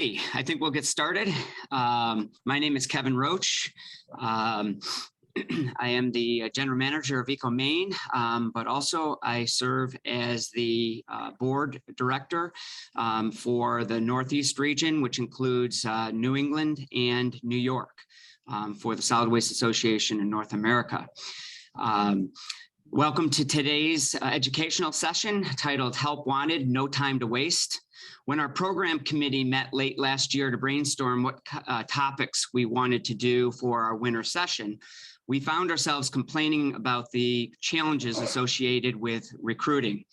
I think we'll get started. My name is Kevin Roach. I am the general manager of EcoMaine, but also I serve as the board director for the Northeast region, which includes New England and New York for the Solid Waste Association in North America. Welcome to today's educational session titled Help Wanted, No Time to Waste. When our program committee met late last year to brainstorm what topics we wanted to do for our winter session, we found ourselves complaining about the challenges associated with recruiting.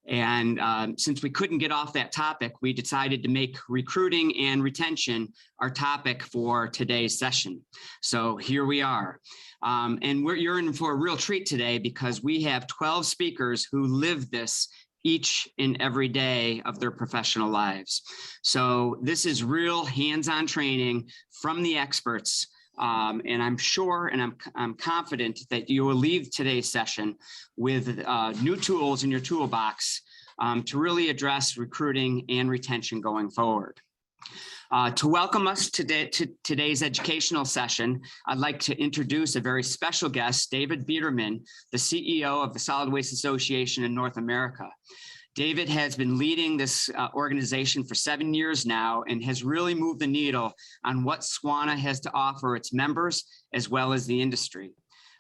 And since we couldn't get off that topic, we decided to make recruiting and retention our topic for today's session. So here we are. And you're in for a real treat today because we have 12 speakers who live this each and every day of their professional lives. So this is real hands-on training from the experts. And I'm sure and I'm confident that you will leave today's session with new tools in your toolbox to really address recruiting and retention going forward. To welcome us today to today's educational session, I'd like to introduce a very special guest, David Biederman, the CEO of the Solid Waste Association in North America. David has been leading this organization for 7 years now and has really moved the needle on what SWANA has to offer its members as well as the industry.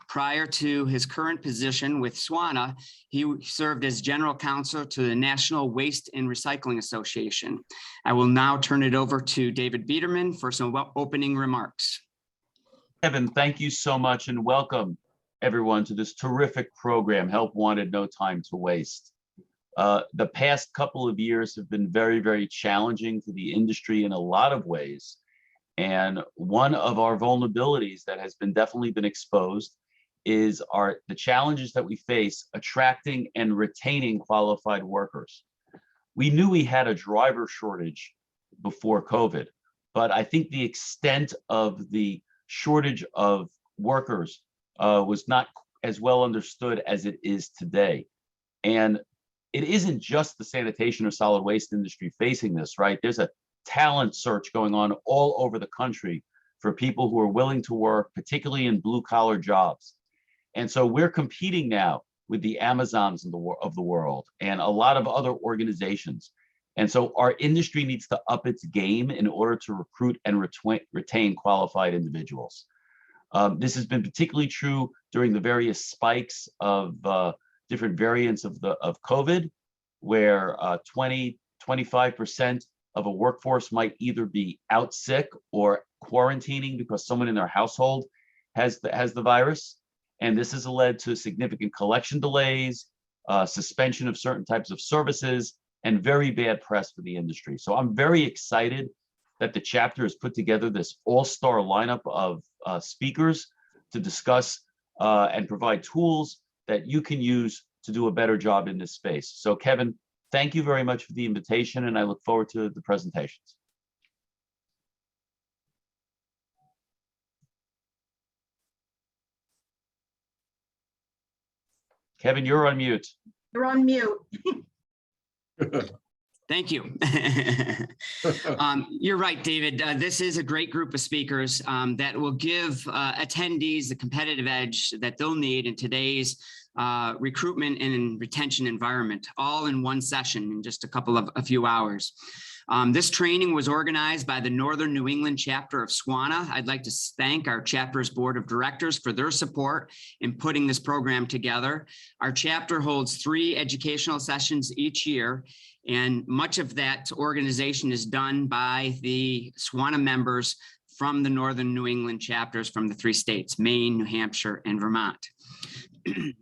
Prior to his current position with SWANA, he served as general counsel to the National Waste and Recycling Association. I will now turn it over to David Biederman for some opening remarks. Kevin, thank you so much and welcome everyone to this terrific program, Help Wanted, No Time to Waste. The past couple of years have been very, very challenging for the industry in a lot of ways. And one of our vulnerabilities that has definitely been exposed is the challenges that we face attracting and retaining qualified workers. We knew we had a driver shortage before COVID, but I think the extent of the shortage of workers was not as well understood as it is today. And it isn't just the sanitation or solid waste industry facing this, right? There's a talent search going on all over the country for people who are willing to work, particularly in blue collar jobs. And so we're competing now with the Amazons of the world and a lot of other organizations. And so our industry needs to up its game in order to recruit and retain qualified individuals. This has been particularly true during the various spikes of different variants of COVID, where 20–25% of a workforce might either be out sick or quarantining because someone in their household has the virus. And this has led to significant collection delays, suspension of certain types of services, and very bad press for the industry. So I'm very excited that the chapter has put together this all-star lineup of speakers to discuss and provide tools that you can use to do a better job in this space. So Kevin, thank you very much for the invitation, and I look forward to the presentations. Kevin, you're on mute. You're on mute. Thank you. You're right, David. This is a great group of speakers that will give attendees the competitive edge that they'll need in today's recruitment and retention environment, all in one session in just a few hours. This training was organized by the Northern New England chapter of SWANA. I'd like to thank our chapter's board of directors for their support in putting this program together. Our chapter holds 3 educational sessions each year, and much of that organization is done by the SWANA members from the Northern New England chapters from the 3 states, Maine, New Hampshire, and Vermont.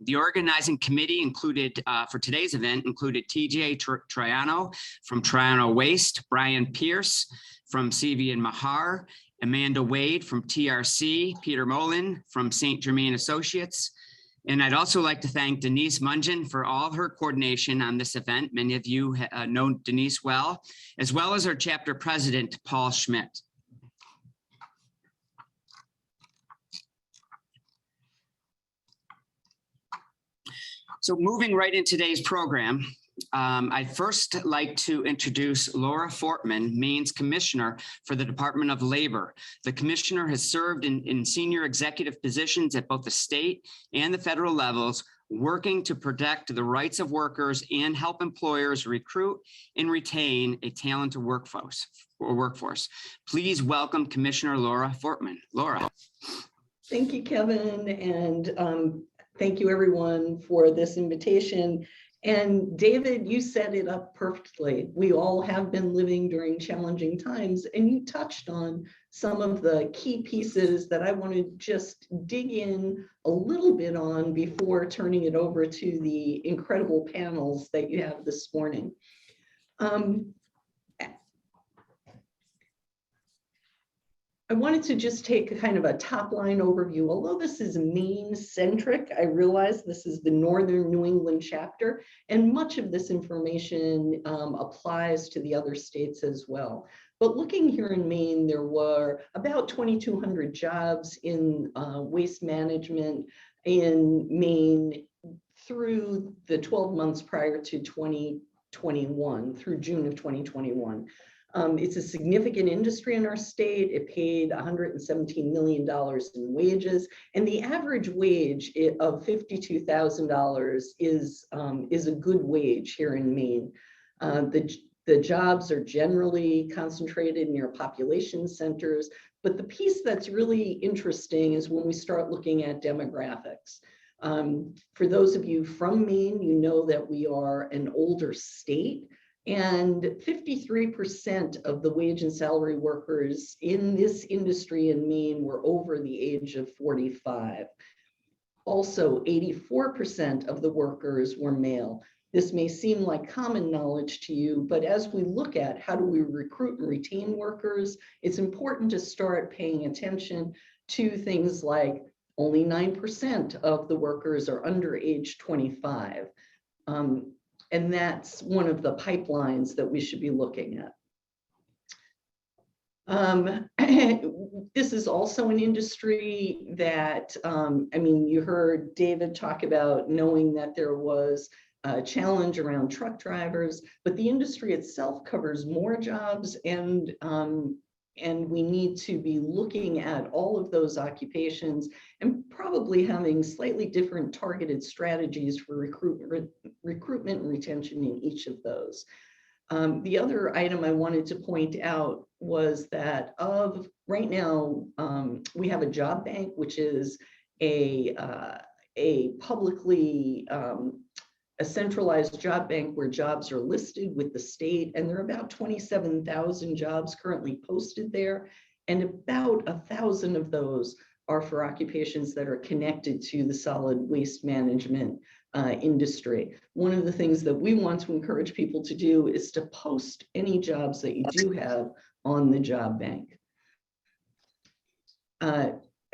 The organizing committee included, for today's event, included TJ Triano from Triano Waste, Brian Pierce from CV and Mahar, Amanda Wade from TRC, Peter Molin from St. Germain Associates. And I'd also like to thank Denise Mungen for all her coordination on this event. Many of you know Denise well as our chapter president, Paul Schmidt. So moving right into today's program, I'd first like to introduce Laura Fortman, Maine's Commissioner for the Department of Labor. The Commissioner has served in senior executive positions at both the state and the federal levels, working to protect the rights of workers and help employers recruit and retain a talented workforce. Please welcome Commissioner Laura Fortman. Laura. Thank you, Kevin, and thank you everyone for this invitation. And David, you set it up perfectly. We all have been living during challenging times, and you touched on some of the key pieces that I want to just dig in a little bit on before turning it over to the incredible panels that you have this morning. I wanted to just take a kind of a top line overview. Although this is Maine centric, I realize this is the Northern New England chapter, and much of this information applies to the other states as well. But looking here in Maine, there were about 2,200 jobs in waste management in Maine through the 12 months prior to 2021, through June of 2021. It's a significant industry in our state. It paid $117 million in wages, and the average wage of $52,000 is a good wage here in Maine. The jobs are generally concentrated near population centers, but the piece that's really interesting is when we start looking at demographics. For those of you from Maine, you know that we are an older state. And 53% of the wage and salary workers in this industry in Maine were over the age of 45. Also, 84% of the workers were male. This may seem like common knowledge to you, but as we look at how do we recruit and retain workers, it's important to start paying attention to things like only 9% of the workers are under age 25. And that's one of the pipelines that we should be looking at. This is also an industry that, I mean, you heard David talk about knowing that there was a challenge around truck drivers, but the industry itself covers more jobs, and we need to be looking at all of those occupations and probably having slightly different targeted strategies for recruitment and retention in each of those. The other item I wanted to point out was that right now, we have a job bank, which is a publicly a centralized job bank where jobs are listed with the state, and there are about 27,000 jobs currently posted there, and about 1,000 of those are for occupations that are connected to the solid waste management industry. One of the things that we want to encourage people to do is to post any jobs that you do have on the job bank.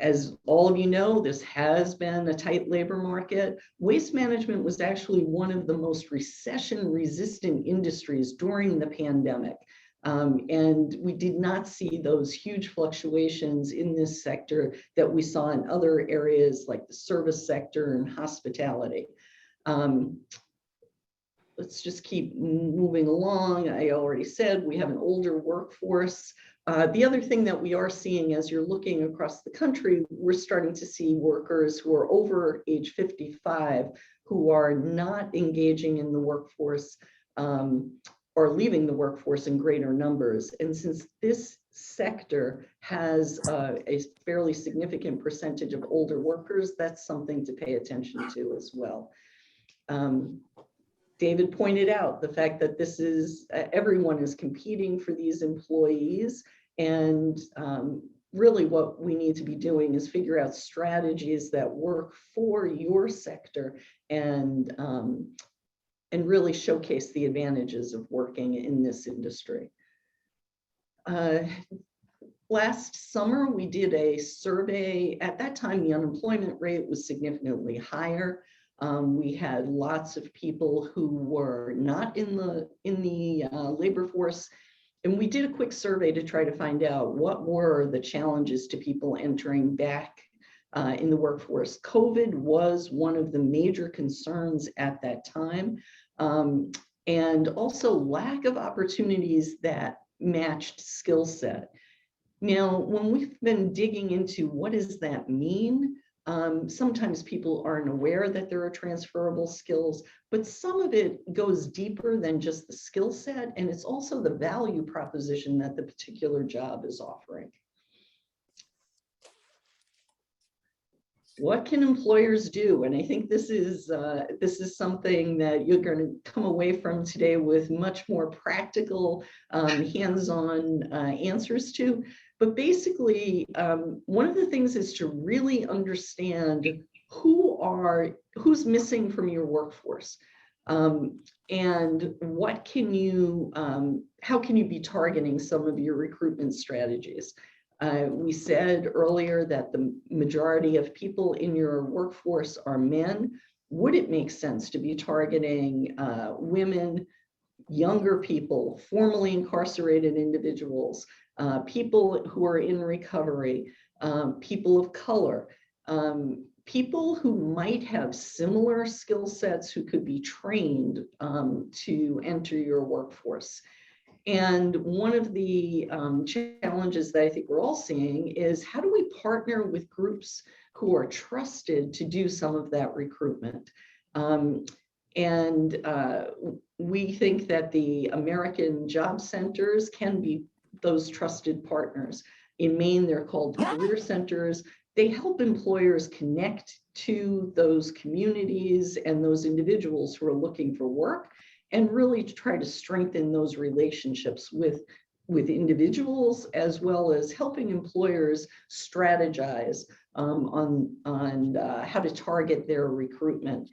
As all of you know, this has been a tight labor market. Waste management was actually one of the most recession-resistant industries during the pandemic. And we did not see those huge fluctuations in this sector that we saw in other areas like the service sector and hospitality. Let's just keep moving along. I already said we have an older workforce. The other thing that we are seeing as you're looking across the country, we're starting to see workers who are over age 55 who are not engaging in the workforce or leaving the workforce in greater numbers. And since this sector has a fairly significant percentage of older workers, that's something to pay attention to as well. David pointed out the fact that this is, everyone is competing for these employees, and really what we need to be doing is figure out strategies that work for your sector and really showcase the advantages of working in this industry. Last summer, we did a survey. At that time, the unemployment rate was significantly higher. We had lots of people who were not in the labor force, and we did a quick survey to try to find out what were the challenges to people entering back in the workforce. COVID was one of the major concerns at that time, and also lack of opportunities that matched skill set. Now, when we've been digging into what does that mean, sometimes people aren't aware that there are transferable skills, but some of it goes deeper than just the skill set, and it's also the value proposition that the particular job is offering. What can employers do? And I think this is something that you're going to come away from today with much more practical, hands-on answers to. But basically, one of the things is to really understand who's missing from your workforce, and what can you, how can you be targeting some of your recruitment strategies? We said earlier that the majority of people in your workforce are men. Would it make sense to be targeting women, younger people, formerly incarcerated individuals, people who are in recovery, people of color, people who might have similar skill sets who could be trained to enter your workforce? And one of the challenges that I think we're all seeing is, how do we partner with groups who are trusted to do some of that recruitment? We think that the American Job Centers can be those trusted partners. In Maine, they're called career centers. They help employers connect to those communities and those individuals who are looking for work, and really to try to strengthen those relationships with individuals, as well as helping employers strategize on how to target their recruitment.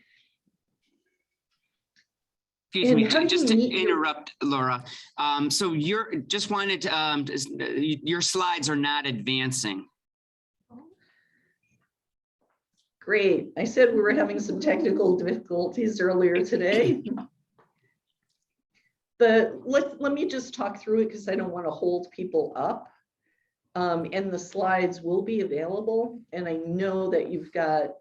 Excuse me, just to interrupt, Laura. So just wanted to, your slides are not advancing. Great. I said we were having some technical difficulties earlier today. Let me just talk through it, because I don't want to hold people up. And the slides will be available. And I know that you've got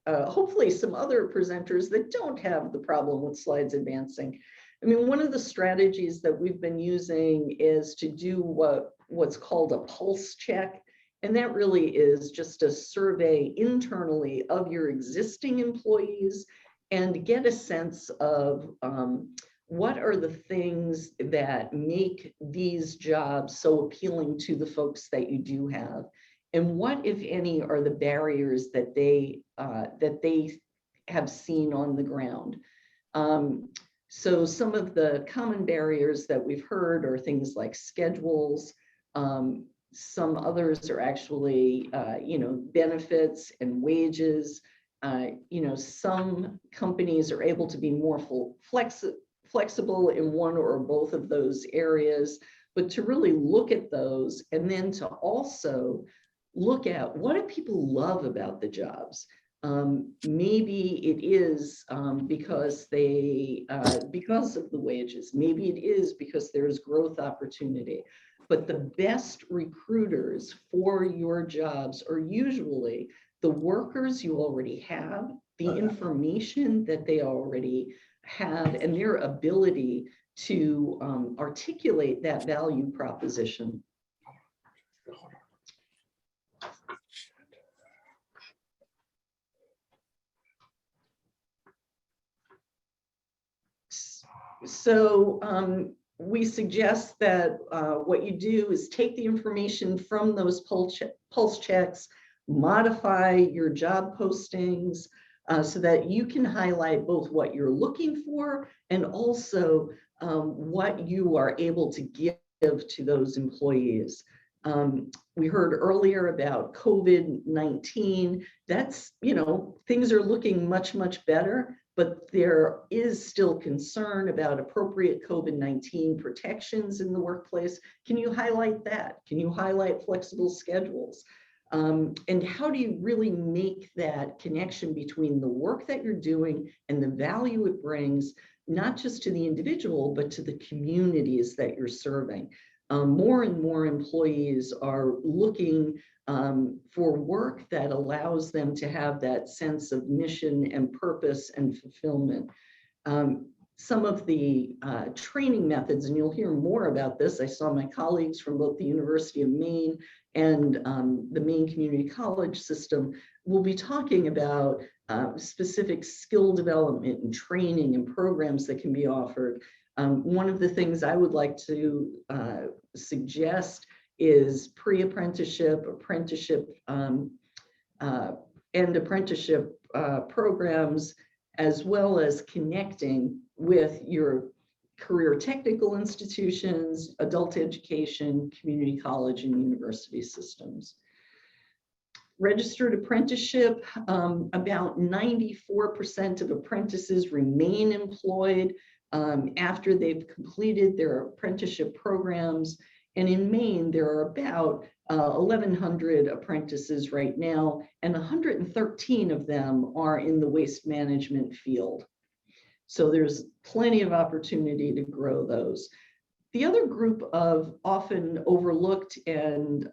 hopefully some other presenters that don't have the problem with slides advancing. I mean, one of the strategies that we've been using is to do what's called a pulse check. And that really is just a survey internally of your existing employees and get a sense of what are the things that make these jobs so appealing to the folks that you do have, and what, if any, are the barriers that they have seen on the ground. So some of the common barriers that we've heard are things like schedules. Some others are actually, benefits and wages. Some companies are able to be more flexible in one or both of those areas, but to really look at those, and then to also look at, what do people love about the jobs? Maybe it is because of the wages. Maybe it is because there's growth opportunity. But the best recruiters for your jobs are usually the workers you already have, the information that they already have, and their ability to articulate that value proposition. So we suggest that what you do is take the information from those pulse checks, modify your job postings so that you can highlight both what you're looking for and also what you are able to give to those employees. We heard earlier about COVID-19. That's, things are looking much, much better, but there is still concern about appropriate COVID-19 protections in the workplace. Can you highlight that? Can you highlight flexible schedules? And how do you really make that connection between the work that you're doing and the value it brings, not just to the individual, but to the communities that you're serving? More and more employees are looking for work that allows them to have that sense of mission and purpose and fulfillment. some of the training methods, and you'll hear more about this. I saw my colleagues from both the University of Maine and the Maine Community College system will be talking about specific skill development and training and programs that can be offered. One of the things I would like to suggest is pre-apprenticeship, apprenticeship, and apprenticeship programs, as well as connecting with your career technical institutions, adult education, community college, and university systems. Registered apprenticeship, about 94% of apprentices remain employed after they've completed their apprenticeship programs. And in Maine, there are about 1,100 apprentices right now, and 113 of them are in the waste management field. So there's plenty of opportunity to grow those. The other group of often overlooked and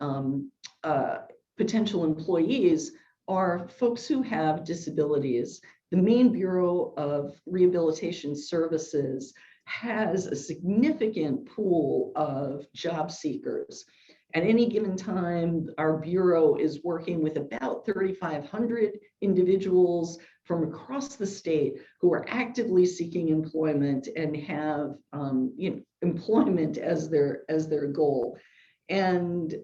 potential employees are folks who have disabilities. The Maine Bureau of Rehabilitation Services has a significant pool of job seekers. At any given time, our Bureau is working with about 3,500 individuals from across the state who are actively seeking employment and have employment as their goal. And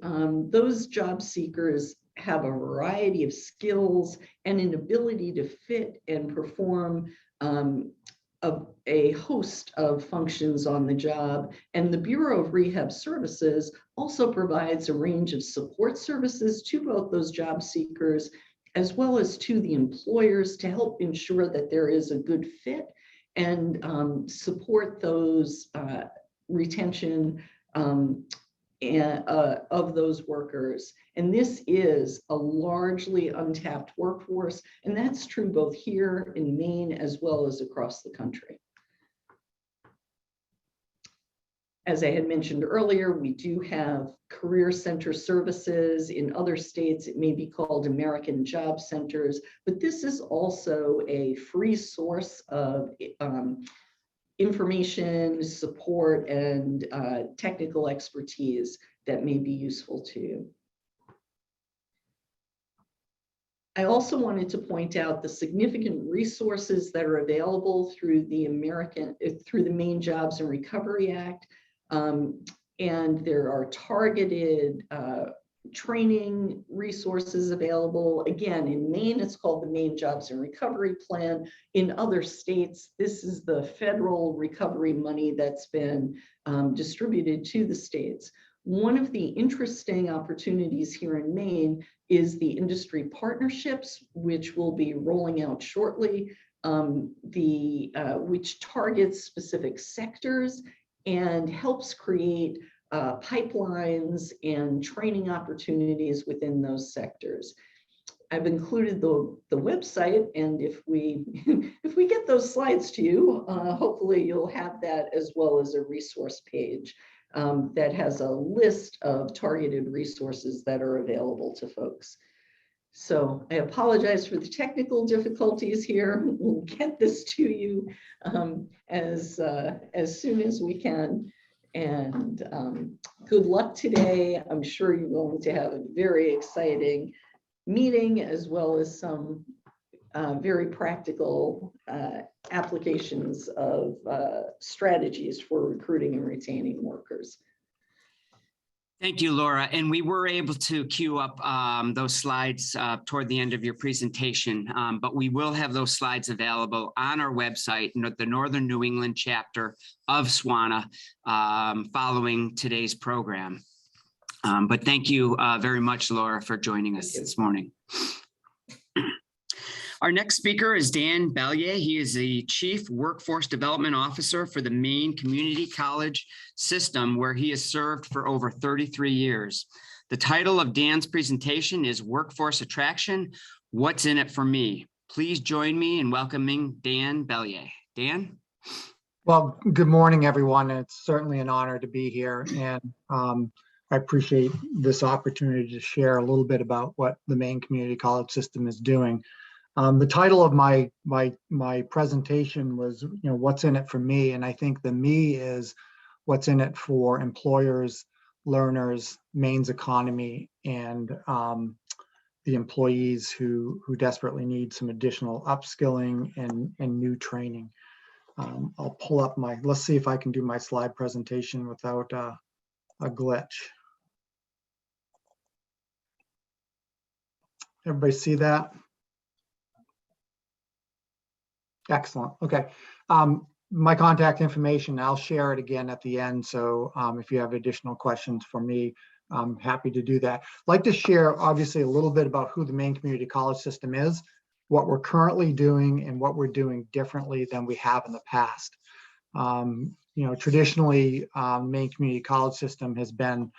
those job seekers have a variety of skills and an ability to fit and perform a host of functions on the job. And the Bureau of Rehab Services also provides a range of support services to both those job seekers as well as to the employers to help ensure that there is a good fit and support those retention of those workers. And this is a largely untapped workforce, and that's true both here in Maine as well as across the country. As I had mentioned earlier, we do have career center services. In other states, it may be called American Job Centers, but this is also a free source of information, support, and technical expertise that may be useful to you. I also wanted to point out the significant resources that are available through the Maine Jobs and Recovery Act. And there are targeted training resources available. Again, in Maine, it's called the Maine Jobs and Recovery Plan. In other states, this is the federal recovery money that's been distributed to the states. One of the interesting opportunities here in Maine is the industry partnerships, which will be rolling out shortly, which targets specific sectors and helps create pipelines and training opportunities within those sectors. I've included the website, and if we get those slides to you, hopefully you'll have that as well as a resource page that has a list of targeted resources that are available to folks. So I apologize for the technical difficulties here. We'll get this to you as soon as we can. And good luck today. I'm sure you're going to have a very exciting meeting as well as some very practical applications of strategies for recruiting and retaining workers. Thank you, Laura. And we were able to queue up those slides toward the end of your presentation, but we will have those slides available on our website, the Northern New England chapter of SWANA, following today's program. But thank you very much, Laura, for joining us this morning. Our next speaker is Dan Bellier. He is the Chief Workforce Development Officer for the Maine Community College System, where he has served for over 33 years. The title of Dan's presentation is Workforce Attraction, What's in It for Me? Please join me in welcoming Dan Bellier. Dan? Well, good morning, everyone. It's certainly an honor to be here, and I appreciate this opportunity to share a little bit about what the Maine Community College System is doing. The title of my presentation was, what's in it for me? And I think the me is what's in it for employers, learners, Maine's economy, and the employees who desperately need some additional upskilling and new training. I'll pull up let's see if I can do my slide presentation without a glitch. Everybody see that? Excellent. Okay. My contact information, I'll share it again at the end. So if you have additional questions for me, I'm happy to do that. I'd like to share, obviously, a little bit about who the Maine Community College System is, what we're currently doing, and what we're doing differently than we have in the past. Traditionally, Maine Community College System has been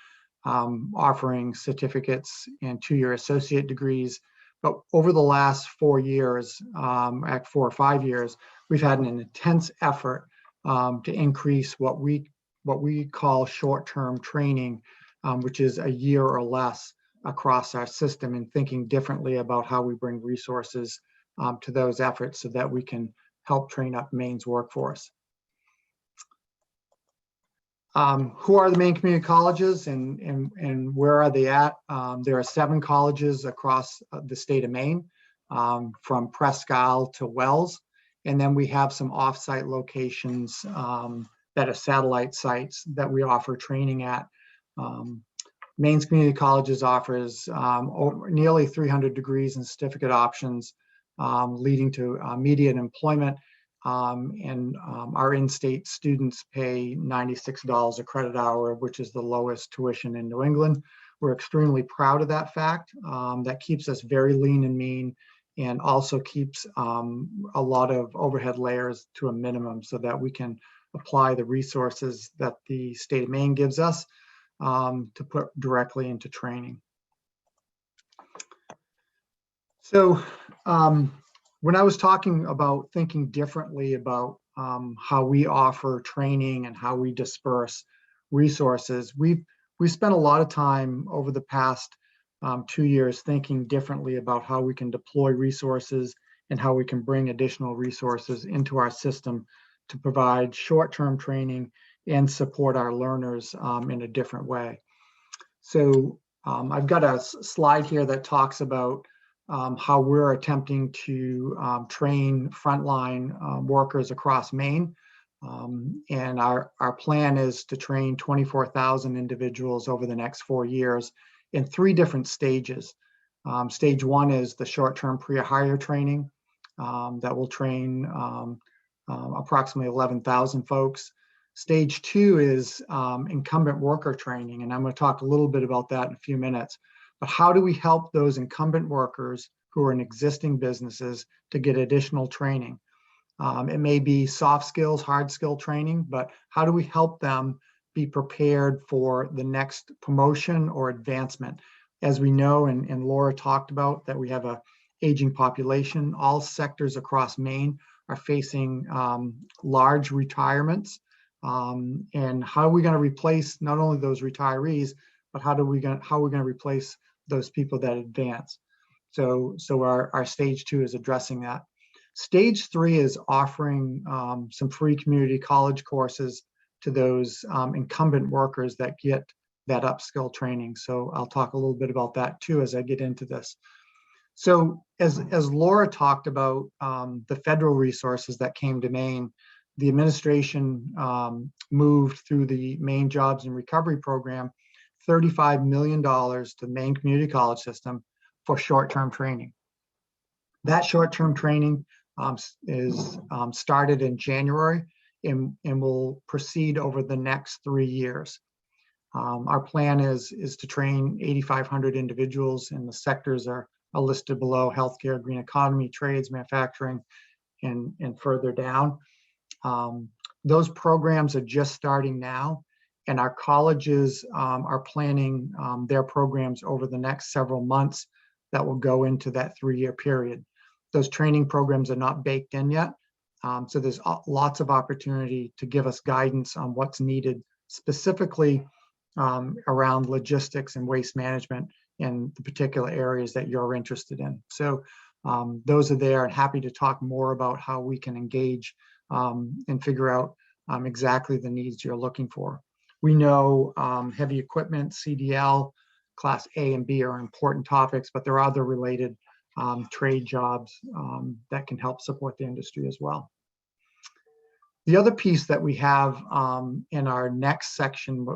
offering certificates and two-year associate degrees. But over the last 4 years, 4 or 5 years, we've had an intense effort to increase what we call short-term training, which is a year or less across our system, and thinking differently about how we bring resources to those efforts so that we can help train up Maine's workforce. Who are the Maine community colleges and where are they at? There are 7 colleges across the state of Maine, from Presque Isle to Wells. And then we have some offsite locations that are satellite sites that we offer training at. Maine's Community Colleges offers nearly 300 degrees and certificate options, leading to immediate employment. Our in-state students pay $96 a credit hour, which is the lowest tuition in New England. We're extremely proud of that fact. That keeps us very lean and mean, and also keeps a lot of overhead layers to a minimum so that we can apply the resources that the state of Maine gives us to put directly into training. So when I was talking about thinking differently about how we offer training and how we disperse resources, we spent a lot of time over the past 2 years thinking differently about how we can deploy resources and how we can bring additional resources into our system to provide short-term training and support our learners in a different way. So I've got a slide here that talks about how we're attempting to train frontline workers across Maine. And our plan is to train 24,000 individuals over the next 4 years in 3 different stages. Stage 1 is the short-term pre-hire training that will train approximately 11,000 folks. Stage 2 is incumbent worker training, and I'm going to talk a little bit about that in a few minutes. But how do we help those incumbent workers who are in existing businesses to get additional training? It may be soft skills, hard skill training, but how do we help them be prepared for the next promotion or advancement? As we know, and Laura talked about, that we have an aging population. All sectors across Maine are facing large retirements. And how are we going to replace not only those retirees, but how are we going to replace those people that advance? So our stage 2 is addressing that. Stage 3 is offering some free community college courses to those incumbent workers that get that upskill training. So I'll talk a little bit about that too as I get into this. So as Laura talked about the federal resources that came to Maine, the administration moved through the Maine Jobs and Recovery Program $35 million to Maine Community College System for short-term training. That short-term training is started in January and will proceed over the next 3 years. Our plan is to train 8,500 individuals, and the sectors are listed below: healthcare, green economy, trades, manufacturing, and further down. Those programs are just starting now, and our colleges are planning their programs over the next several months that will go into that 3-year period. Those training programs are not baked in yet, so there's lots of opportunity to give us guidance on what's needed specifically around logistics and waste management in the particular areas that you're interested in. So those are there, and happy to talk more about how we can engage and figure out exactly the needs you're looking for. We know heavy equipment, CDL, Class A and B are important topics, but there are other related trade jobs that can help support the industry as well. The other piece that we have in our next section,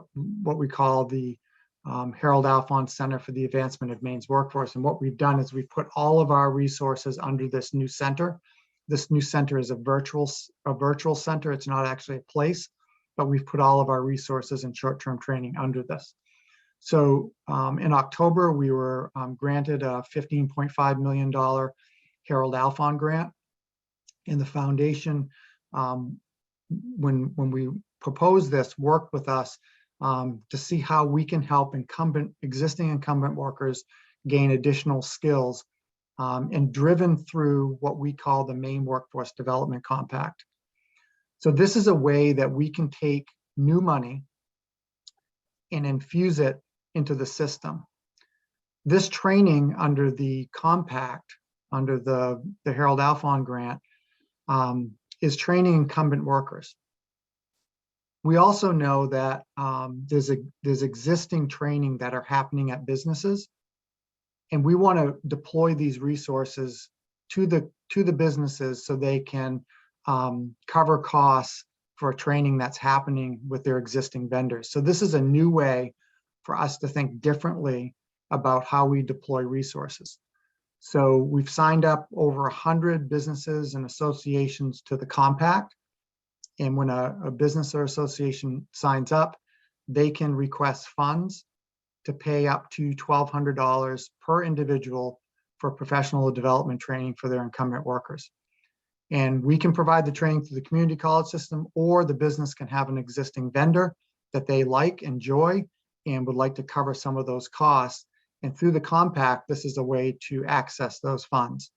what we call the Harold Alphons Center for the Advancement of Maine's Workforce. And what we've done is we've put all of our resources under this new center. This new center is a virtual center. It's not actually a place, but we've put all of our resources and short-term training under this. So in October, we were granted a $15.5 million Harold Alphon grant. And the foundation, when we proposed this, worked with us to see how we can help existing incumbent workers gain additional skills, and driven through what we call the Maine Workforce Development Compact. So this is a way that we can take new money and infuse it into the system. This training under the compact, under the Harold Alphon grant, is training incumbent workers. We also know that there's existing training that are happening at businesses, and we want to deploy these resources to the businesses so they can cover costs for training that's happening with their existing vendors. So this is a new way for us to think differently about how we deploy resources. So we've signed up over 100 businesses and associations to the compact. And when a business or association signs up, they can request funds to pay up to $1,200 per individual for professional development training for their incumbent workers. And we can provide the training through the community college system, or the business can have an existing vendor that they like, enjoy, and would like to cover some of those costs. And through the compact, this is a way to access those funds.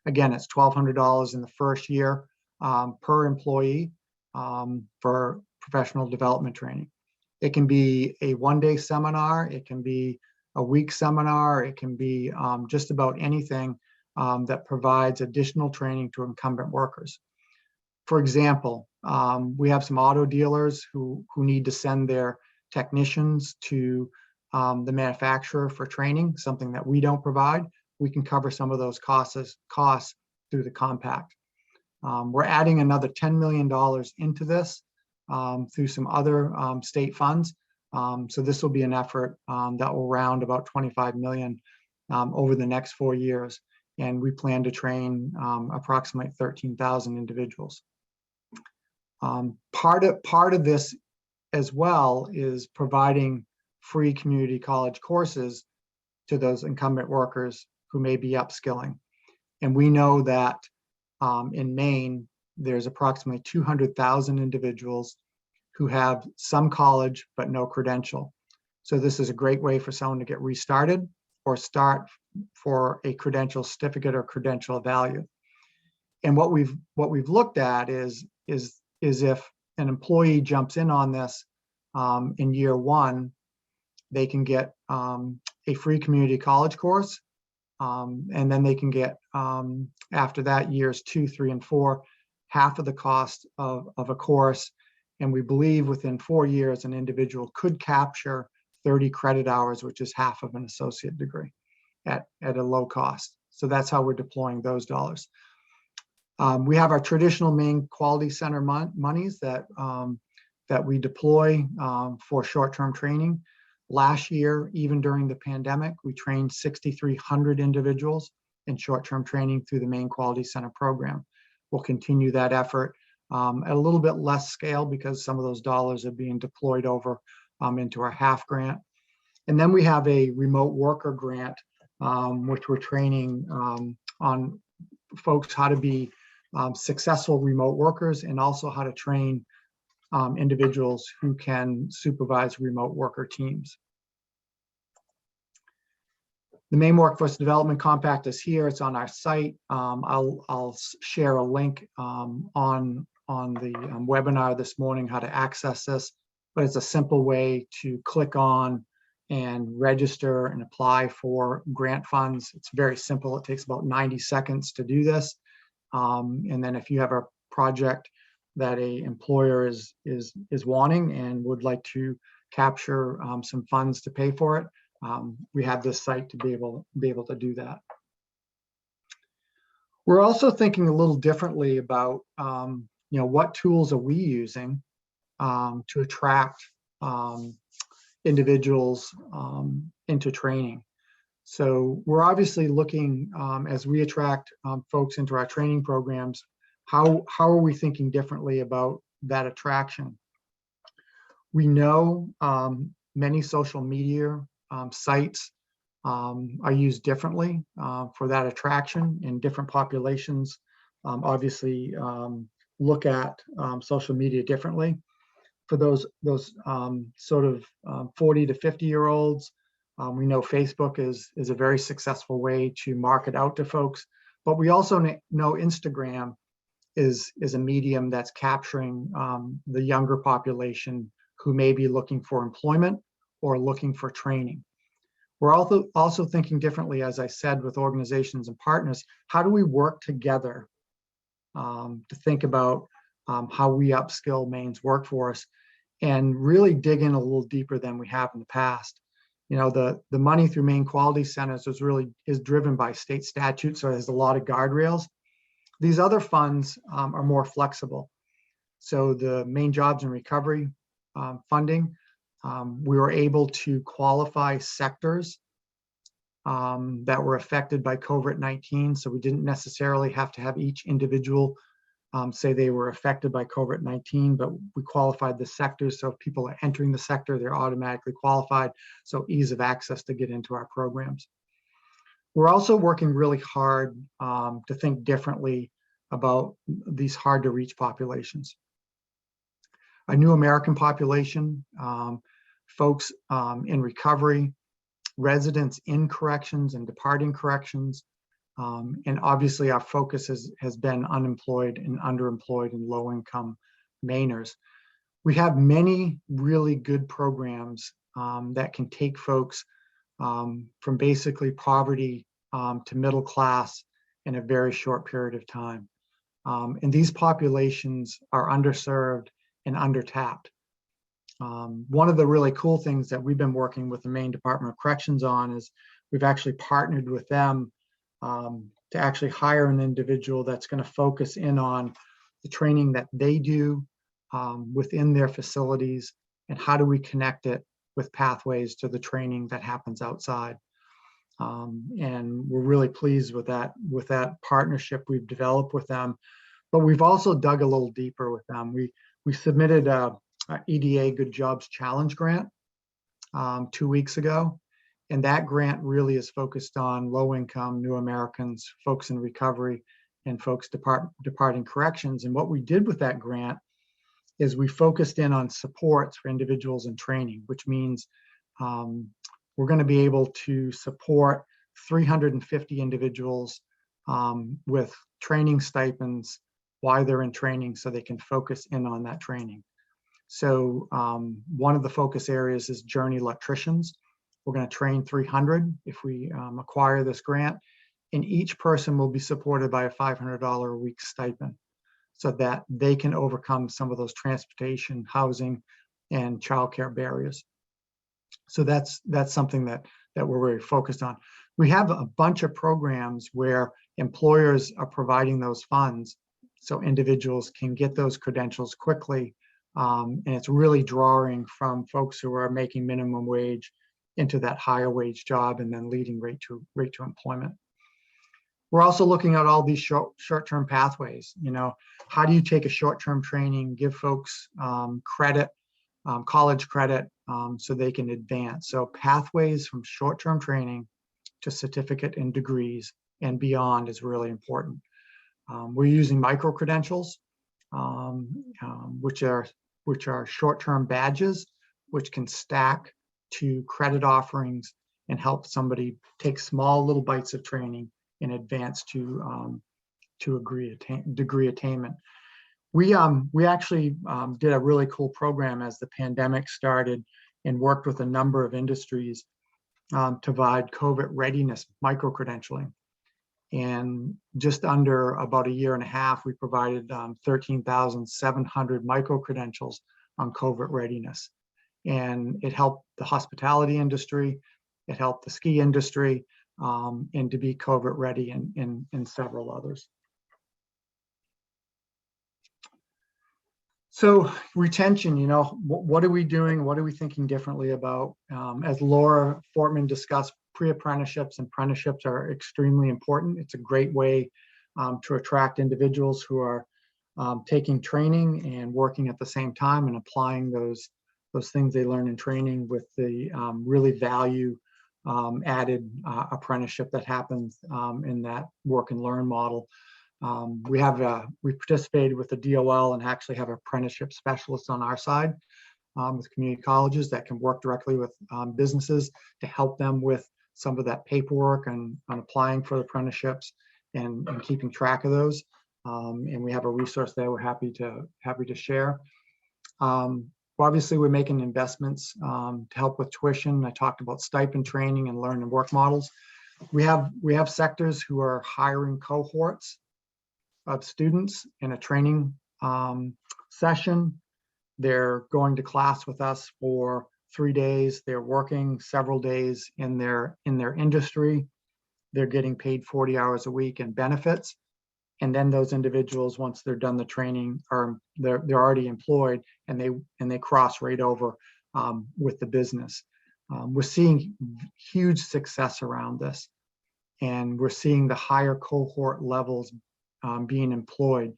Again, it's $1,200 in the first year per employee for professional development training. It can be a one-day seminar, it can be a week seminar, it can be just about anything that provides additional training to incumbent workers. For example, we have some auto dealers who need to send their technicians to the manufacturer for training, something that we don't provide. We can cover some of those costs through the compact. We're adding another $10 million into this through some other state funds. So this will be an effort that will round about 25 million over the next 4 years. And we plan to train approximately 13,000 individuals. Part of this as well is providing free community college courses to those incumbent workers who may be upskilling. And we know that in Maine, there's approximately 200,000 individuals who have some college but no credential. So this is a great way for someone to get restarted or start for a credential certificate or credential of value. And what we've looked at is if an employee jumps in on this in year one, they can get a free community college course, and then they can get after that, years 2, 3, and 4, half of the cost of a course. And we believe within 4 years, an individual could capture 30 credit hours, which is half of an associate degree at a low cost. So that's how we're deploying those dollars. We have our traditional Maine Quality Center monies that we deploy for short-term training. Last year, even during the pandemic, we trained 6,300 individuals in short-term training through the Maine Quality Center program. We'll continue that effort at a little bit less scale because some of those dollars are being deployed over into our HAF grant. And then we have a remote worker grant, which we're training on folks how to be successful remote workers, and also how to train individuals who can supervise remote worker teams. The Maine Workforce Development Compact is here. It's on our site. I'll share a link on the webinar this morning how to access this, but it's a simple way to click on and register and apply for grant funds. It's very simple. It takes about 90 seconds to do this. And then if you have a project that a employer is wanting and would like to capture some funds to pay for it, we have this site to be able to do that. We're also thinking a little differently about what tools are we using to attract individuals into training. So we're obviously looking as we attract folks into our training programs, how are we thinking differently about that attraction? We know many social media sites are used differently for that attraction, and different populations obviously look at social media differently. For those sort of 40 to 50-year-olds, we know Facebook is a very successful way to market out to folks, but we also know Instagram is a medium that's capturing the younger population who may be looking for employment or looking for training. We're also thinking differently, as I said, with organizations and partners. How do we work together to think about how we upskill Maine's workforce and really dig in a little deeper than we have in the past? The money through Maine Quality Centers is driven by state statute, so there's a lot of guardrails. These other funds are more flexible. So the Maine Jobs and Recovery funding, we were able to qualify sectors that were affected by COVID-19. So we didn't necessarily have to have each individual say they were affected by COVID-19, but we qualified the sectors. So if people are entering the sector, they're automatically qualified. So ease of access to get into our programs. We're also working really hard to think differently about these hard to reach populations. A new American population, folks in recovery, residents in corrections and departing corrections, and obviously our focus has been unemployed and underemployed and low-income Mainers. We have many really good programs that can take folks from basically poverty to middle class in a very short period of time. And these populations are underserved and undertapped. One of the really cool things that we've been working with the Maine Department of Corrections on is we've actually partnered with them to actually hire an individual that's going to focus in on the training that they do within their facilities, and how do we connect it with pathways to the training that happens outside. And we're really pleased with that partnership we've developed with them. But we've also dug a little deeper with them. We submitted a EDA Good Jobs Challenge grant 2 weeks ago. And that grant really is focused on low-income, new Americans, folks in recovery, and folks departing corrections. And what we did with that grant is we focused in on supports for individuals in training, which means we're going to be able to support 350 individuals with training stipends while they're in training, so they can focus in on that training. So one of the focus areas is journey electricians. We're going to train 300 if we acquire this grant, and each person will be supported by a $500 a week stipend, so that they can overcome some of those transportation, housing, and childcare barriers. So that's something that we're very focused on. We have a bunch of programs where employers are providing those funds so individuals can get those credentials quickly, and it's really drawing from folks who are making minimum wage into that higher wage job and then leading right to employment. We're also looking at all these short-term pathways. How do you take a short-term training, give folks credit, college credit, so they can advance? So pathways from short-term training to certificate and degrees and beyond is really important. We're using micro-credentials, which are short-term badges, which can stack to credit offerings and help somebody take small little bites of training and advance to degree attainment. We actually did a really cool program as the pandemic started, and worked with a number of industries to provide COVID readiness micro-credentialing. And just under about a year and a half, we provided 13,700 micro-credentials on COVID readiness. And it helped the hospitality industry, it helped the ski industry, and to be COVID ready and several others. So retention, you know, what are we doing? What are we thinking differently about? As Laura Fortman discussed, pre-apprenticeships and apprenticeships are extremely important. It's a great way to attract individuals who are taking training and working at the same time and applying those things they learn in training with the really value added apprenticeship that happens in that work and learn model. We participated with the DOL and actually have apprenticeship specialists on our side with community colleges that can work directly with businesses to help them with some of that paperwork and on applying for apprenticeships and keeping track of those. And we have a resource there we're happy to share. Obviously, we're making investments to help with tuition. I talked about stipend training and learn and work models. We have sectors who are hiring cohorts of students in a training session. They're going to class with us for 3 days. They're working several days in their industry. They're getting paid 40 hours a week in benefits. And then those individuals, once they're done the training, they're already employed, and they cross right over with the business. We're seeing huge success around this, and we're seeing the higher cohort levels being employed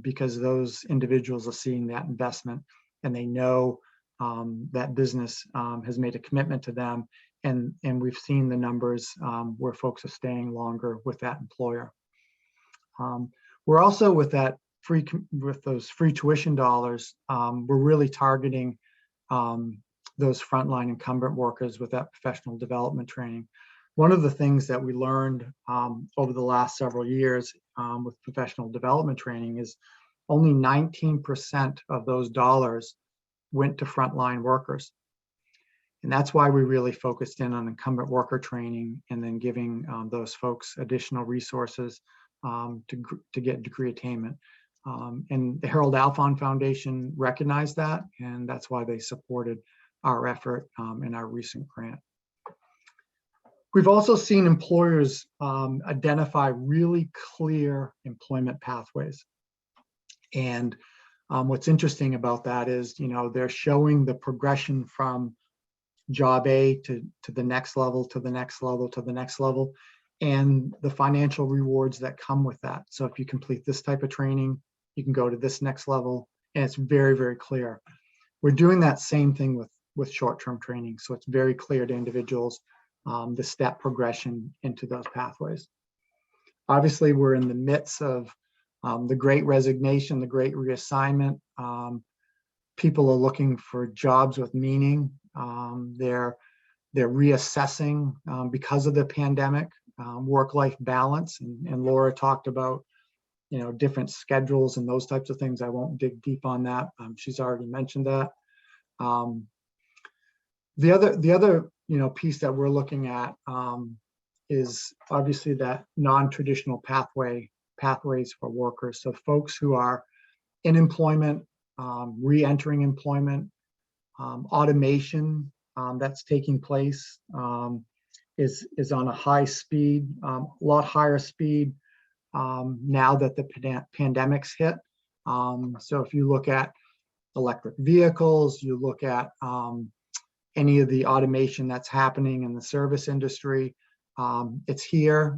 because those individuals are seeing that investment, and they know that business has made a commitment to them, and we've seen the numbers where folks are staying longer with that employer. We're also with those free tuition dollars, we're really targeting those frontline incumbent workers with that professional development training. One of the things that we learned over the last several years with professional development training is only 19% of those dollars went to frontline workers. And that's why we really focused in on incumbent worker training and then giving those folks additional resources to get degree attainment. And the Harold Alfond Foundation recognized that, and that's why they supported our effort in our recent grant. We've also seen employers identify really clear employment pathways. And what's interesting about that is, you know, they're showing the progression from job A to the next level, to the next level, to the next level, and the financial rewards that come with that. So if you complete this type of training, you can go to this next level, and it's very, very clear. We're doing that same thing with short-term training. So it's very clear to individuals the step progression into those pathways. Obviously, we're in the midst of the great resignation, the great reassignment. People are looking for jobs with meaning. They're reassessing because of the pandemic, work-life balance, and Laura talked about, you know, different schedules and those types of things. I won't dig deep on that. She's already mentioned that. The other you know, piece that we're looking at is obviously that non-traditional pathways for workers. So folks who are in employment, re-entering employment, automation that's taking place is on a high speed, a lot higher speed now that the pandemic's hit. So if you look at electric vehicles, you look at any of the automation that's happening in the service industry, it's here,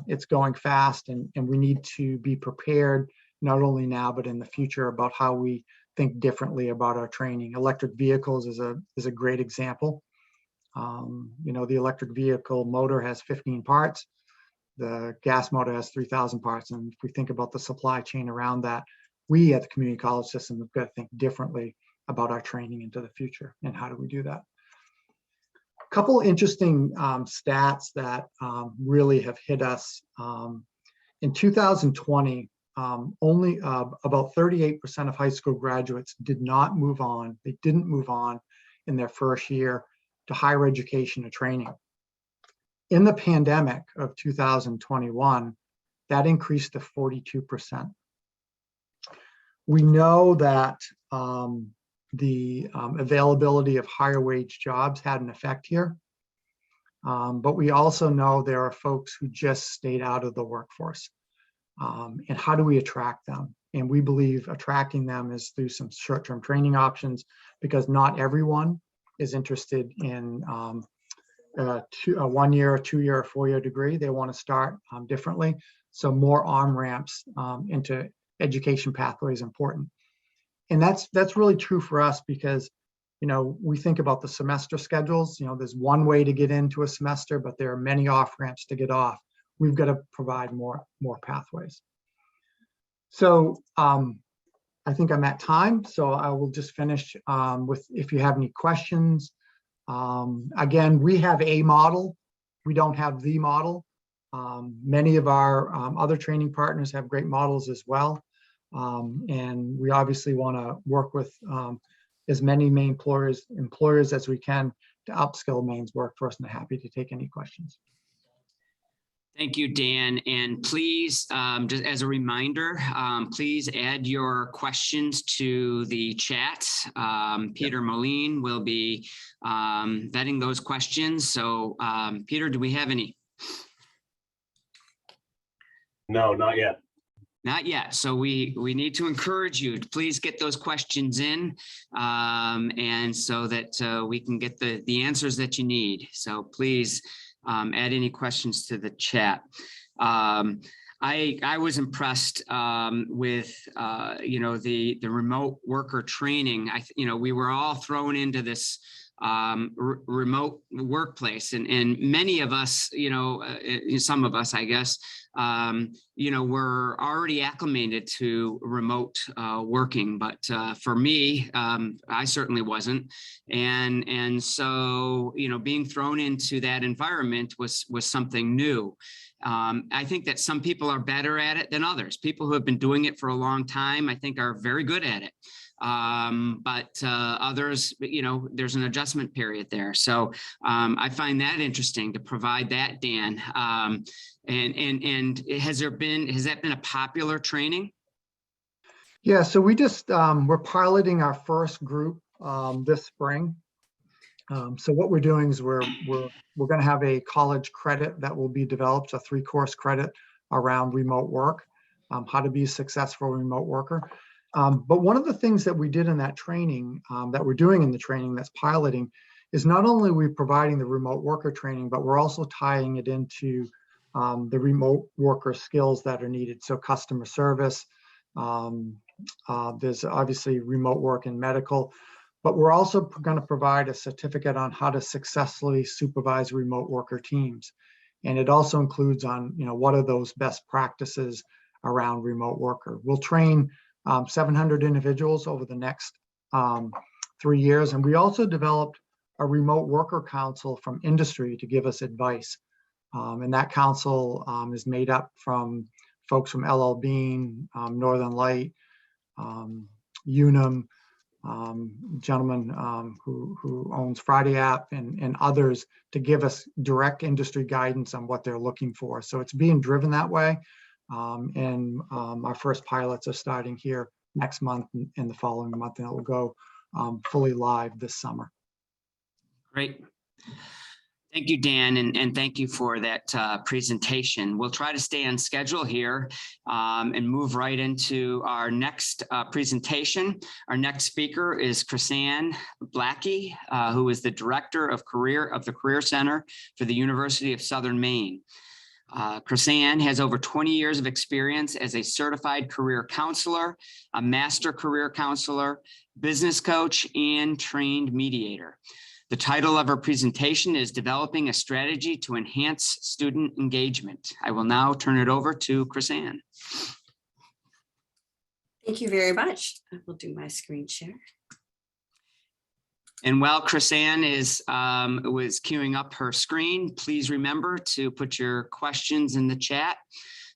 it's going fast, and we need to be prepared not only now, but in the future about how we think differently about our training. Electric vehicles is a great example. You know, the electric vehicle motor has 15 parts. The gas motor has 3,000 parts. And if we think about the supply chain around that, we at the community college system have got to think differently about our training into the future and how do we do that. A couple interesting stats that really have hit us. In 2020, only about 38% of high school graduates did not move on. They didn't move on in their first year to higher education and training. In the pandemic of 2021, that increased to 42%. We know that the availability of higher wage jobs had an effect here. But we also know there are folks who just stayed out of the workforce. And how do we attract them? And we believe attracting them is through some short-term training options, because not everyone is interested in a 1-year, a 2-year, or 4-year degree. They want to start differently. So more on-ramps into education pathway is important. And that's really true for us because, you know, we think about the semester schedules. You know, there's one way to get into a semester, but there are many off-ramps to get off. We've got to provide more pathways. So I think I'm at time, so I will just finish with if you have any questions. Again, we have a model. We don't have the model. Many of our other training partners have great models as well. And we obviously want to work with as many Maine employers as we can to upskill Maine's workforce, and I'm happy to take any questions. Thank you, Dan. And please, just as a reminder, please add your questions to the chat. Peter Moline will be vetting those questions. So Peter, do we have any? No, not yet. Not yet. So we need to encourage you to please get those questions in, and so that we can get the answers that you need. So please add any questions to the chat. I was impressed with you know, the remote worker training. We were all thrown into this remote workplace, and many of us, you know, some of us, I guess, you know, we're already acclimated to remote working, but for me, I certainly wasn't. And so, you know, being thrown into that environment was something new. I think that some people are better at it than others. People who have been doing it for a long time, I think, are very good at it. But others, you know, there's an adjustment period there. So I find that interesting to provide that, Dan. And has that been a popular training? Yeah, so we just, we're piloting our first group this spring. So what we're doing is we're going to have a college credit that will be developed, a 3-course credit around remote work, how to be a successful remote worker. But one of the things that we did in that training, that we're doing in the training that's piloting, is not only are we providing the remote worker training, but we're also tying it into the remote worker skills that are needed. So customer service, there's obviously remote work in medical, but we're also going to provide a certificate on how to successfully supervise remote worker teams. And it also includes on, you know, what are those best practices around remote worker. We'll train 700 individuals over the next 3 years. And we also developed a remote worker council from industry to give us advice. And that council is made up from folks from LL Bean, Northern Light, Unum, gentleman who owns Friday App, and others, to give us direct industry guidance on what they're looking for. So it's being driven that way. And our first pilots are starting here next month and the following month, and it will go fully live this summer. Great. Thank you, Dan, and thank you for that presentation. We'll try to stay on schedule here and move right into our next presentation. Our next speaker is Chrisanne Blackie, who is the Director of the Career Center for the University of Southern Maine. Chrisanne has over 20 years of experience as a certified career counselor, a master career counselor, business coach, and trained mediator. The title of her presentation is Developing a Strategy to Enhance Student Engagement. I will now turn it over to Chrisanne. Thank you very much. I will do my screen share. And while Chrisanne was queuing up her screen, please remember to put your questions in the chat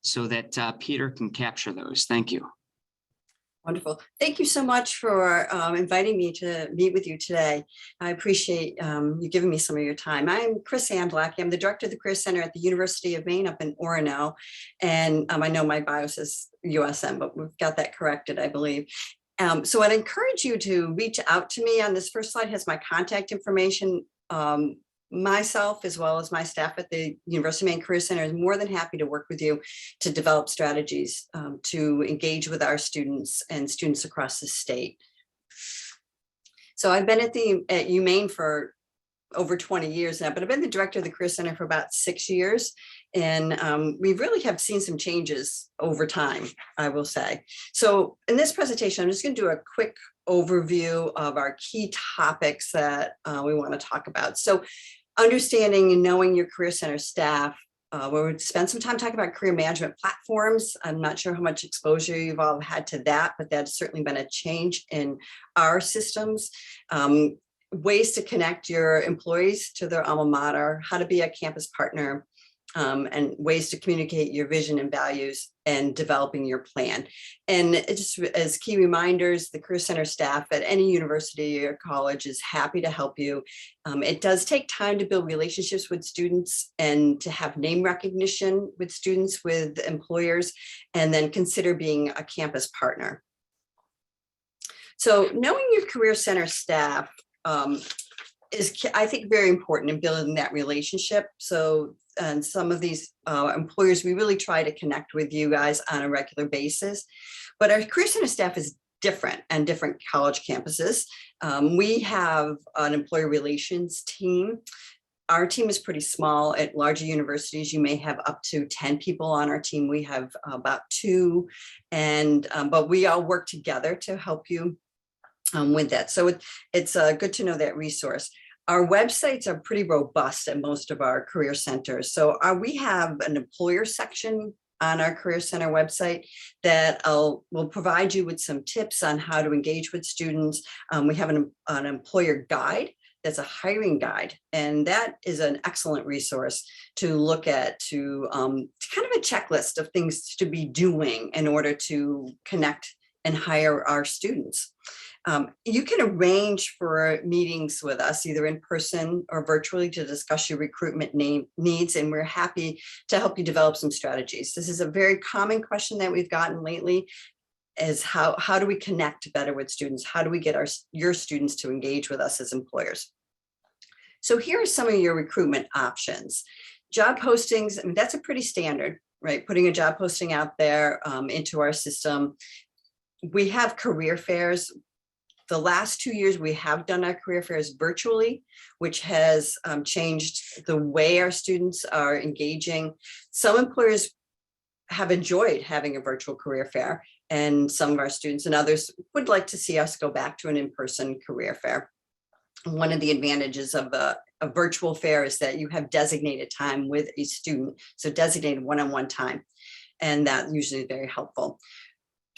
so that Peter can capture those. Thank you. Wonderful. Thank you so much for inviting me to meet with you today. I appreciate you giving me some of your time. I'm Chris Andlack. I'm the director of the Career Center at the University of Maine up in Orono. And I know my bio says USM, but we've got that corrected, I believe. So I'd encourage you to reach out to me. On this first slide has my contact information. Myself, as well as my staff at the University of Maine Career Center, is more than happy to work with you to develop strategies to engage with our students and students across the state. So I've been at UMaine for over 20 years now, but I've been the director of the Career Center for about 6 years. And we really have seen some changes over time, I will say. So in this presentation, I'm just going to do a quick overview of our key topics that we want to talk about. So understanding and knowing your Career Center staff. We'll spend some time talking about career management platforms. I'm not sure how much exposure you've all had to that, but that's certainly been a change in our systems. Ways to connect your employees to their alma mater, how to be a campus partner, and ways to communicate your vision and values and developing your plan. And just as key reminders, the Career Center staff at any university or college is happy to help you. It does take time to build relationships with students and to have name recognition with students, with employers, and then consider being a campus partner. So knowing your Career Center staff is, I think, very important in building that relationship. So, and some of these employers, we really try to connect with you guys on a regular basis, but our Career Center staff is different and different college campuses. We have an employer relations team. Our team is pretty small. At larger universities, you may have up to 10 people on our team. We have about 2, and but we all work together to help you with that. So it's good to know that resource. Our websites are pretty robust at most of our career centers. So we have an employer section on our Career Center website that will provide you with some tips on how to engage with students. We have an employer guide that's a hiring guide, and that is an excellent resource to look at, to kind of a checklist of things to be doing in order to connect and hire our students. You can arrange for meetings with us either in person or virtually to discuss your recruitment needs, and we're happy to help you develop some strategies. This is a very common question that we've gotten lately, is how do we connect better with students? How do we get your students to engage with us as employers? So here are some of your recruitment options. Job postings, I mean, that's a pretty standard, right? Putting a job posting out there into our system. We have career fairs. The last 2 years, we have done our career fairs virtually, which has changed the way our students are engaging. Some employers have enjoyed having a virtual career fair, and some of our students and others would like to see us go back to an in-person career fair. One of the advantages of a virtual fair is that you have designated time with a student, so designated one-on-one time, and that usually is very helpful.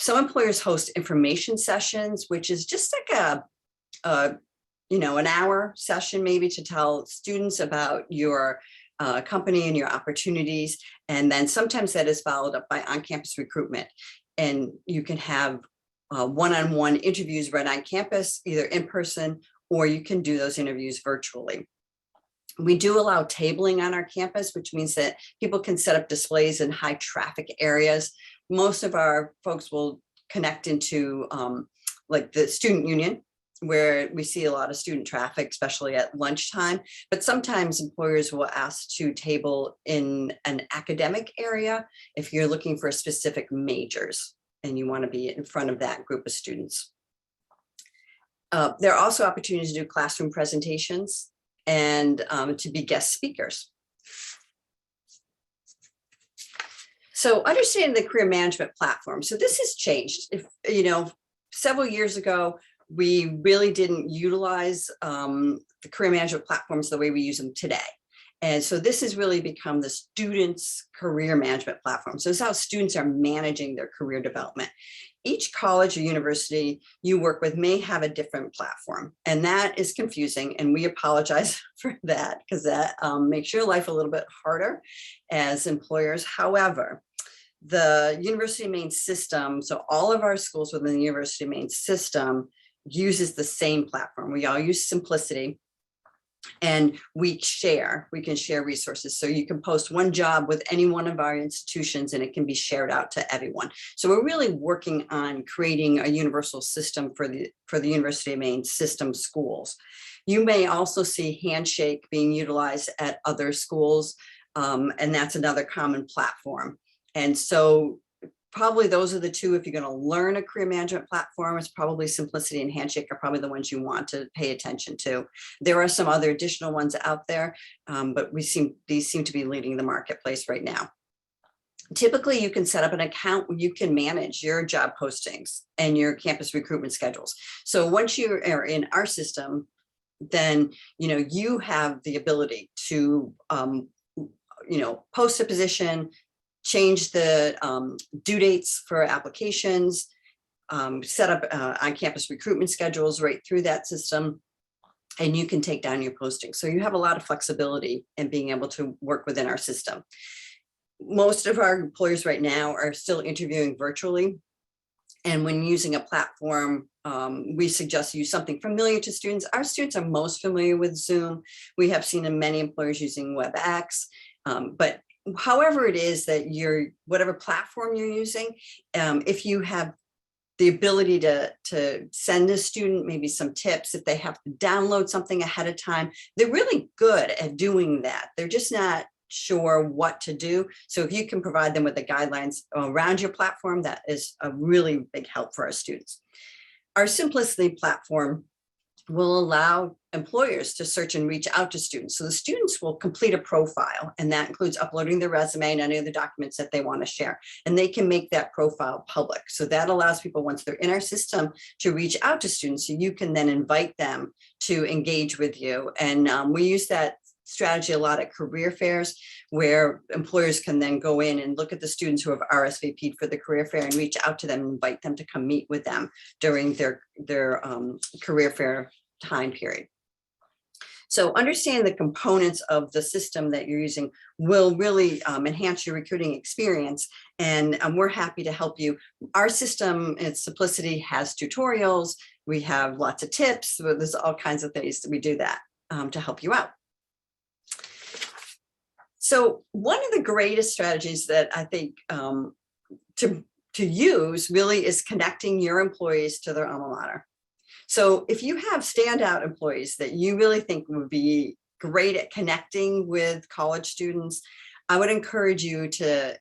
Some employers host information sessions, which is just like an hour session maybe to tell students about your company and your opportunities. And then sometimes that is followed up by on-campus recruitment. And you can have one-on-one interviews right on campus, either in person, or you can do those interviews virtually. We do allow tabling on our campus, which means that people can set up displays in high traffic areas. Most of our folks will connect into like the student union, where we see a lot of student traffic, especially at lunchtime. But sometimes employers will ask to table in an academic area if you're looking for specific majors and you want to be in front of that group of students. There are also opportunities to do classroom presentations and to be guest speakers. So understanding the career management platform. So this has changed. If several years ago, we really didn't utilize the career management platforms the way we use them today. And so this has really become the students' career management platform. So this is how students are managing their career development. Each college or university you work with may have a different platform, and that is confusing, and we apologize for that because that makes your life a little bit harder as employers. However, the University of Maine system, so all of our schools within the University of Maine system uses the same platform. We all use Simplicity. And we can share resources. So you can post one job with any one of our institutions and it can be shared out to everyone. So we're really working on creating a universal system for the University of Maine system schools. You may also see Handshake being utilized at other schools, and that's another common platform. And so probably those are the two. If you're going to learn a career management platform, it's probably Simplicity and Handshake are probably the ones you want to pay attention to. There are some other additional ones out there, but these seem to be leading the marketplace right now. Typically, you can set up an account where you can manage your job postings and your campus recruitment schedules. So once you are in our system, then you have the ability to post a position, change the due dates for applications, set up on-campus recruitment schedules right through that system, and you can take down your posting. So you have a lot of flexibility in being able to work within our system. Most of our employers right now are still interviewing virtually. And when using a platform, we suggest use something familiar to students. Our students are most familiar with Zoom. We have seen many employers using WebEx, but however it is that whatever platform you're using, if you have the ability to send a student maybe some tips, if they have to download something ahead of time, they're really good at doing that. They're just not sure what to do. So if you can provide them with the guidelines around your platform, that is a really big help for our students. Our Simplicity platform will allow employers to search and reach out to students. So the students will complete a profile, and that includes uploading their resume and any of the documents that they want to share. And they can make that profile public. So that allows people, once they're in our system, to reach out to students. So you can then invite them to engage with you. And we use that strategy a lot at career fairs, where employers can then go in and look at the students who have RSVP'd for the career fair and reach out to them and invite them to come meet with them during their career fair time period. So understanding the components of the system that you're using will really enhance your recruiting experience, and we're happy to help you. Our system, its Simplicity, has tutorials. We have lots of tips. There's all kinds of things that we do that to help you out. So one of the greatest strategies that I think to use really is connecting your employees to their alma mater. So if you have standout employees that you really think would be great at connecting with college students, I would encourage you to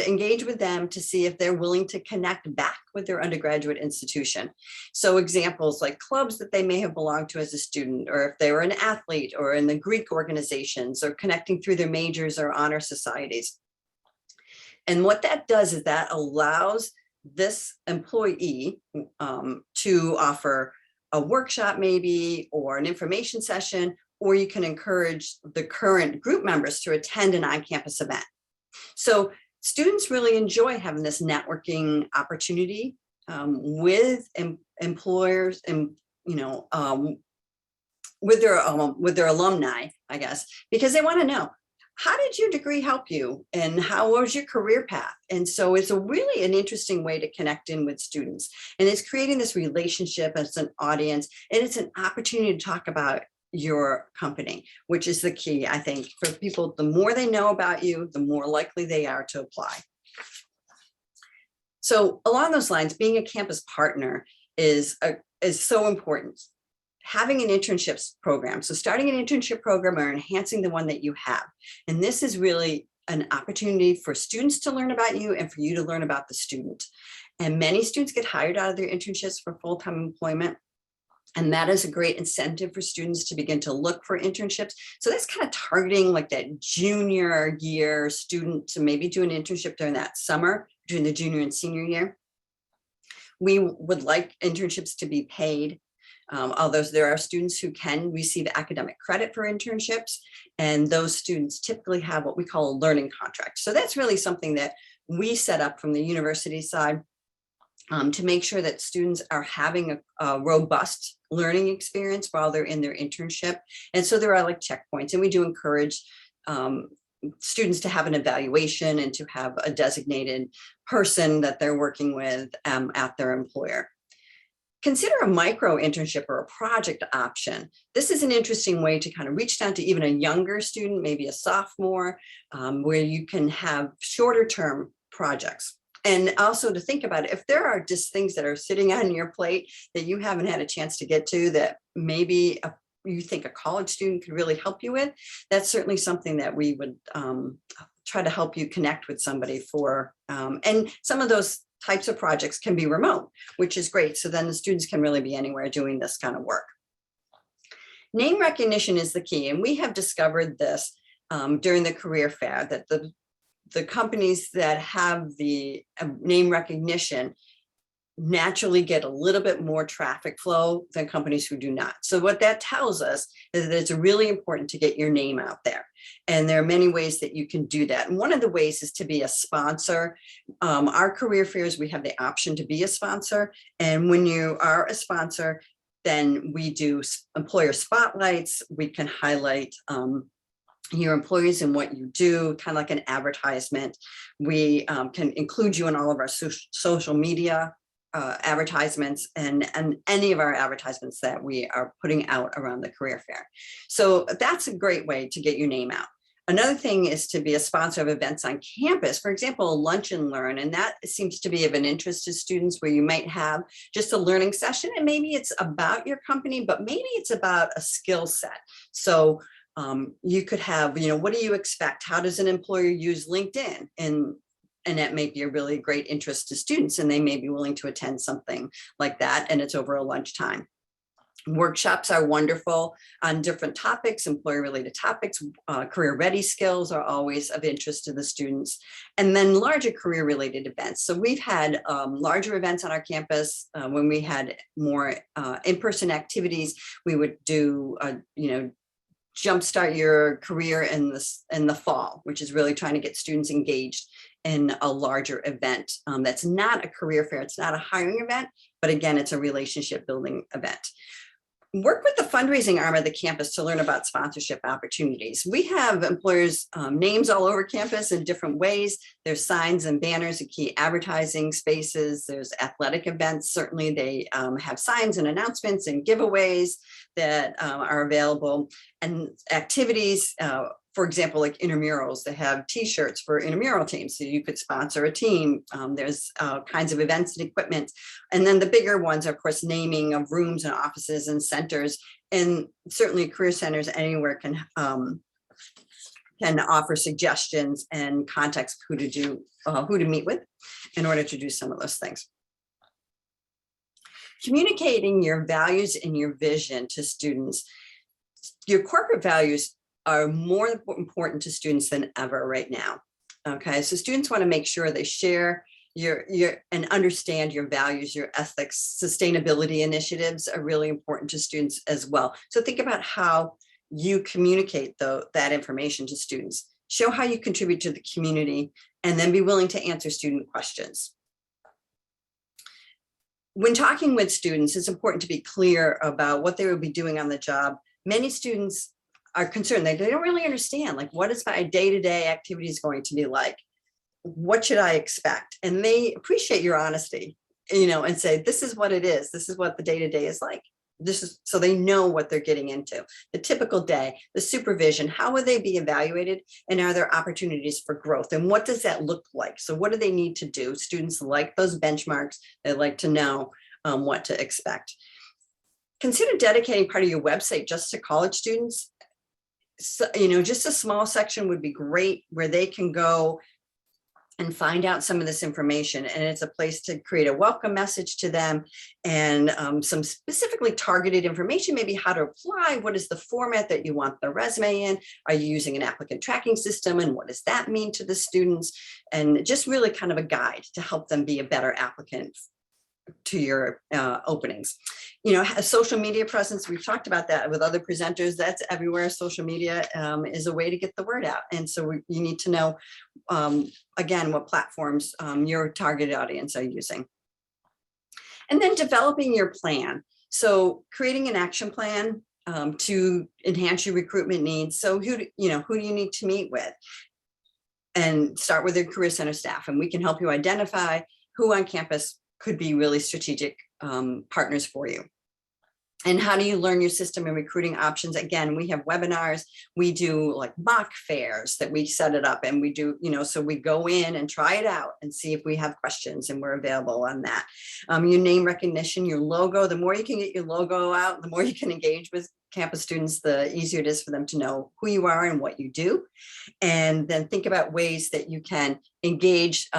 engage with them to see if they're willing to connect back with their undergraduate institution. So examples like clubs that they may have belonged to as a student, or if they were an athlete or in the Greek organizations, or connecting through their majors or honor societies. And what that does is that allows this employee to offer a workshop maybe, or an information session, or you can encourage the current group members to attend an on-campus event. So students really enjoy having this networking opportunity with employers and, with their alumni, I guess, because they want to know, how did your degree help you? And how was your career path? And so it's really an interesting way to connect in with students. And it's creating this relationship as an audience, and it's an opportunity to talk about your company, which is the key, I think, for people. The more they know about you, the more likely they are to apply. So along those lines, being a campus partner is so important. Having an internships program, so starting an internship program or enhancing the one that you have. And this is really an opportunity for students to learn about you and for you to learn about the student. And many students get hired out of their internships for full-time employment. And that is a great incentive for students to begin to look for internships. So that's kind of targeting like that junior year student to maybe do an internship during that summer, between the junior and senior year. We would like internships to be paid. Although there are students who can receive academic credit for internships, and those students typically have what we call a learning contract. So that's really something that we set up from the university side to make sure that students are having a robust learning experience while they're in their internship. And so there are like checkpoints, and we do encourage students to have an evaluation and to have a designated person that they're working with at their employer. Consider a micro internship or a project option. This is an interesting way to kind of reach down to even a younger student, maybe a sophomore, where you can have shorter term projects. And also to think about it, if there are just things that are sitting on your plate that you haven't had a chance to get to, that maybe you think a college student could really help you with, that's certainly something that we would try to help you connect with somebody for. And some of those types of projects can be remote, which is great. So then the students can really be anywhere doing this kind of work. Name recognition is the key. And we have discovered this during the career fair, that the companies that have the name recognition naturally get a little bit more traffic flow than companies who do not. So what that tells us is that it's really important to get your name out there. And there are many ways that you can do that. And one of the ways is to be a sponsor. Our career fairs, we have the option to be a sponsor. And when you are a sponsor, then we do employer spotlights. We can highlight your employees and what you do, kind of like an advertisement. We can include you in all of our social media advertisements and any of our advertisements that we are putting out around the career fair. So that's a great way to get your name out. Another thing is to be a sponsor of events on campus, for example, a lunch and learn, and that seems to be of an interest to students, where you might have just a learning session, and maybe it's about your company, but maybe it's about a skill set. So you could have, what do you expect? How does an employer use LinkedIn? And that may be a really great interest to students, and they may be willing to attend something like that, and it's over a lunchtime. Workshops are wonderful on different topics, employer-related topics. Career-ready skills are always of interest to the students. And then larger career-related events. So we've had larger events on our campus. When we had more in-person activities, we would do, jumpstart your career in the fall, which is really trying to get students engaged in a larger event. That's not a career fair, it's not a hiring event, but again, it's a relationship building event. Work with the fundraising arm of the campus to learn about sponsorship opportunities. We have employers' names all over campus in different ways. There's signs and banners and key advertising spaces. There's athletic events. Certainly they have signs and announcements and giveaways that are available, and activities, for example, like intramurals. They have t-shirts for intramural teams, so you could sponsor a team. There's kinds of events and equipment. And then the bigger ones, of course, naming of rooms and offices and centers. And certainly career centers anywhere can offer suggestions and context who to meet with in order to do some of those things. Communicating your values and your vision to students. Your corporate values are more important to students than ever right now. Okay, so students want to make sure they share your and understand your values, your ethics. Sustainability initiatives are really important to students as well. So think about how you communicate that information to students. Show how you contribute to the community, and then be willing to answer student questions. When talking with students, it's important to be clear about what they will be doing on the job. Many students are concerned. They don't really understand, like, what is my day-to-day activities going to be like? What should I expect? And they appreciate your honesty, and say, this is what it is. This is what the day-to-day is like. So they know what they're getting into. The typical day, the supervision, how will they be evaluated? And are there opportunities for growth? And what does that look like? So what do they need to do? Students like those benchmarks. They like to know what to expect. Consider dedicating part of your website just to college students. So, just a small section would be great, where they can go and find out some of this information. And it's a place to create a welcome message to them, and some specifically targeted information, maybe how to apply, what is the format that you want the resume in, are you using an applicant tracking system, and what does that mean to the students, and just really kind of a guide to help them be a better applicant to your openings. A social media presence, we've talked about that with other presenters. That's everywhere. Social media is a way to get the word out. And so you need to know, again, what platforms your targeted audience are using. And then developing your plan. So creating an action plan to enhance your recruitment needs. So who do you need to meet with? and start with your Career Center staff, and we can help you identify who on campus could be really strategic partners for you. And how do you learn your system and recruiting options? Again, we have webinars, we do like mock fairs that we set it up, and we do, so we go in and try it out and see if we have questions, and we're available on that. Your name recognition, your logo, the more you can get your logo out, the more you can engage with campus students, the easier it is for them to know who you are and what you do. And then think about ways that you can engage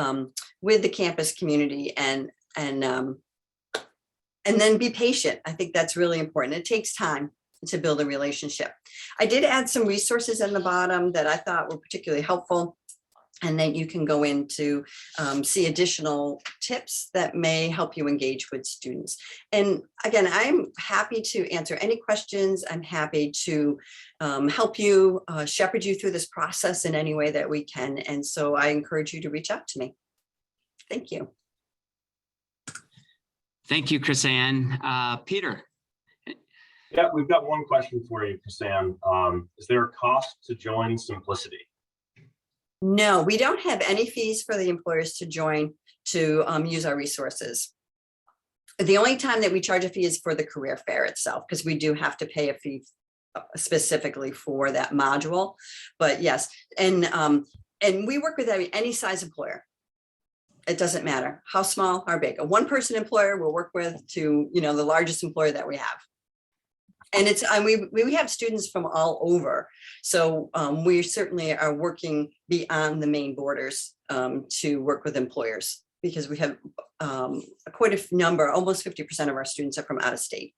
with the campus community and then be patient. I think that's really important. It takes time to build a relationship. I did add some resources in the bottom that I thought were particularly helpful, and then you can go in to see additional tips that may help you engage with students. And again, I'm happy to answer any questions. I'm happy to help you, shepherd you through this process in any way that we can. And so I encourage you to reach out to me. Thank you. Thank you, Chris-Ann. Peter. Yeah, we've got one question for you, Chris-Ann. Is there a cost to join Simplicity? No, we don't have any fees for the employers to join to use our resources. The only time that we charge a fee is for the career fair itself, because we do have to pay a fee specifically for that module. But yes, and we work with any size employer. It doesn't matter how small or big. A one-person employer we'll work with to, the largest employer that we have. And we have students from all over. So we certainly are working beyond the main borders to work with employers, because we have quite a number, almost 50% of our students are from out of state.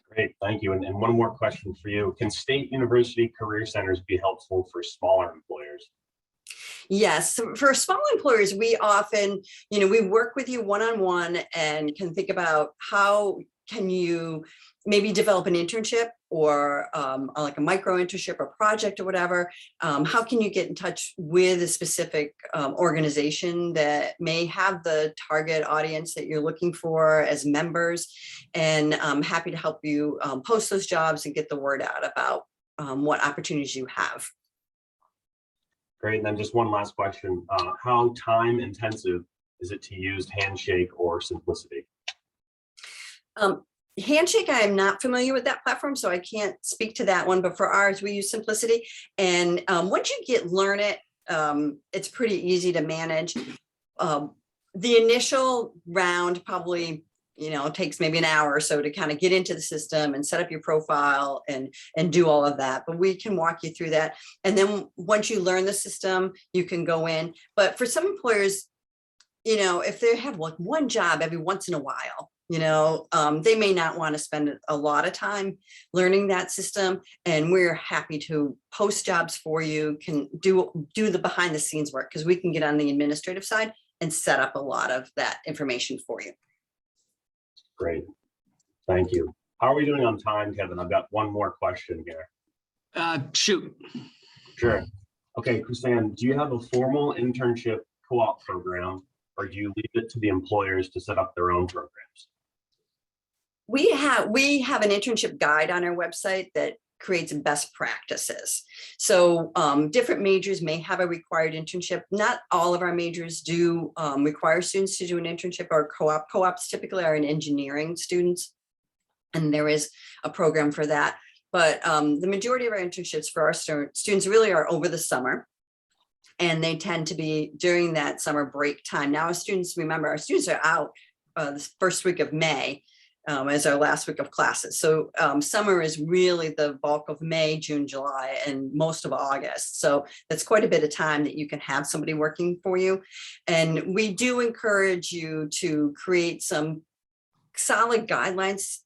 Great, thank you. And one more question for you. Can state university career centers be helpful for smaller employers? Yes, for small employers, we often, we work with you one-on-one and can think about how can you maybe develop an internship or like a micro internship or project or whatever. How can you get in touch with a specific organization that may have the target audience that you're looking for as members? And I'm happy to help you post those jobs and get the word out about what opportunities you have. Great, and then just one last question. How time intensive is it to use Handshake or Simplicity? Handshake, I am not familiar with that platform, so I can't speak to that one, but for ours, we use Simplicity. And once you learn it, it's pretty easy to manage. The initial round probably, takes maybe an hour or so to kind of get into the system and set up your profile and do all of that, but we can walk you through that. And then once you learn the system, you can go in. But for some employers, if they have like one job every once in a while, they may not want to spend a lot of time learning that system, and we're happy to post jobs for you, can do the behind the scenes work, because we can get on the administrative side and set up a lot of that information for you. Great, thank you. How are we doing on time, Kevin? I've got one more question here. Shoot. Sure. Okay, Chris-Ann, do you have a formal internship co-op program, or do you leave it to the employers to set up their own programs? We have an internship guide on our website that creates best practices. So different majors may have a required internship. Not all of our majors do require students to do an internship or co-op. Co-ops typically are in engineering students, and there is a program for that. But the majority of our internships for our students really are over the summer, and they tend to be during that summer break time. Now, our students are out the first week of May, as our last week of classes. So summer is really the bulk of May, June, July, and most of August. So that's quite a bit of time that you can have somebody working for you. And we do encourage you to create some solid guidelines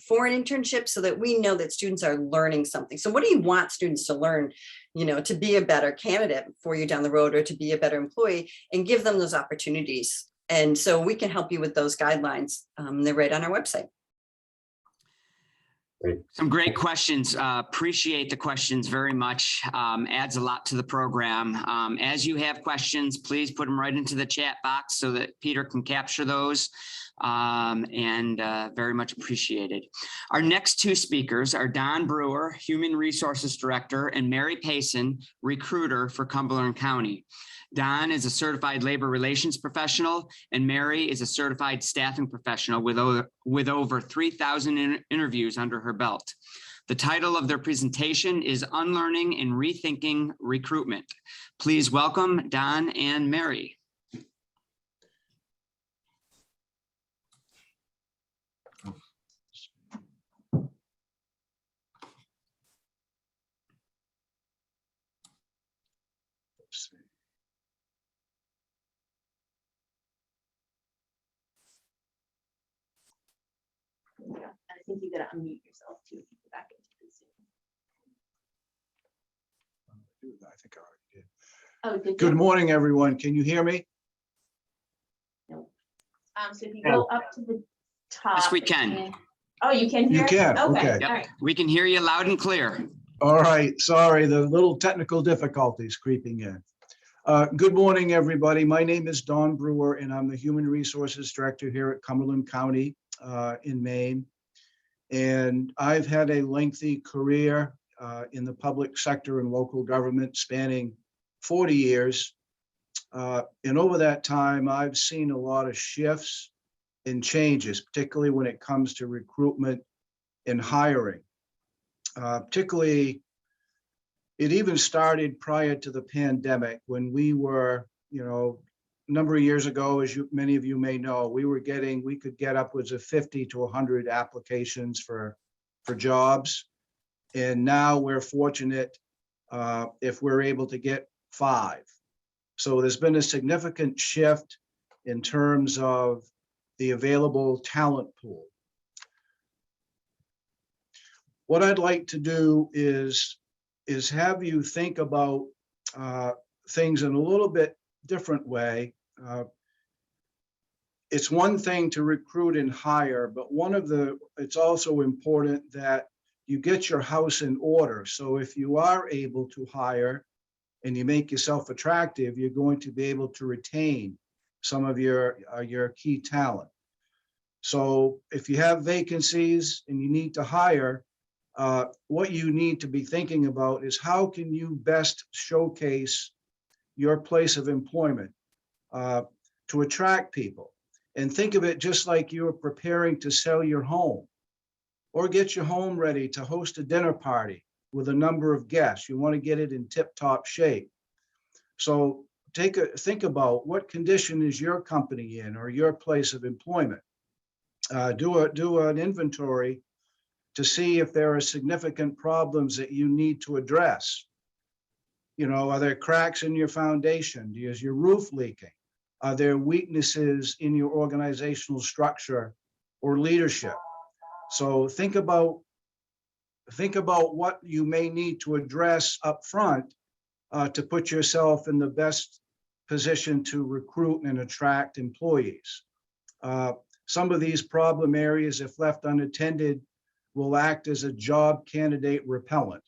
for an internship so that we know that students are learning something. So what do you want students to learn, to be a better candidate for you down the road, or to be a better employee, and give them those opportunities. And so we can help you with those guidelines. They're right on our website. Great. Some great questions. Appreciate the questions very much. Adds a lot to the program. As you have questions, please put them right into the chat box so that Peter can capture those. and very much appreciated. Our next two speakers are Don Brewer, Human Resources Director, and Mary Payson, Recruiter for Cumberland County. Don is a certified labor relations professional, and Mary is a certified staffing professional with over 3,000 interviews under her belt. The title of their presentation is Unlearning and Rethinking Recruitment. Please welcome Don and Mary. I think you gotta unmute yourself too. If you go back into the Zoom. I think I already did. Oh, did Good you? morning, everyone. Can you hear me? No. So if you go up to the top. Yes, we can. and- Oh, you can hear? You can, okay. All right. We can hear you loud and clear. All right, sorry, the little technical difficulties creeping in. Good morning, everybody. My name is Don Brewer, and I'm the Human Resources Director here at Cumberland County in Maine. And I've had a lengthy career in the public sector and local government spanning 40 years. And over that time, I've seen a lot of shifts and changes, particularly when it comes to recruitment and hiring. Particularly, it even started prior to the pandemic when we were, a number of years ago, as many of you may know, we could get upwards of 50 to 100 applications for jobs. And now we're fortunate if we're able to get 5. So there's been a significant shift in terms of the available talent pool. What I'd like to do is have you think about things in a little bit different way. It's one thing to recruit and hire, but it's also important that you get your house in order. So if you are able to hire and you make yourself attractive, you're going to be able to retain some of your key talent. So if you have vacancies and you need to hire, what you need to be thinking about is how can you best showcase your place of employment to attract people. And think of it just like you're preparing to sell your home or get your home ready to host a dinner party with a number of guests. You want to get it in tip-top shape. So think about what condition is your company in or your place of employment. Do an inventory to see if there are significant problems that you need to address. Are there cracks in your foundation? Is your roof leaking? Are there weaknesses in your organizational structure or leadership? So think about what you may need to address up front to put yourself in the best position to recruit and attract employees. Some of these problem areas, if left unattended, will act as a job candidate repellent.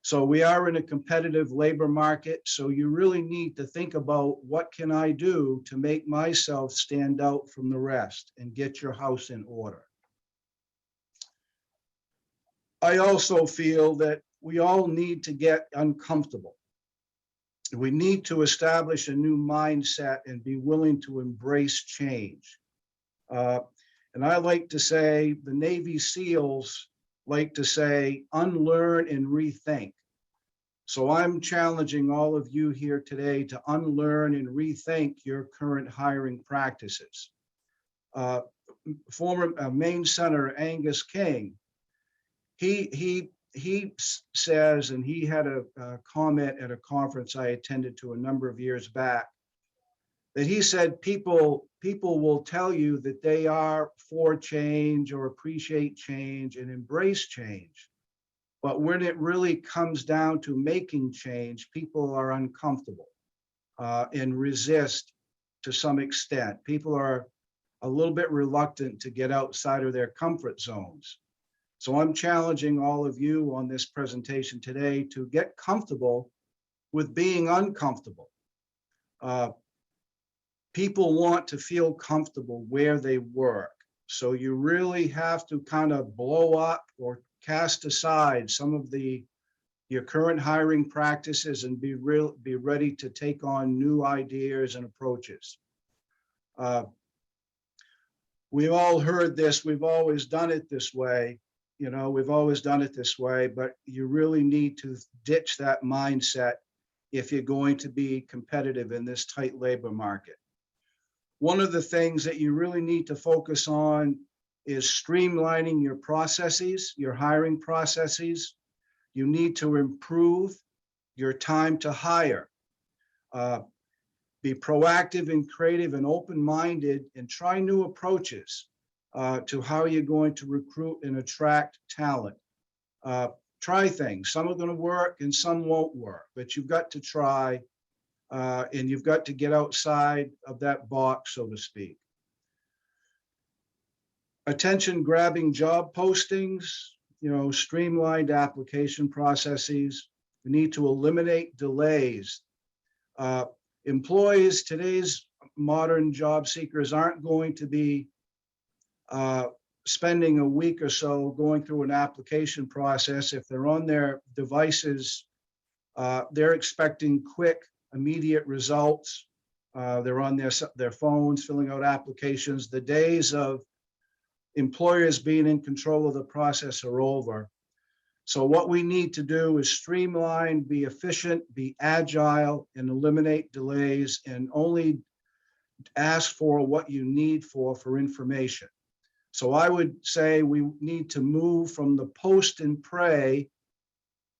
So we are in a competitive labor market, so you really need to think about what can I do to make myself stand out from the rest and get your house in order. I also feel that we all need to get uncomfortable. We need to establish a new mindset and be willing to embrace change. And I like to say, the Navy SEALs like to say, unlearn and rethink. So I'm challenging all of you here today to unlearn and rethink your current hiring practices. Former Maine Senator Angus King, he says, and he had a comment at a conference I attended to a number of years back, that he said people will tell you that they are for change or appreciate change and embrace change. But when it really comes down to making change, people are uncomfortable and resist to some extent. People are a little bit reluctant to get outside of their comfort zones. So I'm challenging all of you on this presentation today to get comfortable with being uncomfortable. people want to feel comfortable where they work. So you really have to kind of blow up or cast aside some of your current hiring practices and be ready to take on new ideas and approaches. We've all heard this, we've always done it this way. We've always done it this way, but you really need to ditch that mindset if you're going to be competitive in this tight labor market. One of the things that you really need to focus on is streamlining your processes, your hiring processes. You need to improve your time to hire. Be proactive and creative and open-minded and try new approaches to how you're going to recruit and attract talent. Try things. Some are going to work and some won't work, but you've got to try and you've got to get outside of that box, so to speak. Attention grabbing job postings, streamlined application processes. We need to eliminate delays. Employees, today's modern job seekers aren't going to be spending a week or so going through an application process. If they're on their devices, they're expecting quick, immediate results. They're on their phones filling out applications. The days of employers being in control of the process are over. So what we need to do is streamline, be efficient, be agile, and eliminate delays, and only ask for what you need for information. So I would say we need to move from the post and pray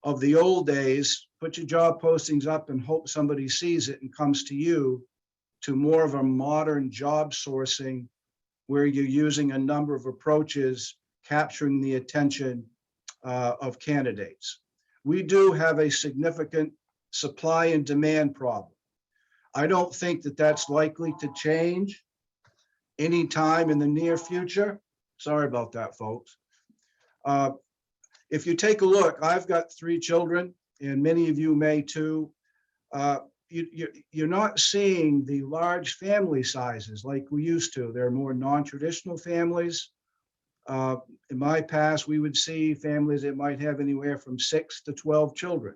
of the old days, put your job postings up and hope somebody sees it and comes to you, to more of a modern job sourcing where you're using a number of approaches, capturing the attention of candidates. We do have a significant supply and demand problem. I don't think that that's likely to change anytime in the near future. Sorry about that, folks. If you take a look, I've got 3 children, and many of you may too. You're not seeing the large family sizes like we used to. There are more non-traditional families. In my past, we would see families that might have anywhere from 6 to 12 children.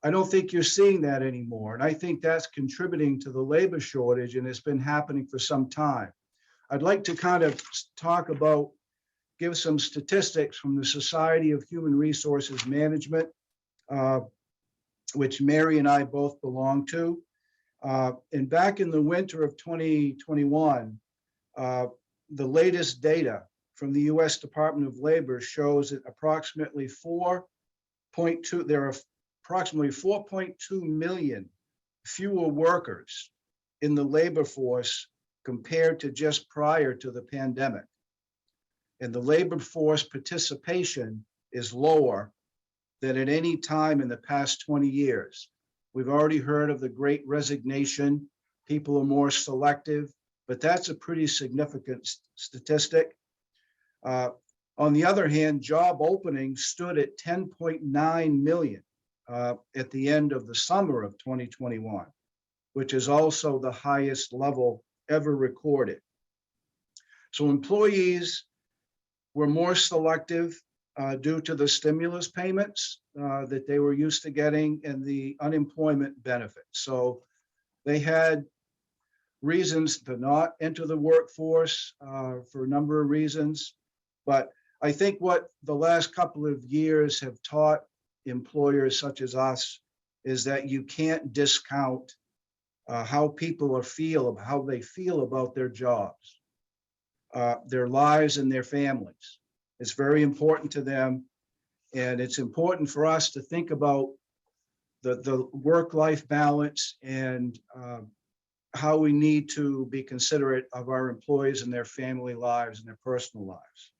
I don't think you're seeing that anymore. And I think that's contributing to the labor shortage, and it's been happening for some time. I'd like to kind of give some statistics from the Society of Human Resources Management, which Mary and I both belong to. And back in the winter of 2021, the latest data from the US Department of Labor shows that approximately 4.2 million fewer workers in the labor force compared to just prior to the pandemic. And the labor force participation is lower than at any time in the past 20 years. We've already heard of the Great Resignation. People are more selective, but that's a pretty significant statistic. On the other hand, job openings stood at 10.9 million at the end of the summer of 2021, which is also the highest level ever recorded. So employees were more selective due to the stimulus payments that they were used to getting and the unemployment benefits. So they had reasons to not enter the workforce for a number of reasons. But I think what the last couple of years have taught employers such as us is that you can't discount how people how they feel about their jobs, their lives and their families. It's very important to them. And it's important for us to think about the work-life balance and how we need to be considerate of our employees and their family lives and their personal lives.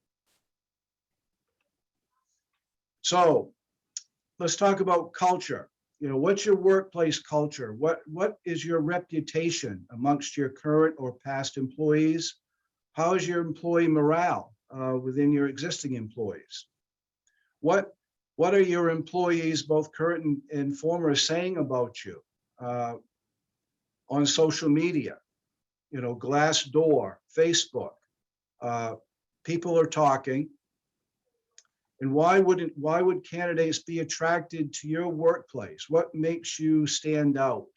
So let's talk about culture. What's your workplace culture? What is your reputation amongst your current or past employees? How is your employee morale within your existing employees? What are your employees, both current and former, saying about you on social media? Glassdoor, Facebook. People are talking. And why would candidates be attracted to your workplace? What makes you stand out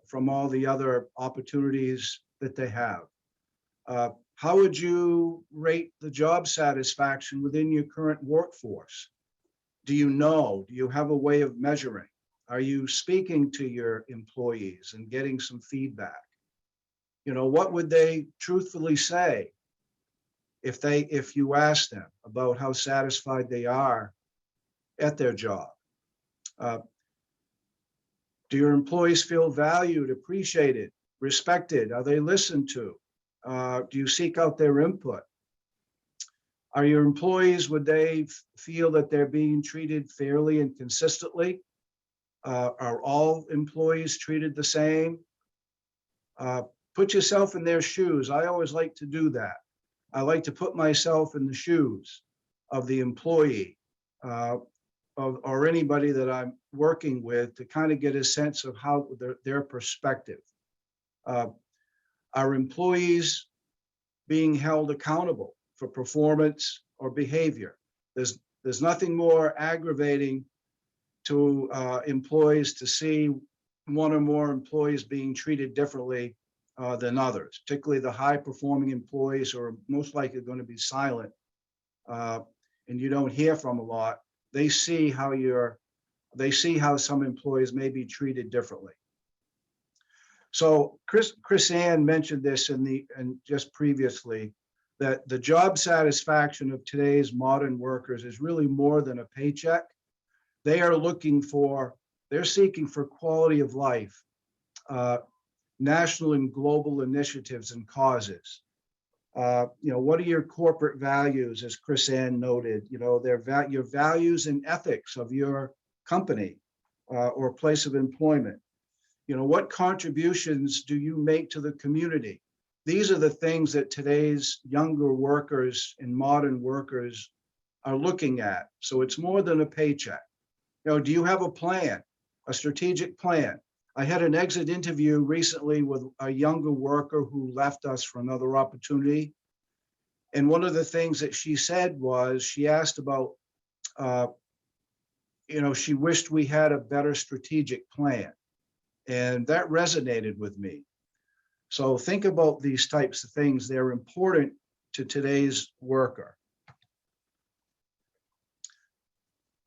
from all the other opportunities that they have? How would you rate the job satisfaction within your current workforce? Do you have a way of measuring? Are you speaking to your employees and getting some feedback? What would they truthfully say if you ask them about how satisfied they are at their job? Do your employees feel valued, appreciated, respected? Are they listened to? Do you seek out their input? Are your employees, would they feel that they're being treated fairly and consistently? Are all employees treated the same? Put yourself in their shoes. I always like to do that. I like to put myself in the shoes of the employee or anybody that I'm working with to kind of get a sense of how their perspective. Are employees being held accountable for performance or behavior? There's nothing more aggravating to employees to see one or more employees being treated differently than others, particularly the high performing employees who are most likely going to be silent and you don't hear from a lot. They see how some employees may be treated differently. So Chris Ann mentioned this and just previously, that the job satisfaction of today's modern workers is really more than a paycheck. They're seeking for quality of life, national and global initiatives and causes. What are your corporate values, as Chris Ann noted? Your values and ethics of your company or place of employment. What contributions do you make to the community? These are the things that today's younger workers and modern workers are looking at. So it's more than a paycheck. Do you have a plan, a strategic plan? I had an exit interview recently with a younger worker who left us for another opportunity. And one of the things that she said was, she asked about, she wished we had a better strategic plan. And that resonated with me. So think about these types of things. They're important to today's worker.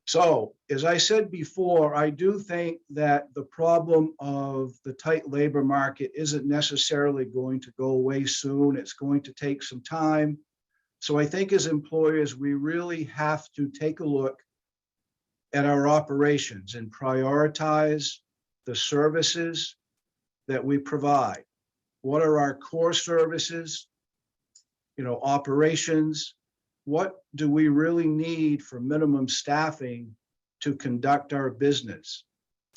So, as I said before, I do think that the problem of the tight labor market isn't necessarily going to go away soon. It's going to take some time. So I think as employers, we really have to take a look at our operations and prioritize the services that we provide. What are our core services? Operations. What do we really need for minimum staffing to conduct our business?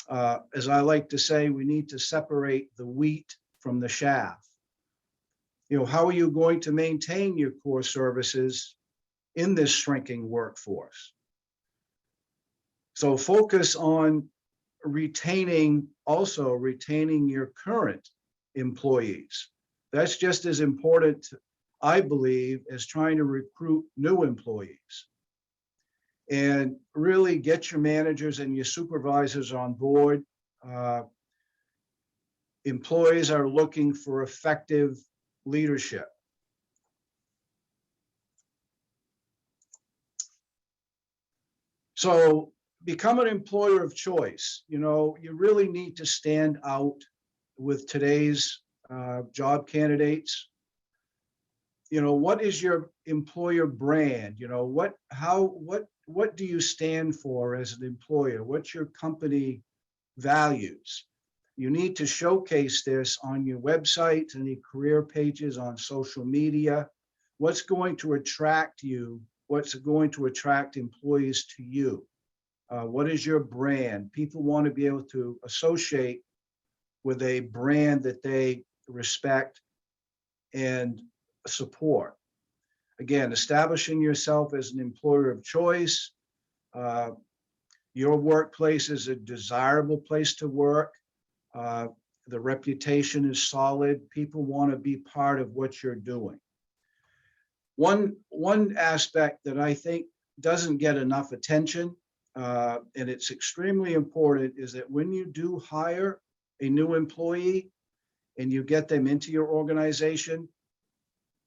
As I like to say, we need to separate the wheat from the chaff. How are you going to maintain your core services in this shrinking workforce? So focus on retaining your current employees. That's just as important, I believe, as trying to recruit new employees. And really get your managers and your supervisors on board. Employees are looking for effective leadership. So become an employer of choice. You really need to stand out with today's job candidates. What is your employer brand? What do you stand for as an employer? What's your company values? You need to showcase this on your website, any career pages, on social media. What's going to attract you? What's going to attract employees to you? What is your brand? People want to be able to associate with a brand that they respect and support. Again, establishing yourself as an employer of choice. Your workplace is a desirable place to work. The reputation is solid. People want to be part of what you're doing. One aspect that I think doesn't get enough attention, and it's extremely important, is that when you do hire a new employee and you get them into your organization,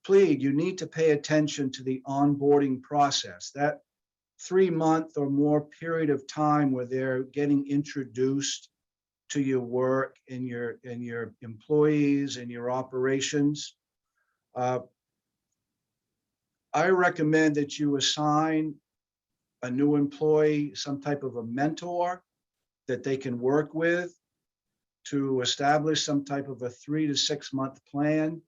please, you need to pay attention to the onboarding process. That 3-month or more period of time where they're getting introduced to your work and your employees and your operations. I recommend that you assign a new employee some type of a mentor that they can work with to establish some type of a 3 to 6 month plan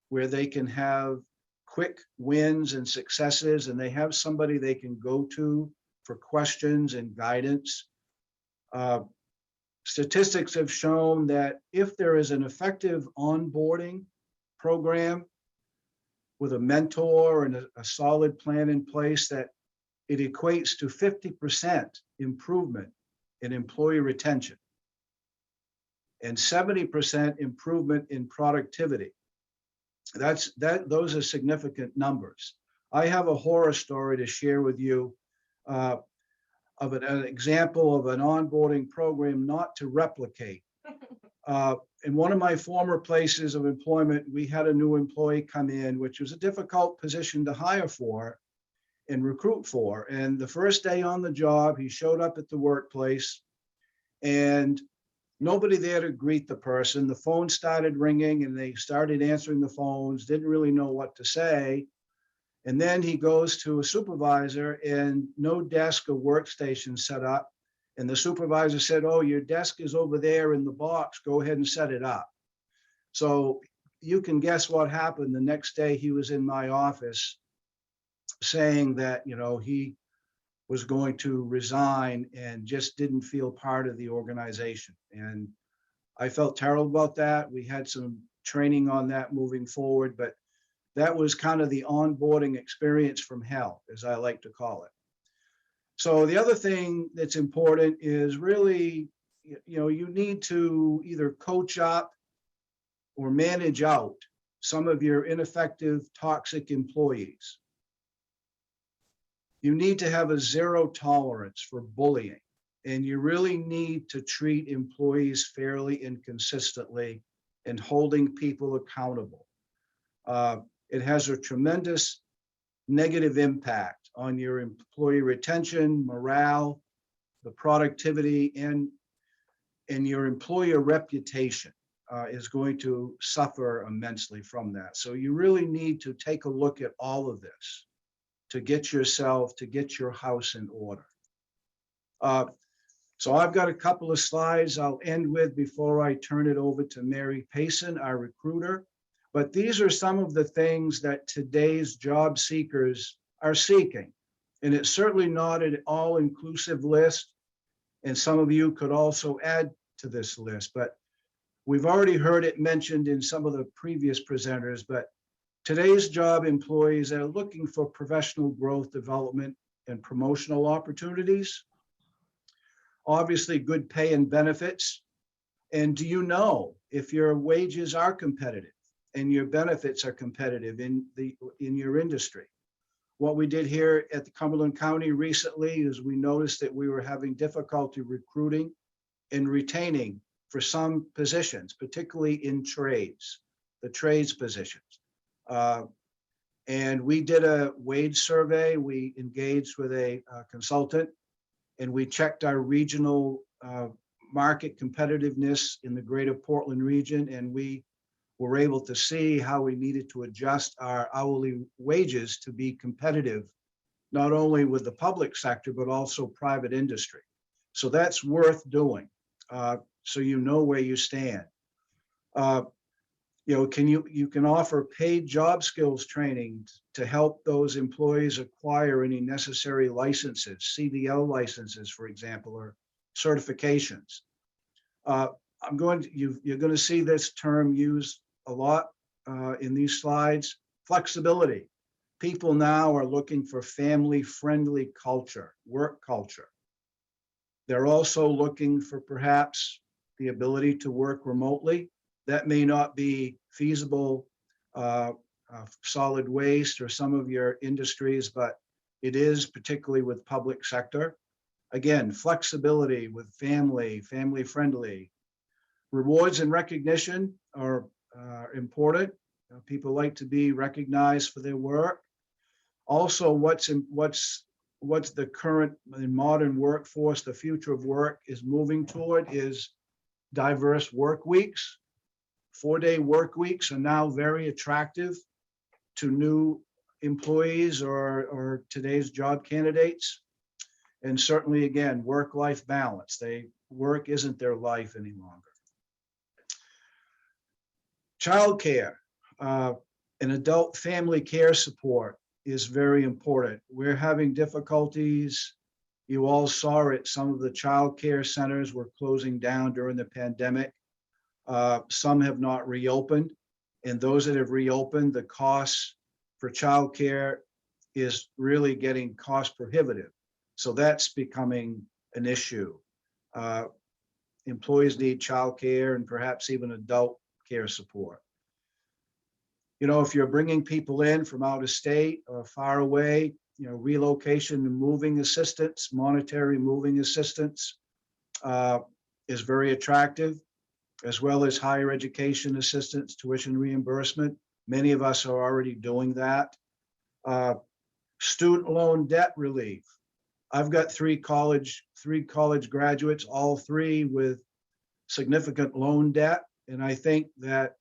where they can have quick wins and successes, and they have somebody they can go to for questions and guidance. Statistics have shown that if there is an effective onboarding program with a mentor and a solid plan in place, that it equates to 50% improvement in employee retention and 70% improvement in productivity. Those are significant numbers. I have a horror story to share with you of an example of an onboarding program not to replicate. In one of my former places of employment, we had a new employee come in, which was a difficult position to hire for and recruit for. And the first day on the job, he showed up at the workplace and nobody there to greet the person. The phone started ringing and they started answering the phones, didn't really know what to say. And then he goes to a supervisor and no desk or workstation set up. And the supervisor said, "Oh, your desk is over there in the box. Go ahead and set it up." So you can guess what happened. The next day he was in my office saying that, he was going to resign and just didn't feel part of the organization. And I felt terrible about that. We had some training on that moving forward, but that was kind of the onboarding experience from hell, as I like to call it. So the other thing that's important is really, you need to either coach up or manage out some of your ineffective, toxic employees. You need to have a zero tolerance for bullying, and you really need to treat employees fairly and consistently and holding people accountable. It has a tremendous negative impact on your employee retention, morale, the productivity, and your employer reputation is going to suffer immensely from that. So you really need to take a look at all of this to get your house in order. So I've got a couple of slides I'll end with before I turn it over to Mary Payson, our recruiter. But these are some of the things that today's job seekers are seeking. And it's certainly not an all-inclusive list. And some of you could also add to this list, but we've already heard it mentioned in some of the previous presenters, but today's job employees are looking for professional growth, development, and promotional opportunities. Obviously, good pay and benefits. And do you know if your wages are competitive and your benefits are competitive in your industry? What we did here at the Cumberland County recently is we noticed that we were having difficulty recruiting and retaining for some positions, particularly in trades, the trades positions. And we did a wage survey. We engaged with a consultant and we checked our regional market competitiveness in the greater Portland region. And we were able to see how we needed to adjust our hourly wages to be competitive, not only with the public sector, but also private industry. So that's worth doing. So you know where you stand. You can offer paid job skills training to help those employees acquire any necessary licenses, CDL licenses, for example, or certifications. You're going to see this term used a lot in these slides. Flexibility. People now are looking for family-friendly culture, work culture. They're also looking for perhaps the ability to work remotely. That may not be feasible, solid waste or some of your industries, but it is particularly with public sector. Again, flexibility with family friendly. Rewards and recognition are important. People like to be recognized for their work. Also, what's the current modern workforce, the future of work is moving toward is diverse work weeks. 4-day work weeks are now very attractive to new employees or today's job candidates. And certainly, again, work-life balance. Work isn't their life any longer. Childcare and adult family care support is very important. We're having difficulties. You all saw it. Some of the child care centers were closing down during the pandemic. Some have not reopened. And those that have reopened, the costs for child care is really getting cost prohibitive. So that's becoming an issue. Employees need child care and perhaps even adult care support. You know, if you're bringing people in from out of state or far away, you know, relocation and moving assistance, monetary moving assistance is very attractive, as well as higher education assistance, tuition reimbursement. Many of us are already doing that. Student loan debt relief. I've got three college graduates, all three with significant loan debt. And I think that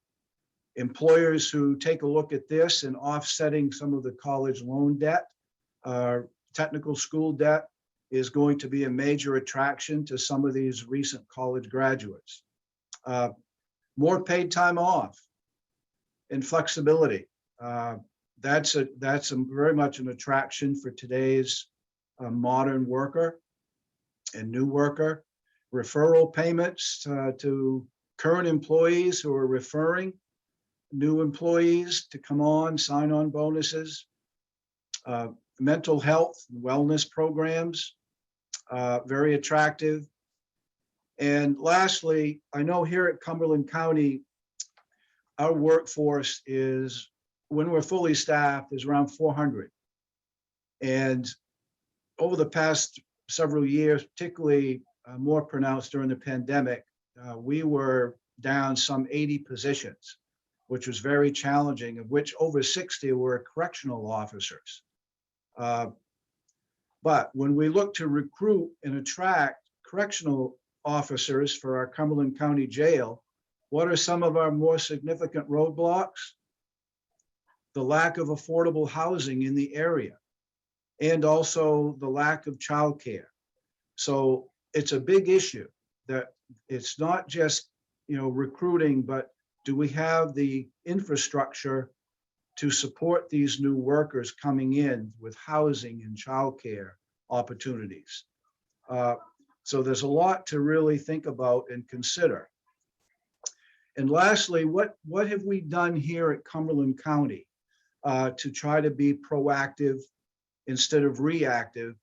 employers who take a look at this and offsetting some of the college loan debt, technical school debt, is going to be a major attraction to some of these recent college graduates. More paid time off and flexibility. That's very much an attraction for today's modern worker and new worker. Referral payments to current employees who are referring new employees to come on, sign-on bonuses, mental health and wellness programs, very attractive. And lastly, I know here at Cumberland County, our workforce is, when we're fully staffed, is around 400. And over the past several years, particularly more pronounced during the pandemic, we were down some 80 positions, which was very challenging, of which over 60 were correctional officers. But when we look to recruit and attract correctional officers for our Cumberland County Jail, what are some of our more significant roadblocks? The lack of affordable housing in the area, and also the lack of childcare. So it's a big issue that it's not just, you know, recruiting, but do we have the infrastructure to support these new workers coming in with housing and childcare opportunities? So there's a lot to really think about and consider. And lastly, what have we done here at Cumberland County to try to be proactive instead of reactive?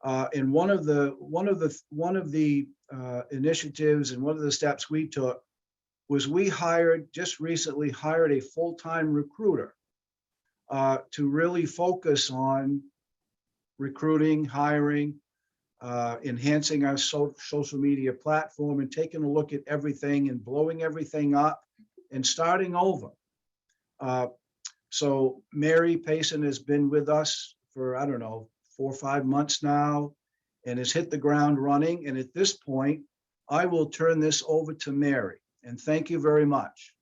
And one of the initiatives and one of the steps we took was we just recently hired a full-time recruiter to really focus on recruiting, hiring, enhancing our social media platform and taking a look at everything and blowing everything up and starting over. So Mary Payson has been with us for, I don't know, 4 or 5 months now and has hit the ground running. And at this point, I will turn this over to Mary. And thank you very much.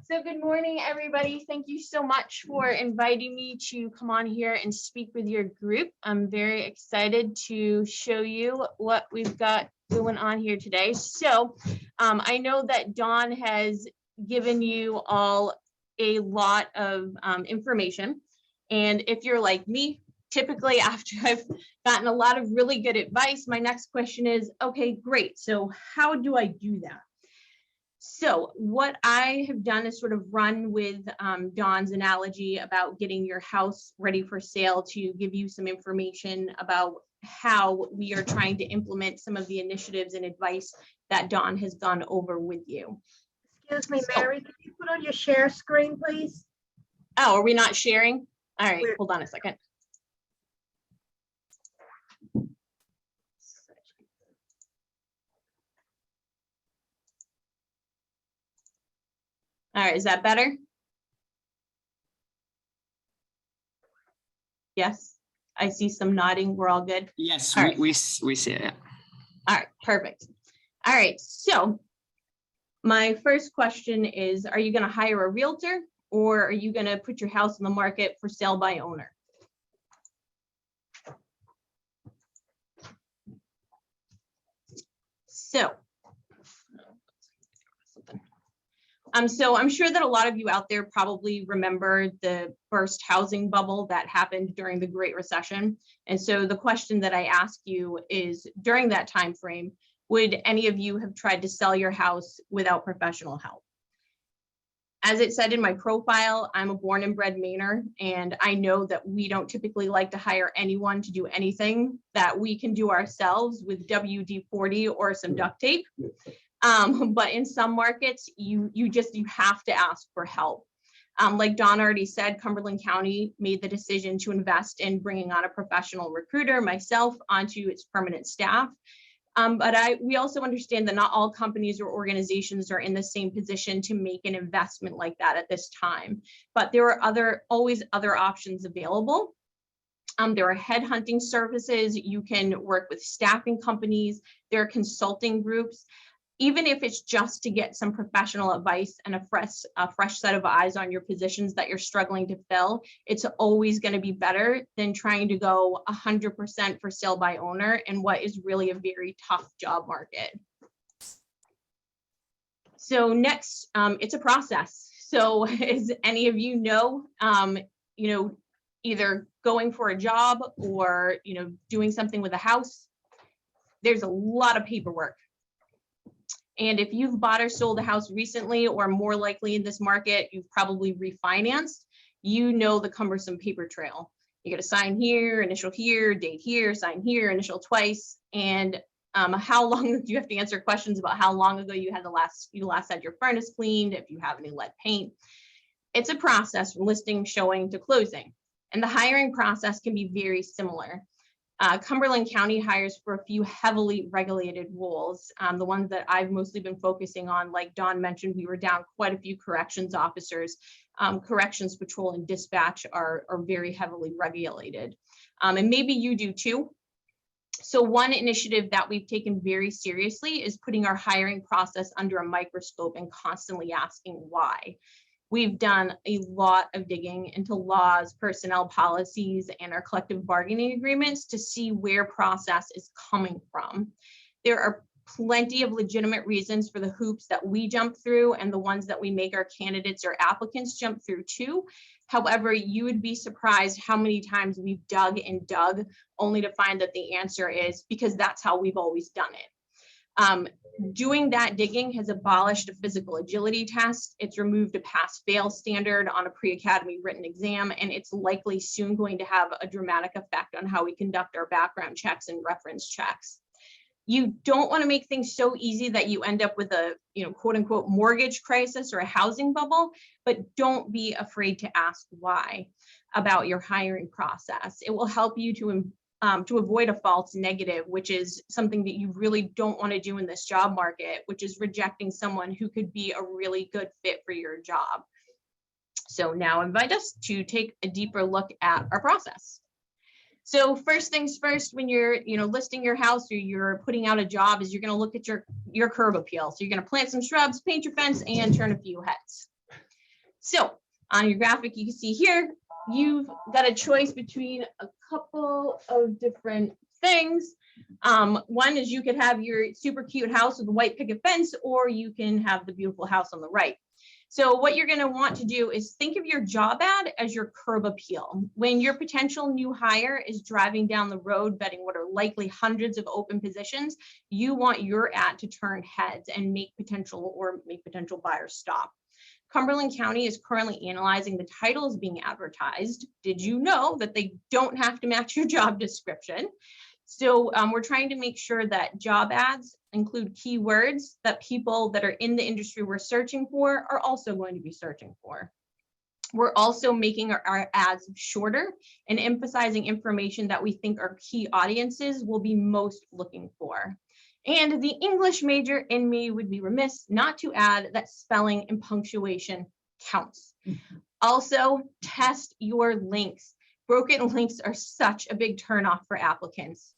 So good morning, everybody. Thank you so much for inviting me to come on here and speak with your group. I'm very excited to show you what we've got going on here today. So I know that Dawn has given you all a lot of information. And if you're like me, typically after I've gotten a lot of really good advice, my next question is, okay, great. So how do I do that? So what I have done is sort of run with Dawn's analogy about getting your house ready for sale to give you some information about how we are trying to implement some of the initiatives and advice that Dawn has gone over with you. Excuse me, Mary, can you put on your share screen, please? Oh, are we not sharing? All right, We're- hold on a second. All right, is that better? Yes, I see some nodding. We're all good. Yes, All right. we see it. All right, perfect. All right, so my first question is, are you going to hire a realtor or are you going to put your house on the market for sale by owner? So I'm sure that a lot of you out there probably remember the burst housing bubble that happened during the Great Recession. And so the question that I ask you is, during that time frame, would any of you have tried to sell your house without professional help? As it said in my profile, I'm a born and bred Mainer, and I know that we don't typically like to hire anyone to do anything that we can do ourselves with WD-40 or some duct tape. But in some markets, you have to ask for help. Like Dawn already said, Cumberland County made the decision to invest in bringing on a professional recruiter, myself, onto its permanent staff. But we also understand that not all companies or organizations are in the same position to make an investment like that at this time. But there are always other options available. There are headhunting services. You can work with staffing companies. There are consulting groups. Even if it's just to get some professional advice and a fresh set of eyes on your positions that you're struggling to fill, it's always going to be better than trying to go 100% for sale by owner in what is really a very tough job market. So next, it's a process. So as any of you know, either going for a job or doing something with a house, there's a lot of paperwork. And if you've bought or sold a house recently, or more likely in this market, you've probably refinanced, you know the cumbersome paper trail. You got to sign here, initial here, date here, sign here, initial twice. And how long do you have to answer questions about how long ago you last had your furnace cleaned, if you have any lead paint. It's a process from listing, showing to closing. And the hiring process can be very similar. Cumberland County hires for a few heavily regulated roles. The ones that I've mostly been focusing on, like Dawn mentioned, we were down quite a few corrections officers. Corrections patrol and dispatch are very heavily regulated. And maybe you do too. So one initiative that we've taken very seriously is putting our hiring process under a microscope and constantly asking why. We've done a lot of digging into laws, personnel policies, and our collective bargaining agreements to see where process is coming from. There are plenty of legitimate reasons for the hoops that we jump through and the ones that we make our candidates or applicants jump through too. However, you would be surprised how many times we've dug and dug only to find that the answer is because that's how we've always done it. Doing that digging has abolished a physical agility test. It's removed a pass-fail standard on a pre-academy written exam, and it's likely soon going to have a dramatic effect on how we conduct our background checks and reference checks. You don't want to make things so easy that you end up with a, quote unquote, mortgage crisis or a housing bubble, but don't be afraid to ask why about your hiring process. It will help you to avoid a false negative, which is something that you really don't want to do in this job market, which is rejecting someone who could be a really good fit for your job. So now I invite us to take a deeper look at our process. So first things first, when you're listing your house or you're putting out a job, is you're going to look at your curb appeal. So you're going to plant some shrubs, paint your fence, and turn a few heads. So on your graphic, you can see here, you've got a choice between a couple of different things. One is you could have your super cute house with a white picket fence, or you can have the beautiful house on the right. So what you're going to want to do is think of your job ad as your curb appeal. When your potential new hire is driving down the road, betting what are likely hundreds of open positions, you want your ad to turn heads and make potential buyers stop. Cumberland County is currently analyzing the titles being advertised. Did you know that they don't have to match your job description? So we're trying to make sure that job ads include keywords that people that are in the industry we're searching for are also going to be searching for. We're also making our ads shorter and emphasizing information that we think our key audiences will be most looking for. And the English major in me would be remiss not to add that spelling and punctuation counts. Also, test your links. Broken links are such a big turnoff for applicants.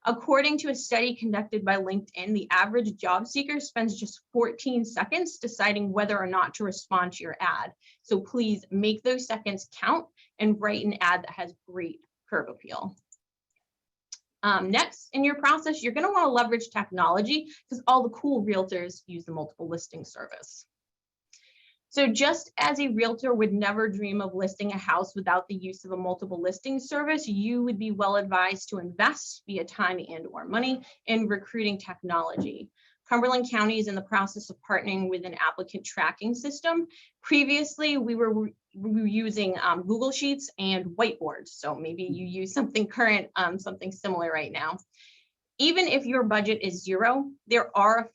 According to a study conducted by LinkedIn, the average job seeker spends just 14 seconds deciding whether or not to respond to your ad. So please make those seconds count and write an ad that has great curb appeal. Next in your process, you're going to want to leverage technology because all the cool realtors use the multiple listing service. So just as a realtor would never dream of listing a house without the use of a multiple listing service, you would be well advised to invest via time and/or money in recruiting technology. Cumberland County is in the process of partnering with an applicant tracking system. Previously, we were using Google Sheets and whiteboards. So maybe you use something current, something similar right now. Even if your budget is zero, there are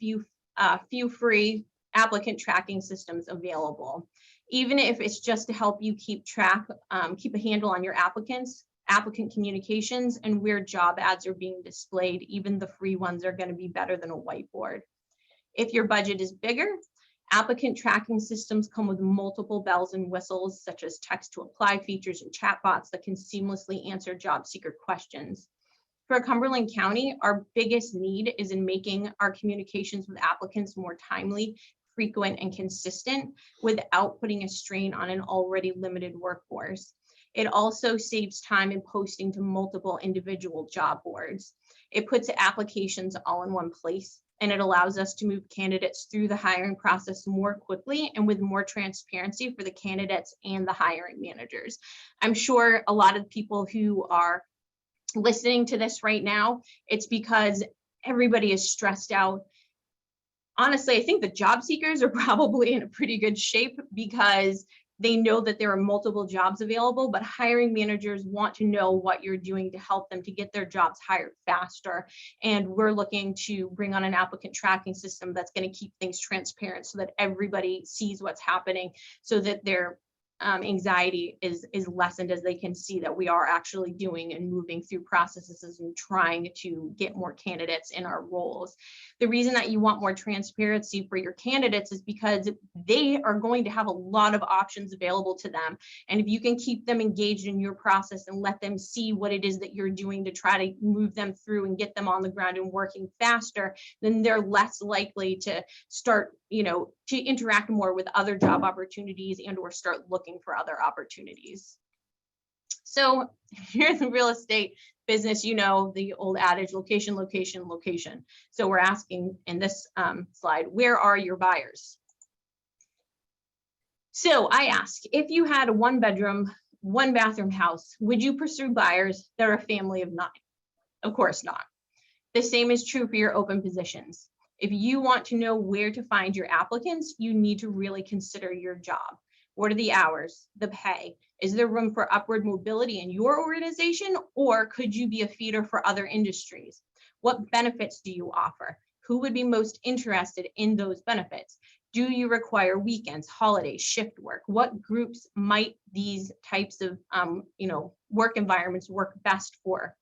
a few free applicant tracking systems available. Even if it's just to help you keep a handle on your applicant communications and where job ads are being displayed, even the free ones are going to be better than a whiteboard. If your budget is bigger, applicant tracking systems come with multiple bells and whistles, such as text to apply features and chatbots that can seamlessly answer job seeker questions. For Cumberland County, our biggest need is in making our communications with applicants more timely, frequent, and consistent without putting a strain on an already limited workforce. It also saves time in posting to multiple individual job boards. It puts applications all in one place, and it allows us to move candidates through the hiring process more quickly and with more transparency for the candidates and the hiring managers. I'm sure a lot of people who are listening to this right now, it's because everybody is stressed out. Honestly, I think the job seekers are probably in a pretty good shape because they know that there are multiple jobs available, but hiring managers want to know what you're doing to help them to get their jobs hired faster. And we're looking to bring on an applicant tracking system that's going to keep things transparent so that everybody sees what's happening, so that their anxiety is lessened as they can see that we are actually doing and moving through processes and trying to get more candidates in our roles. The reason that you want more transparency for your candidates is because they are going to have a lot of options available to them. And if you can keep them engaged in your process and let them see what it is that you're doing to try to move them through and get them on the ground and working faster, then they're less likely to start, to interact more with other job opportunities and or start looking for other opportunities. So if you're in the real estate business, the old adage, location, location, location. So we're asking in this slide, where are your buyers? So I ask, if you had a 1-bedroom, 1-bathroom house, would you pursue buyers that are a family of 9? Of course not. The same is true for your open positions. If you want to know where to find your applicants, you need to really consider your job. What are the hours, the pay? Is there room for upward mobility in your organization, or could you be a feeder for other industries? What benefits do you offer? Who would be most interested in those benefits? Do you require weekends, holidays, shift work? What groups might these types of work environments work best for?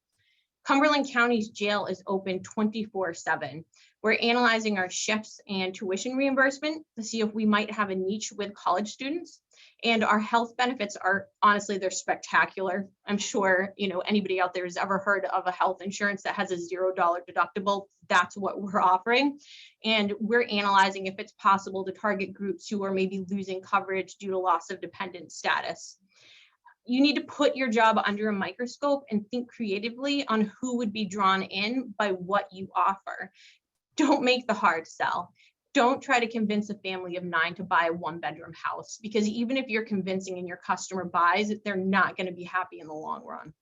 Cumberland County's jail is open 24/7. We're analyzing our shifts and tuition reimbursement to see if we might have a niche with college students. And our health benefits are, honestly, they're spectacular. I'm sure, anybody out there has ever heard of a health insurance that has a $0 deductible. That's what we're offering. And we're analyzing if it's possible to target groups who are maybe losing coverage due to loss of dependent status. You need to put your job under a microscope and think creatively on who would be drawn in by what you offer. Don't make the hard sell. Don't try to convince a family of 9 to buy a 1-bedroom house, because even if you're convincing and your customer buys, they're not going to be happy in the long run.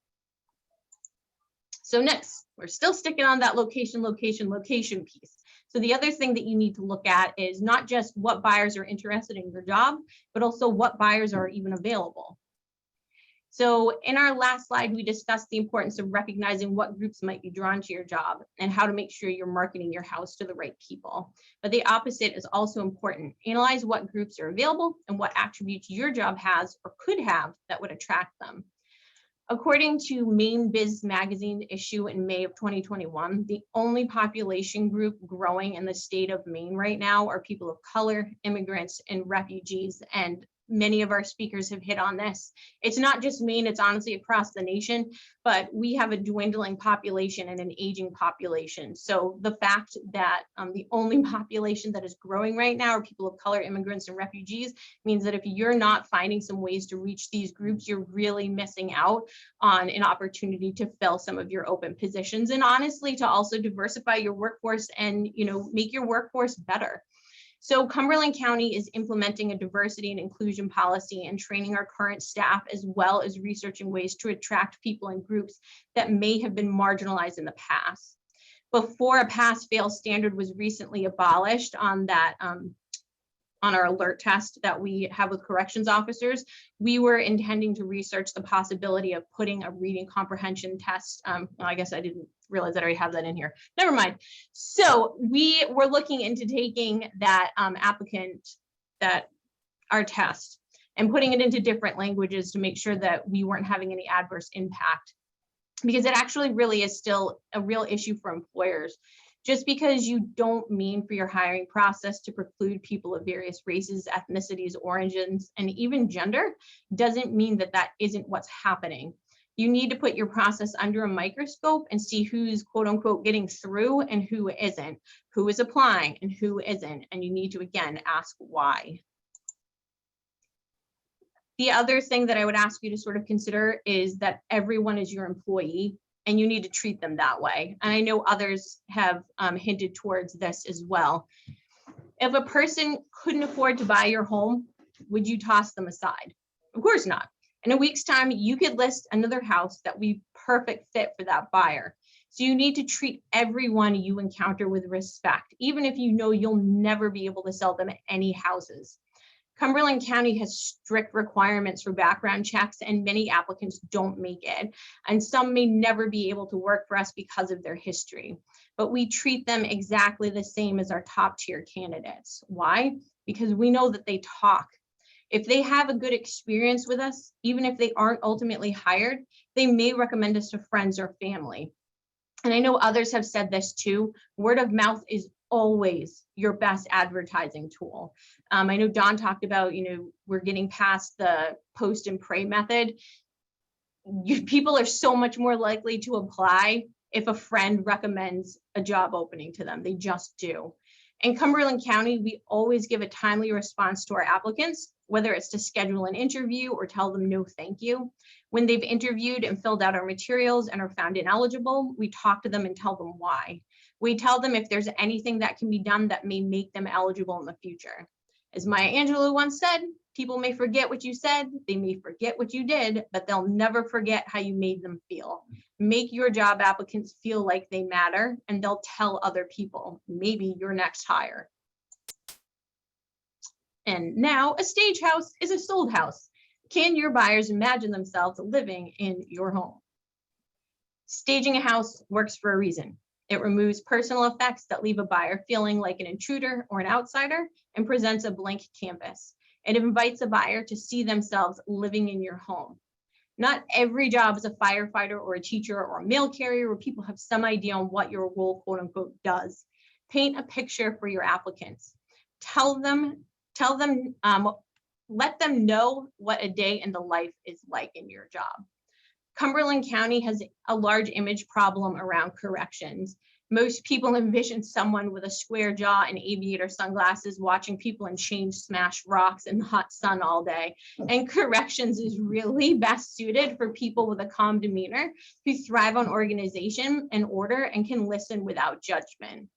So next, we're still sticking on that location piece. So the other thing that you need to look at is not just what buyers are interested in your job, but also what buyers are even available. So in our last slide, we discussed the importance of recognizing what groups might be drawn to your job and how to make sure you're marketing your house to the right people. But the opposite is also important. Analyze what groups are available and what attributes your job has or could have that would attract them. According to Maine Biz Magazine issue in May of 2021, the only population group growing in the state of Maine right now are people of color, immigrants, and refugees. And many of our speakers have hit on this. It's not just Maine, it's honestly across the nation, but we have a dwindling population and an aging population. So the fact that the only population that is growing right now are people of color, immigrants, and refugees means that if you're not finding some ways to reach these groups, you're really missing out on an opportunity to fill some of your open positions, and honestly to also diversify your workforce and make your workforce better. So Cumberland County is implementing a diversity and inclusion policy and training our current staff, as well as researching ways to attract people in groups that may have been marginalized in the past. Before a pass-fail standard was recently abolished on that on our alert test that we have with corrections officers, we were intending to research the possibility of putting a reading comprehension test. Well, I guess I didn't realize that I already have that in here. Never mind. So we were looking into taking that our test and putting it into different languages to make sure that we weren't having any adverse impact, because it actually really is still a real issue for employers. Just because you don't mean for your hiring process to preclude people of various races, ethnicities, origins, and even gender doesn't mean that that isn't what's happening. You need to put your process under a microscope and see who's quote unquote getting through and who isn't, who is applying and who isn't. And you need to, again, ask why. The other thing that I would ask you to sort of consider is that everyone is your employee, and you need to treat them that way. And I know others have hinted towards this as well. If a person couldn't afford to buy your home, would you toss them aside? Of course not. In a week's time, you could list another house that would be perfect fit for that buyer. So you need to treat everyone you encounter with respect, even if you know you'll never be able to sell them any houses. Cumberland County has strict requirements for background checks, and many applicants don't make it. And some may never be able to work for us because of their history. But we treat them exactly the same as our top tier candidates. Why? Because we know that they talk. If they have a good experience with us, even if they aren't ultimately hired, they may recommend us to friends or family. And I know others have said this too, word of mouth is always your best advertising tool. I know Don talked about, we're getting past the post and pray method. People are so much more likely to apply if a friend recommends a job opening to them. They just do. In Cumberland County, we always give a timely response to our applicants, whether it's to schedule an interview or tell them no thank you. When they've interviewed and filled out our materials and are found ineligible, we talk to them and tell them why. We tell them if there's anything that can be done that may make them eligible in the future. As Maya Angelou once said, people may forget what you said, they may forget what you did, but they'll never forget how you made them feel. Make your job applicants feel like they matter, and they'll tell other people, maybe your next hire. And now a stage house is a sold house. Can your buyers imagine themselves living in your home? Staging a house works for a reason. It removes personal effects that leave a buyer feeling like an intruder or an outsider and presents a blank canvas. It invites a buyer to see themselves living in your home. Not every job is a firefighter or a teacher or a mail carrier where people have some idea on what your role, quote unquote, does. Paint a picture for your applicants. Let them know what a day in the life is like in your job. Cumberland County has a large image problem around corrections. Most people envision someone with a square jaw and aviator sunglasses watching people in chains smash rocks in the hot sun all day. And corrections is really best suited for people with a calm demeanor who thrive on organization and order and can listen without judgment.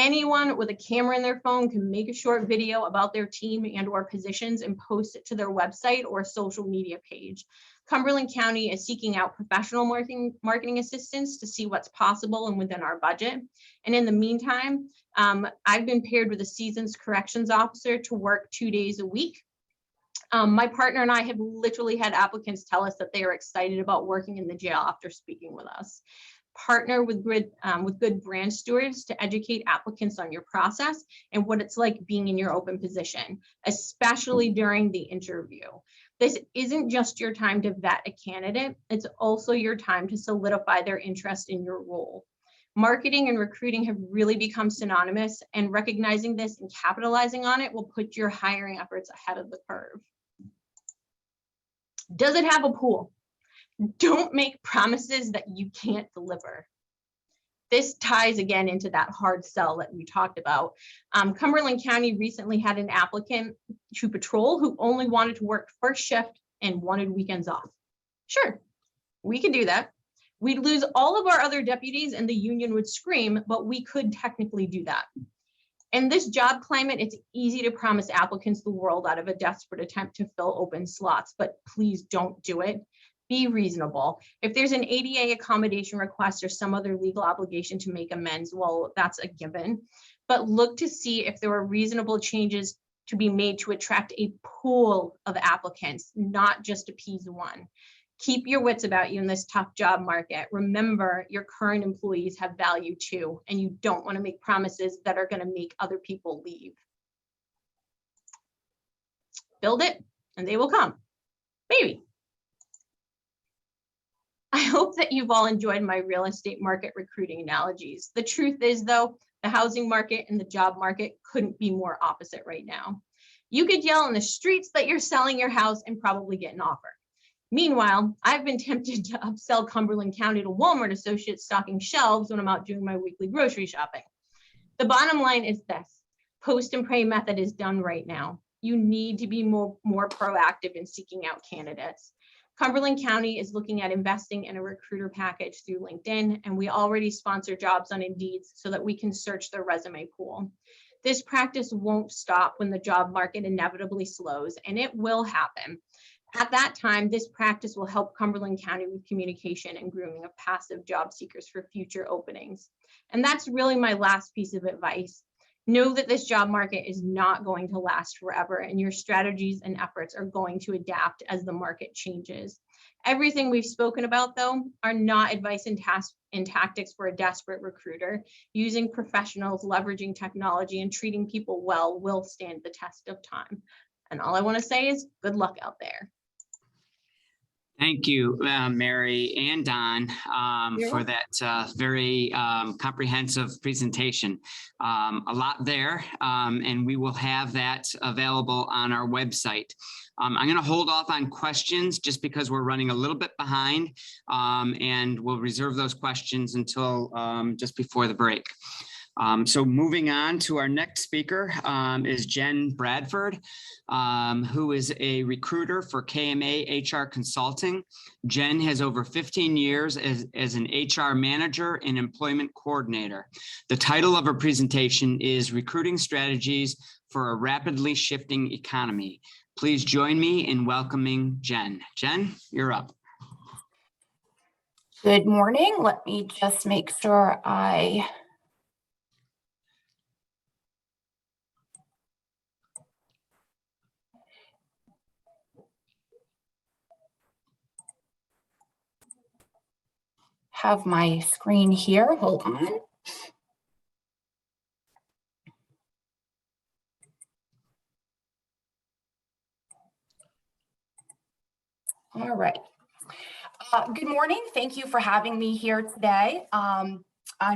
Anyone with a camera in their phone can make a short video about their team and or positions and post it to their website or social media page. Cumberland County is seeking out professional marketing assistants to see what's possible and within our budget. And in the meantime, I've been paired with a seasoned corrections officer to work 2 days a week. My partner and I have literally had applicants tell us that they are excited about working in the jail after speaking with us. Partner with good brand stewards to educate applicants on your process and what it's like being in your open position, especially during the interview. This isn't just your time to vet a candidate, it's also your time to solidify their interest in your role. Marketing and recruiting have really become synonymous, and recognizing this and capitalizing on it will put your hiring efforts ahead of the curve. Does it have a pool? Don't make promises that you can't deliver. This ties again into that hard sell that we talked about. Cumberland County recently had an applicant to patrol who only wanted to work first shift and wanted weekends off. Sure, we could do that. We'd lose all of our other deputies and the union would scream, but we could technically do that. In this job climate, it's easy to promise applicants the world out of a desperate attempt to fill open slots, but please don't do it. Be reasonable. If there's an ADA accommodation request or some other legal obligation to make amends, well, that's a given. But look to see if there are reasonable changes to be made to attract a pool of applicants, not just appease one. Keep your wits about you in this tough job market. Remember, your current employees have value too, and you don't want to make promises that are going to make other people leave. Build it, and they will come. Maybe. I hope that you've all enjoyed my real estate market recruiting analogies. The truth is, though, the housing market and the job market couldn't be more opposite right now. You could yell in the streets that you're selling your house and probably get an offer. Meanwhile, I've been tempted to upsell Cumberland County to Walmart associates stocking shelves when I'm out doing my weekly grocery shopping. The bottom line is this: post and pray method is done right now. You need to be more proactive in seeking out candidates. Cumberland County is looking at investing in a recruiter package through LinkedIn, and we already sponsor jobs on Indeed so that we can search their resume pool. This practice won't stop when the job market inevitably slows, and it will happen. At that time, this practice will help Cumberland County with communication and grooming of passive job seekers for future openings. And that's really my last piece of advice. Know that this job market is not going to last forever, and your strategies and efforts are going to adapt as the market changes. Everything we've spoken about, though, are not advice and tactics for a desperate recruiter. Using professionals, leveraging technology, and treating people well will stand the test of time. And all I want to say is good luck out there. Thank you, Mary and Don, for that very comprehensive presentation. A lot there, and we will have that available on our website. I'm going to hold off on questions just because we're running a little bit behind, and we'll reserve those questions until just before the break. So moving on to our next speaker is Jen Bradford, who is a recruiter for KMA HR Consulting. Jen has over 15 years as an HR manager and employment coordinator. The title of her presentation is Recruiting Strategies for a Rapidly Shifting Economy. Please join me in welcoming Jen. Jen, you're up. Good morning. Let me just make sure I have my screen here. Hold on. All right. Good morning. Thank you for having me here today. I'm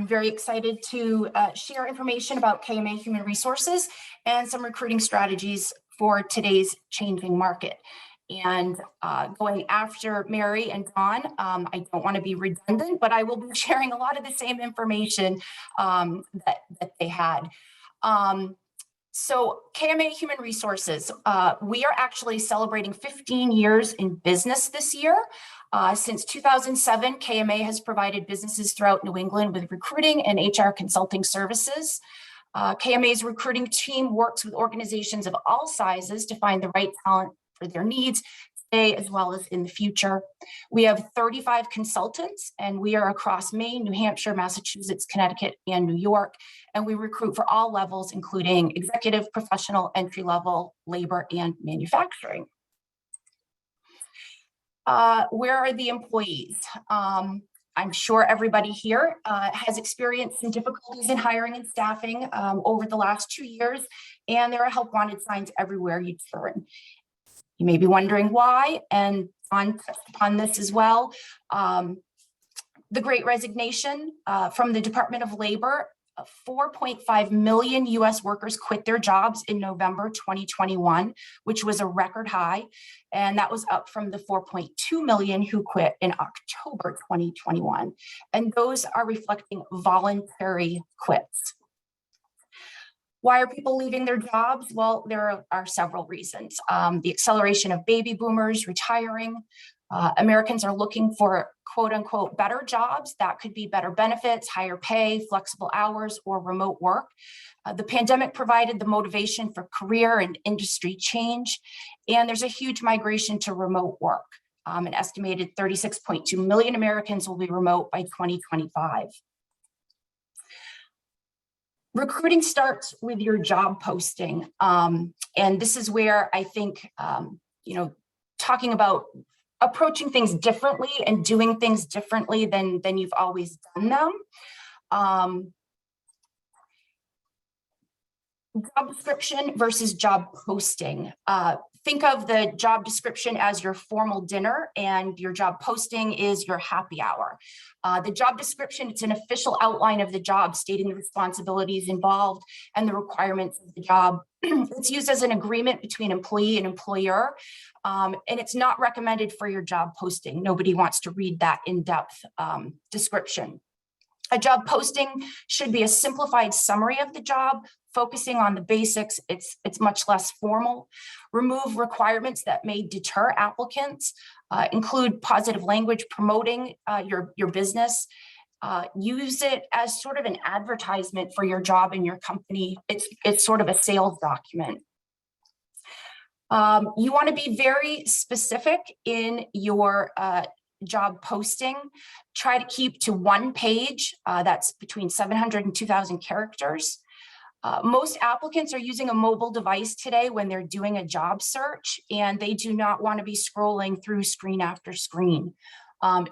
very excited to share information about KMA Human Resources and some recruiting strategies for today's changing market. And going after Mary and Don, I don't want to be redundant, but I will be sharing a lot of the same information that they had. So KMA Human Resources, we are actually celebrating 15 years in business this year. Since 2007, KMA has provided businesses throughout New England with recruiting and HR consulting services. KMA's recruiting team works with organizations of all sizes to find the right talent for their needs today as well as in the future. We have 35 consultants, and we are across Maine, New Hampshire, Massachusetts, Connecticut, and New York. And we recruit for all levels, including executive, professional, entry-level, labor, and manufacturing. Where are the employees? I'm sure everybody here has experienced some difficulties in hiring and staffing over the last 2 years, and there are help wanted signs everywhere you turn. You may be wondering why, and John touched upon this as well. The Great Resignation from the Department of Labor, 4.5 million US workers quit their jobs in November 2021, which was a record high. And that was up from the 4.2 million who quit in October 2021. And those are reflecting voluntary quits. Why are people leaving their jobs? Well, there are several reasons. The acceleration of baby boomers retiring. Americans are looking for quote unquote better jobs. That could be better benefits, higher pay, flexible hours, or remote work. The pandemic provided the motivation for career and industry change. And there's a huge migration to remote work. An estimated 36.2 million Americans will be remote by 2025. Recruiting starts with your job posting. And this is where I think, talking about approaching things differently and doing things differently than you've always done them. Job description versus job posting. Think of the job description as your formal dinner, and your job posting is your happy hour. The job description, it's an official outline of the job stating the responsibilities involved and the requirements of the job. It's used as an agreement between employee and employer, and it's not recommended for your job posting. Nobody wants to read that in-depth description. A job posting should be a simplified summary of the job, focusing on the basics. It's much less formal. Remove requirements that may deter applicants. Include positive language promoting your business. Use it as sort of an advertisement for your job and your company. It's sort of a sales document. You want to be very specific in your job posting. Try to keep to one page. That's between 700 and 2,000 characters. Most applicants are using a mobile device today when they're doing a job search, and they do not want to be scrolling through screen after screen.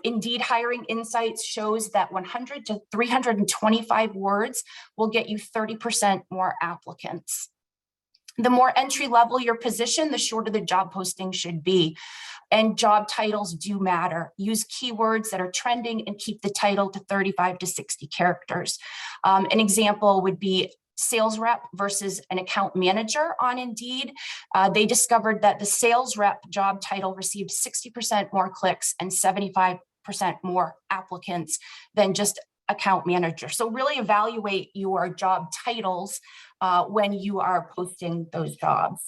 Indeed, Hiring Insights shows that 100 to 325 words will get you 30% more applicants. The more entry level your position, the shorter the job posting should be. And job titles do matter. Use keywords that are trending and keep the title to 35 to 60 characters. An example would be sales rep versus an account manager on Indeed. They discovered that the sales rep job title received 60% more clicks and 75% more applicants than just account manager. So really evaluate your job titles when you are posting those jobs.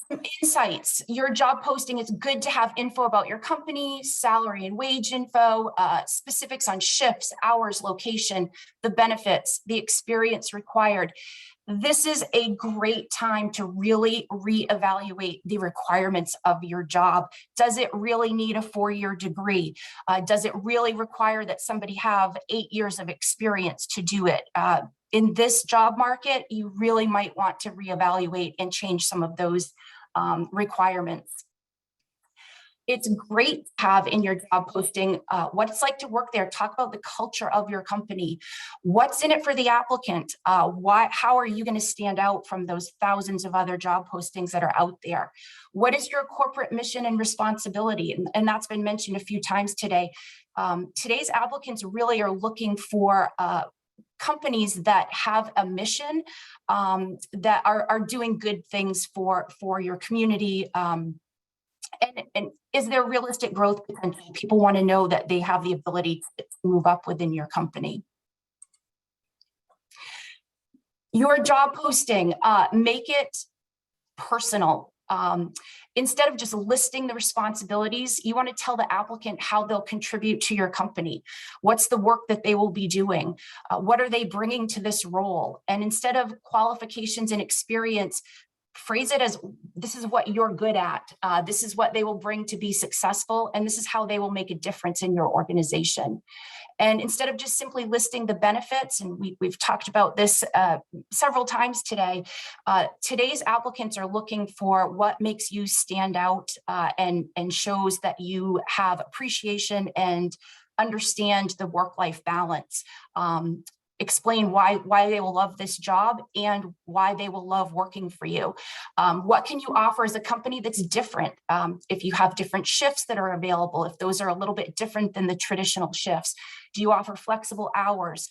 Some insights. Your job posting, it's good to have info about your company, salary and wage info, specifics on shifts, hours, location, the benefits, the experience required. This is a great time to really reevaluate the requirements of your job. Does it really need a 4-year degree? Does it really require that somebody have 8 years of experience to do it? In this job market, you really might want to reevaluate and change some of those requirements. It's great to have in your job posting what it's like to work there. Talk about the culture of your company. What's in it for the applicant? How are you going to stand out from those thousands of other job postings that are out there? What is your corporate mission and responsibility? And that's been mentioned a few times today. Today's applicants really are looking for companies that have a mission, that are doing good things for your community. And is there realistic growth potential? People want to know that they have the ability to move up within your company. Your job posting, make it personal. Instead of just listing the responsibilities, you want to tell the applicant how they'll contribute to your company. What's the work that they will be doing? What are they bringing to this role? And instead of qualifications and experience, phrase it as, this is what you're good at. This is what they will bring to be successful. And this is how they will make a difference in your organization. And instead of just simply listing the benefits, and we've talked about this several times today, today's applicants are looking for what makes you stand out and shows that you have appreciation and understand the work-life balance. Explain why they will love this job and why they will love working for you. What can you offer as a company that's different? If you have different shifts that are available, if those are a little bit different than the traditional shifts, do you offer flexible hours?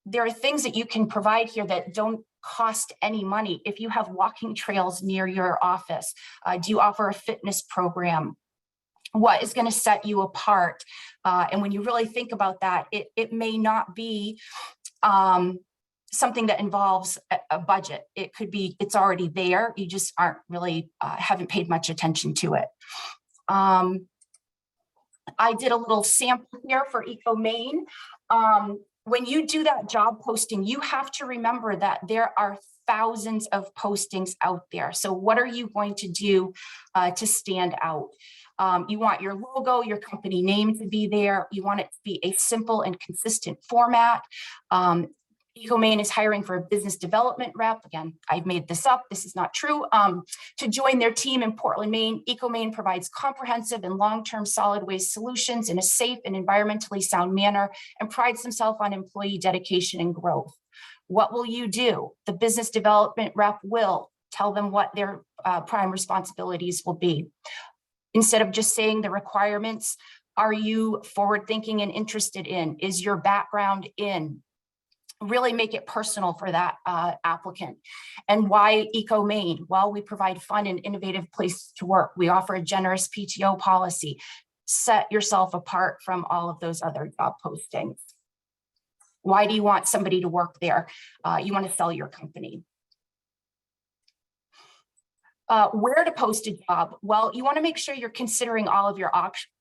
There are things that you can provide here that don't cost any money. If you have walking trails near your office, do you offer a fitness program? What is going to set you apart? And when you really think about that, it may not be something that involves a budget. It could be, it's already there. You just aren't really, haven't paid much attention to it. I did a little sample here for EcoMaine. When you do that job posting, you have to remember that there are thousands of postings out there. So what are you going to do to stand out? You want your logo, your company name to be there. You want it to be a simple and consistent format. EcoMaine is hiring for a business development rep. Again, I've made this up. This is not true. To join their team in Portland, Maine, EcoMaine provides comprehensive and long-term solid waste solutions in a safe and environmentally sound manner and prides themselves on employee dedication and growth. What will you do? The business development rep will tell them what their prime responsibilities will be. Instead of just saying the requirements, are you forward-thinking and interested in? Is your background in? Really make it personal for that applicant. And why EcoMaine? Well, we provide fun and innovative place to work. We offer a generous PTO policy. Set yourself apart from all of those other job postings. Why do you want somebody to work there? You want to sell your company. Where to post a job? Well, you want to make sure you're considering all of your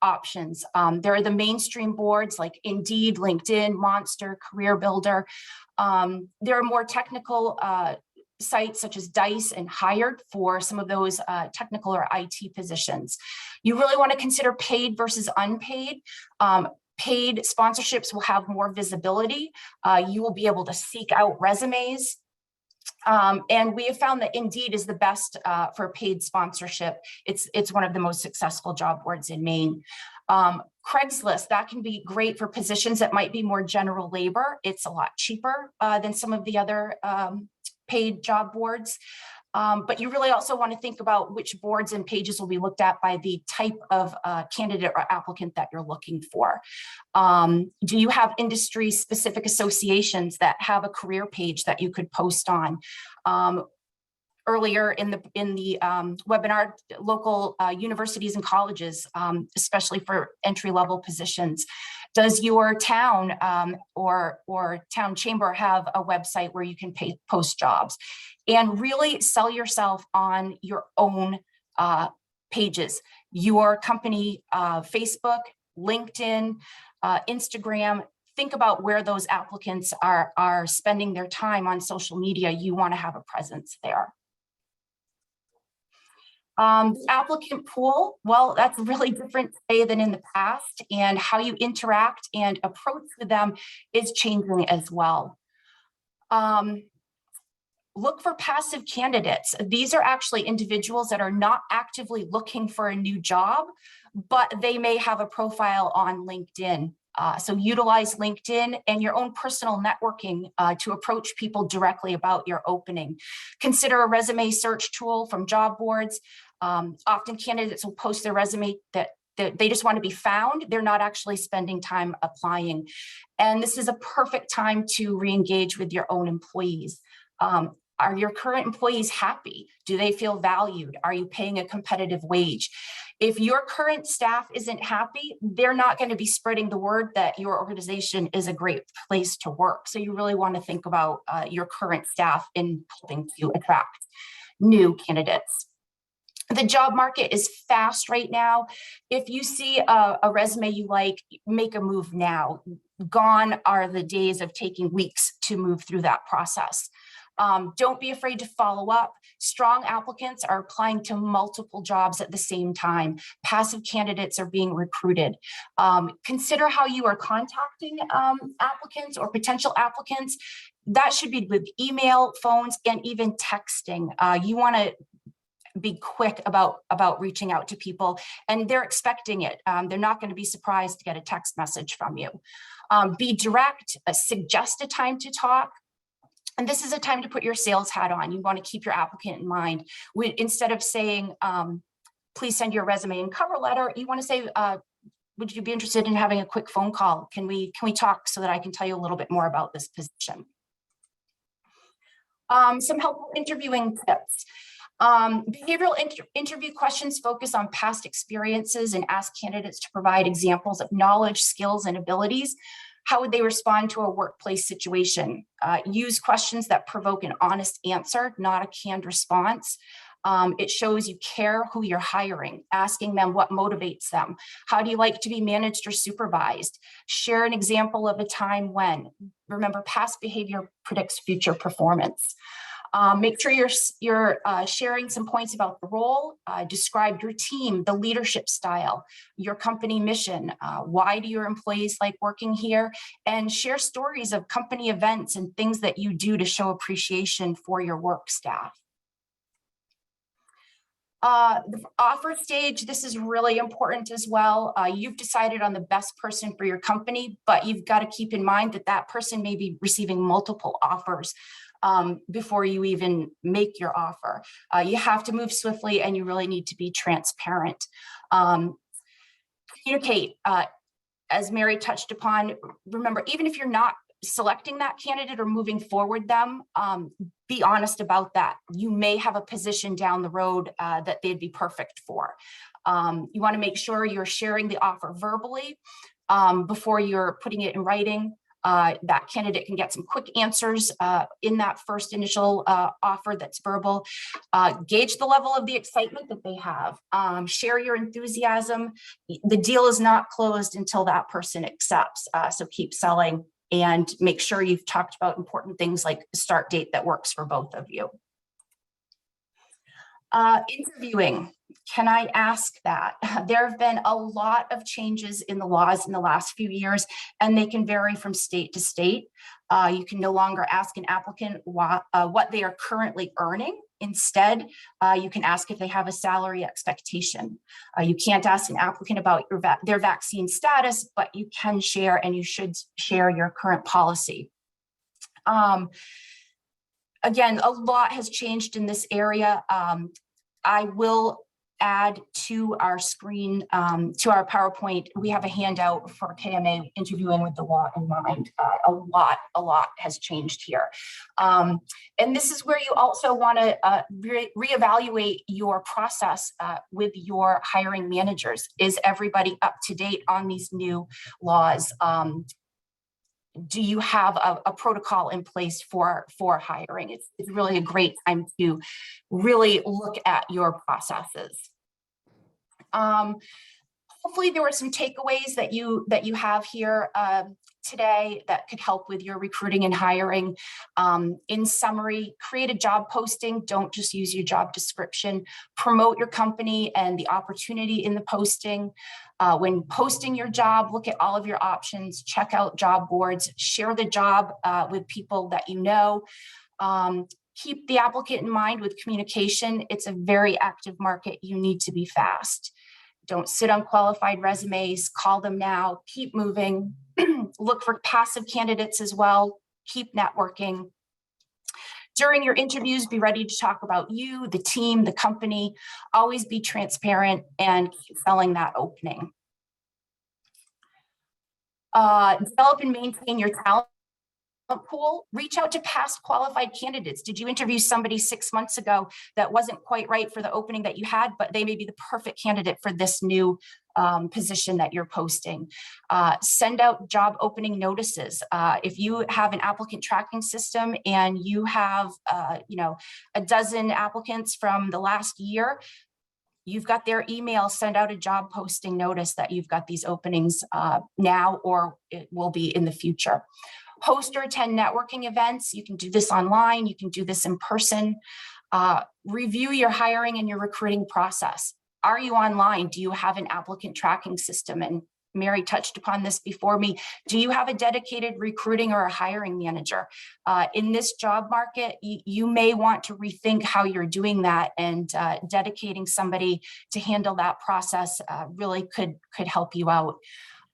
options. There are the mainstream boards like Indeed, LinkedIn, Monster, Career Builder. There are more technical sites such as Dice and Hired for some of those technical or IT positions. You really want to consider paid versus unpaid. Paid sponsorships will have more visibility. You will be able to seek out resumes. And we have found that Indeed is the best for paid sponsorship. It's one of the most successful job boards in Maine. Craigslist, that can be great for positions that might be more general labor. It's a lot cheaper than some of the other paid job boards. But you really also want to think about which boards and pages will be looked at by the type of candidate or applicant that you're looking for. Do you have industry specific associations that have a career page that you could post on? Earlier in the webinar, local universities and colleges, especially for entry-level positions. Does your town or town chamber have a website where you can post jobs? And really sell yourself on your own pages. Your company, Facebook, LinkedIn, Instagram. Think about where those applicants are spending their time on social media. You want to have a presence there. Applicant pool, well, that's really different today than in the past, and how you interact and approach with them is changing as well. Look for passive candidates. These are actually individuals that are not actively looking for a new job, but they may have a profile on LinkedIn. So utilize LinkedIn and your own personal networking to approach people directly about your opening. Consider a resume search tool from job boards. Often candidates will post their resume that they just want to be found. They're not actually spending time applying. And this is a perfect time to re-engage with your own employees. Are your current employees happy? Do they feel valued? Are you paying a competitive wage? If your current staff isn't happy, they're not going to be spreading the word that your organization is a great place to work. So you really want to think about your current staff in helping to attract new candidates. The job market is fast right now. If you see a resume you like, make a move now. Gone are the days of taking weeks to move through that process. Don't be afraid to follow up. Strong applicants are applying to multiple jobs at the same time. Passive candidates are being recruited. Consider how you are contacting applicants or potential applicants. That should be with email, phones, and even texting. You want to be quick about reaching out to people, and they're expecting it. They're not going to be surprised to get a text message from you. Be direct, suggest a time to talk. And this is a time to put your sales hat on. You want to keep your applicant in mind. Instead of saying, please send your resume and cover letter, you want to say, would you be interested in having a quick phone call? Can we talk so that I can tell you a little bit more about this position? Some helpful interviewing tips. Behavioral interview questions focus on past experiences and ask candidates to provide examples of knowledge, skills, and abilities. How would they respond to a workplace situation? Use questions that provoke an honest answer, not a canned response. It shows you care who you're hiring, asking them what motivates them. How do you like to be managed or supervised? Share an example of a time when. Remember, past behavior predicts future performance. Make sure you're sharing some points about the role, describe your team, the leadership style, your company mission, why do your employees like working here, and share stories of company events and things that you do to show appreciation for your work staff. The offer stage, this is really important as well. You've decided on the best person for your company, but you've got to keep in mind that that person may be receiving multiple offers before you even make your offer. You have to move swiftly, and you really need to be transparent. Communicate, as Mary touched upon. Remember, even if you're not selecting that candidate or moving forward them, be honest about that. You may have a position down the road that they'd be perfect for. You want to make sure you're sharing the offer verbally before you're putting it in writing. That candidate can get some quick answers in that first initial offer that's verbal. Gauge the level of the excitement that they have. Share your enthusiasm. The deal is not closed until that person accepts, so keep selling and make sure you've talked about important things like the start date that works for both of you. Interviewing, can I ask that? There have been a lot of changes in the laws in the last few years, and they can vary from state to state. You can no longer ask an applicant what they are currently earning. Instead, you can ask if they have a salary expectation. You can't ask an applicant about their vaccine status, but you can share, and you should share, your current policy. Again, a lot has changed in this area. I will add to our screen, to our PowerPoint, we have a handout for KMA interviewing with the law in mind. A lot has changed here. And this is where you also want to reevaluate your process with your hiring managers. Is everybody up to date on these new laws? Do you have a protocol in place for hiring? It's really a great time to really look at your processes. Hopefully there were some takeaways that you have here today that could help with your recruiting and hiring. In summary, create a job posting. Don't just use your job description. Promote your company and the opportunity in the posting. When posting your job, look at all of your options, check out job boards, share the job with people that you know. Keep the applicant in mind with communication. It's a very active market. You need to be fast. Don't sit on qualified resumes, call them now, keep moving. Look for passive candidates as well, keep networking. During your interviews, be ready to talk about you, the team, the company. Always be transparent and keep selling that opening. Develop and maintain your talent pool. Reach out to past qualified candidates. Did you interview somebody 6 months ago that wasn't quite right for the opening that you had, but they may be the perfect candidate for this new position that you're posting? Send out job opening notices. If you have an applicant tracking system and you have a dozen applicants from the last year, you've got their email, send out a job posting notice that you've got these openings now, or it will be in the future. Host or attend networking events. You can do this online, you can do this in person. Review your hiring and your recruiting process. Are you online? Do you have an applicant tracking system? And Mary touched upon this before me. Do you have a dedicated recruiting or a hiring manager? In this job market, you may want to rethink how you're doing that, and dedicating somebody to handle that process really could help you out.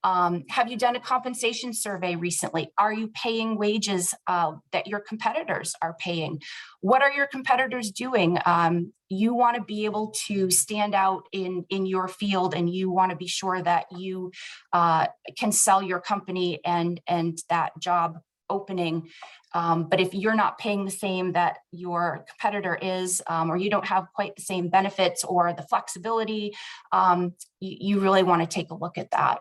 Have you done a compensation survey recently? Are you paying wages that your competitors are paying? What are your competitors doing? You want to be able to stand out in your field, and you want to be sure that you can sell your company and that job opening. But if you're not paying the same that your competitor is, or you don't have quite the same benefits or the flexibility, you really want to take a look at that.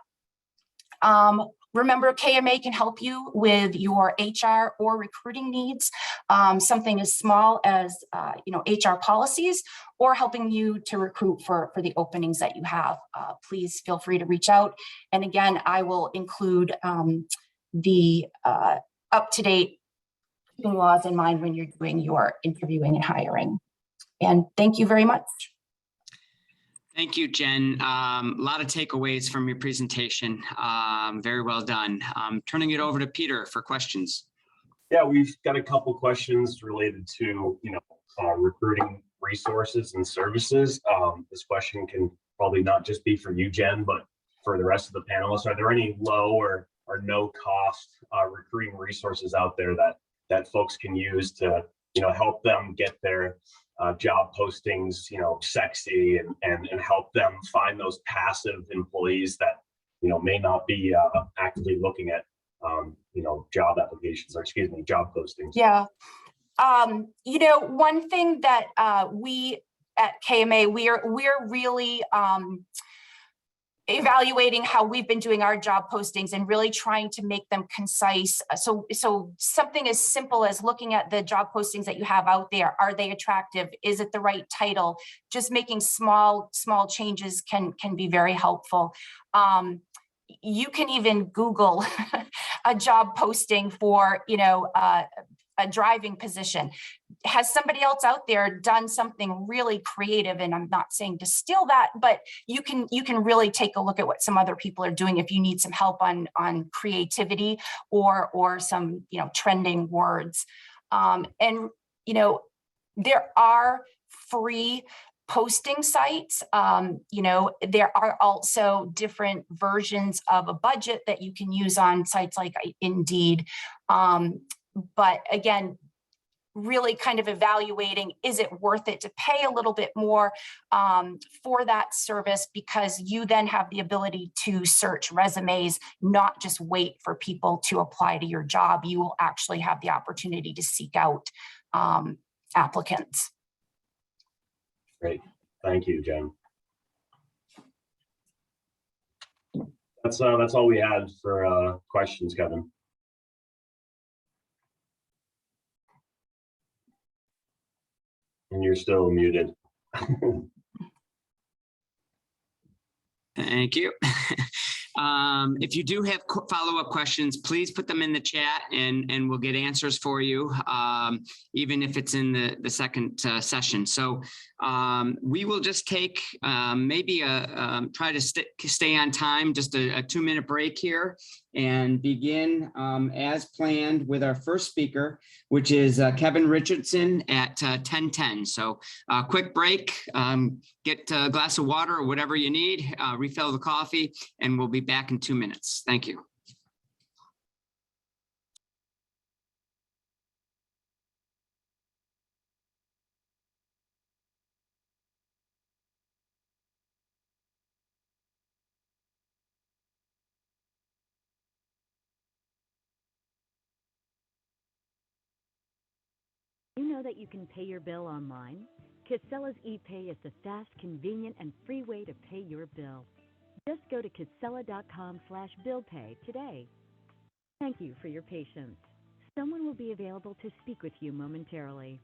Remember, KMA can help you with your HR or recruiting needs, something as small as HR policies, or helping you to recruit for the openings that you have. Please feel free to reach out. And again, I will include the up-to-date laws in mind when you're doing your interviewing and hiring. And thank you very much. Thank you, Jen. A lot of takeaways from your presentation. Very well done. Turning it over to Peter for questions. Yeah, we've got a couple questions related to recruiting resources and services. This question can probably not just be for you, Jen, but for the rest of the panelists. Are there any low or no cost recruiting resources out there that folks can use to help them get their job postings, sexy, and help them find those passive employees that, may not be actively looking at, job applications, or job postings? Yeah. One thing that we at KMA, we're really evaluating how we've been doing our job postings and really trying to make them concise. So something as simple as looking at the job postings that you have out there. Are they attractive? Is it the right title? Just making small changes can be very helpful. You can even Google a job posting for, a driving position. Has somebody else out there done something really creative? And I'm not saying to steal that, but you can really take a look at what some other people are doing if you need some help on creativity or some trending words. And there are free posting sites. There are also different versions of a budget that you can use on sites like Indeed. But again, really kind of evaluating, is it worth it to pay a little bit more for that service, because you then have the ability to search resumes, not just wait for people to apply to your job. You will actually have the opportunity to seek out applicants. Great. Thank you, Jen. That's all we had for questions, Kevin. And you're still muted. Thank you. If you do have follow-up questions, please put them in the chat and we'll get answers for you, even if it's in the second session. So we will just take maybe try to stay on time, just a 2-minute break here, and begin as planned with our first speaker, which is Kevin Richardson at 10:10. So quick break, get a glass of water or whatever you need, refill the coffee, and we'll be back in 2 minutes. Thank you. You know that you can pay your bill online? Casella's ePay is the fast, convenient, and free way to pay your bill. Just go to casella.com/billpay today. Thank you for your patience. Someone will be available to speak with you momentarily.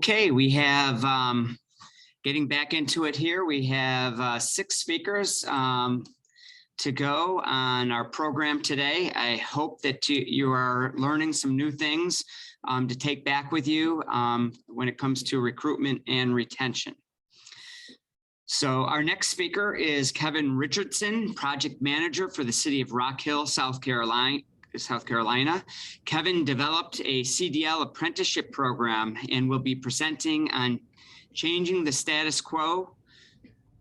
Okay, we have, getting back into it here, we have 6 speakers to go on our program today. I hope that you are learning some new things to take back with you when it comes to recruitment and retention. So our next speaker is Kevin Richardson, Project Manager for the City of Rock Hill, South Carolina. Kevin developed a CDL apprenticeship program and will be presenting on changing the status quo,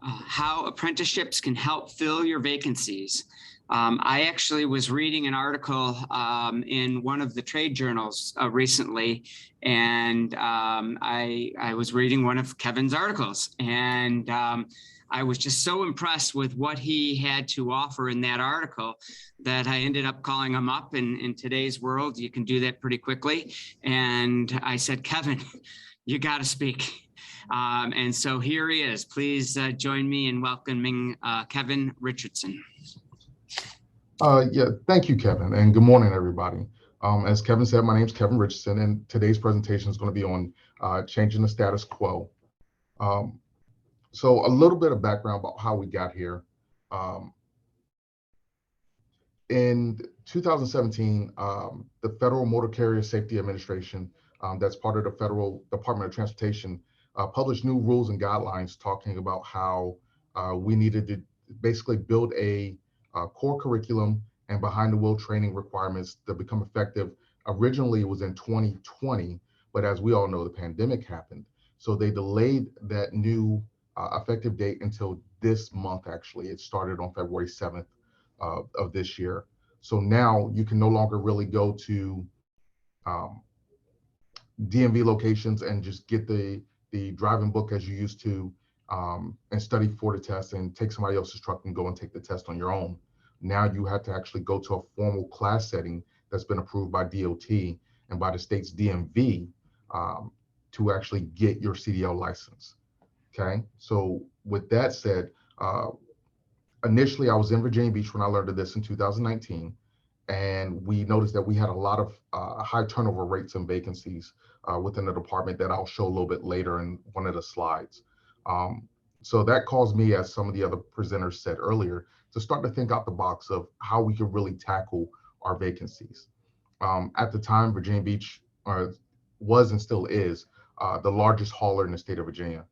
how apprenticeships can help fill your vacancies. I actually was reading an article in one of the trade journals recently, and I was reading one of Kevin's articles, and I was just so impressed with what he had to offer in that article that I ended up calling him up. In today's world, you can do that pretty quickly. And I said, Kevin, you got to speak. And so here he is. Please join me in welcoming Kevin Richardson. Yeah, thank you, Kevin, and good morning, everybody. As Kevin said, my name is Kevin Richardson, and today's presentation is going to be on changing the status quo. So a little bit of background about how we got here. In 2017, the Federal Motor Carrier Safety Administration, that's part of the Federal Department of Transportation, published new rules and guidelines talking about how we needed to basically build a core curriculum and behind the wheel training requirements to become effective. Originally, it was in 2020, but as we all know, the pandemic happened. So they delayed that new effective date until this month, actually. It started on February 7th of this year. So now you can no longer really go to DMV locations and just get the driving book as you used to and study for the test and take somebody else's truck and go and take the test on your own. Now you have to actually go to a formal class setting that's been approved by DOT and by the state's DMV to actually get your CDL license. Okay, so with that said, initially I was in Virginia Beach when I learned of this in 2019, and we noticed that we had a lot of high turnover rates and vacancies within the department that I'll show a little bit later in one of the slides. So that caused me, as some of the other presenters said earlier, to start to think out the box of how we could really tackle our vacancies. At the time, Virginia Beach was and still is the largest hauler in the state of Virginia.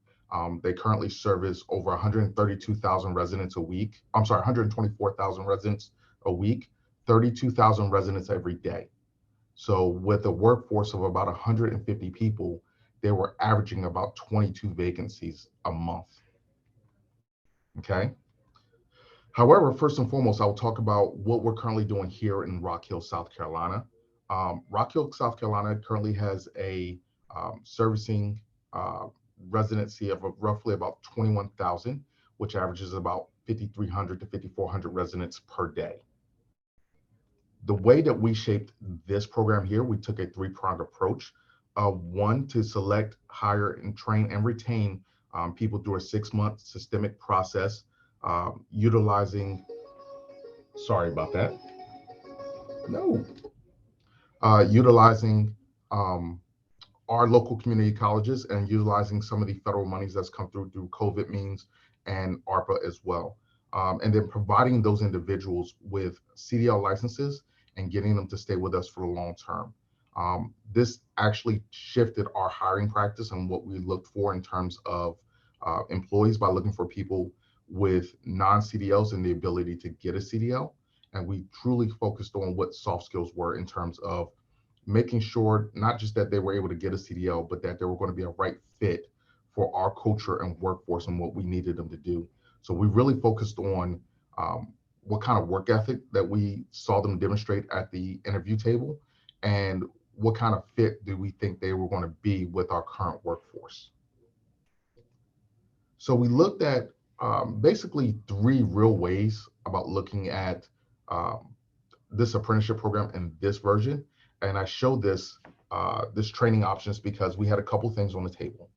They currently service over 132,000 residents a week. I'm sorry, 124,000 residents a week, 32,000 residents every day. So with a workforce of about 150 people, they were averaging about 22 vacancies a month. Okay. However, first and foremost, I'll talk about what we're currently doing here in Rock Hill, South Carolina. Rock Hill, South Carolina currently has a servicing residency of roughly about 21,000, which averages about 5,300 to 5,400 residents per day. The way that we shaped this program here, we took a 3-pronged approach. One, to select, hire, and train and retain people through a 6-month systemic process, utilizing, sorry about that. No. Utilizing our local community colleges and utilizing some of the federal monies that's come through COVID means and ARPA as well. And then providing those individuals with CDL licenses and getting them to stay with us for the long term. This actually shifted our hiring practice and what we looked for in terms of employees by looking for people with non-CDLs and the ability to get a CDL. And we truly focused on what soft skills were in terms of making sure not just that they were able to get a CDL, but that they were going to be a right fit for our culture and workforce and what we needed them to do. So we really focused on what kind of work ethic that we saw them demonstrate at the interview table, and what kind of fit do we think they were going to be with our current workforce. So we looked at basically 3 real ways about looking at this apprenticeship program in this version. And I showed this training options because we had a couple things on the table.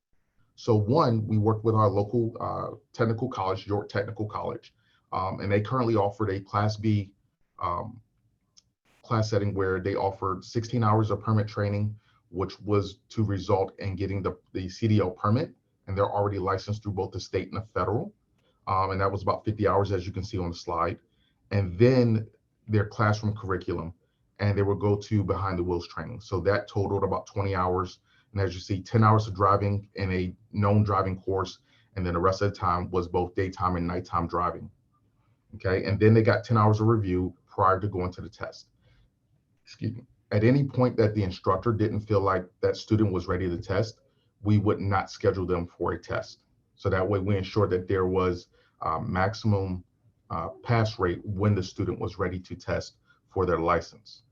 So one, we worked with our local technical college, York Technical College, and they currently offered a Class B class setting where they offered 16 hours of permit training which was to result in getting the CDL permit, and they're already licensed through both the state and the federal. And that was about 50 hours, as you can see on the slide. And then their classroom curriculum, and they would go to behind the wheels training. So that totaled about 20 hours. And as you see, 10 hours of driving in a known driving course, and then the rest of the time was both daytime and nighttime driving. Okay, and then they got 10 hours of review prior to going to the test. Excuse me. At any point that the instructor didn't feel like that student was ready to test, we would not schedule them for a test. So that way we ensured that there was maximum pass rate when the student was ready to test for their license.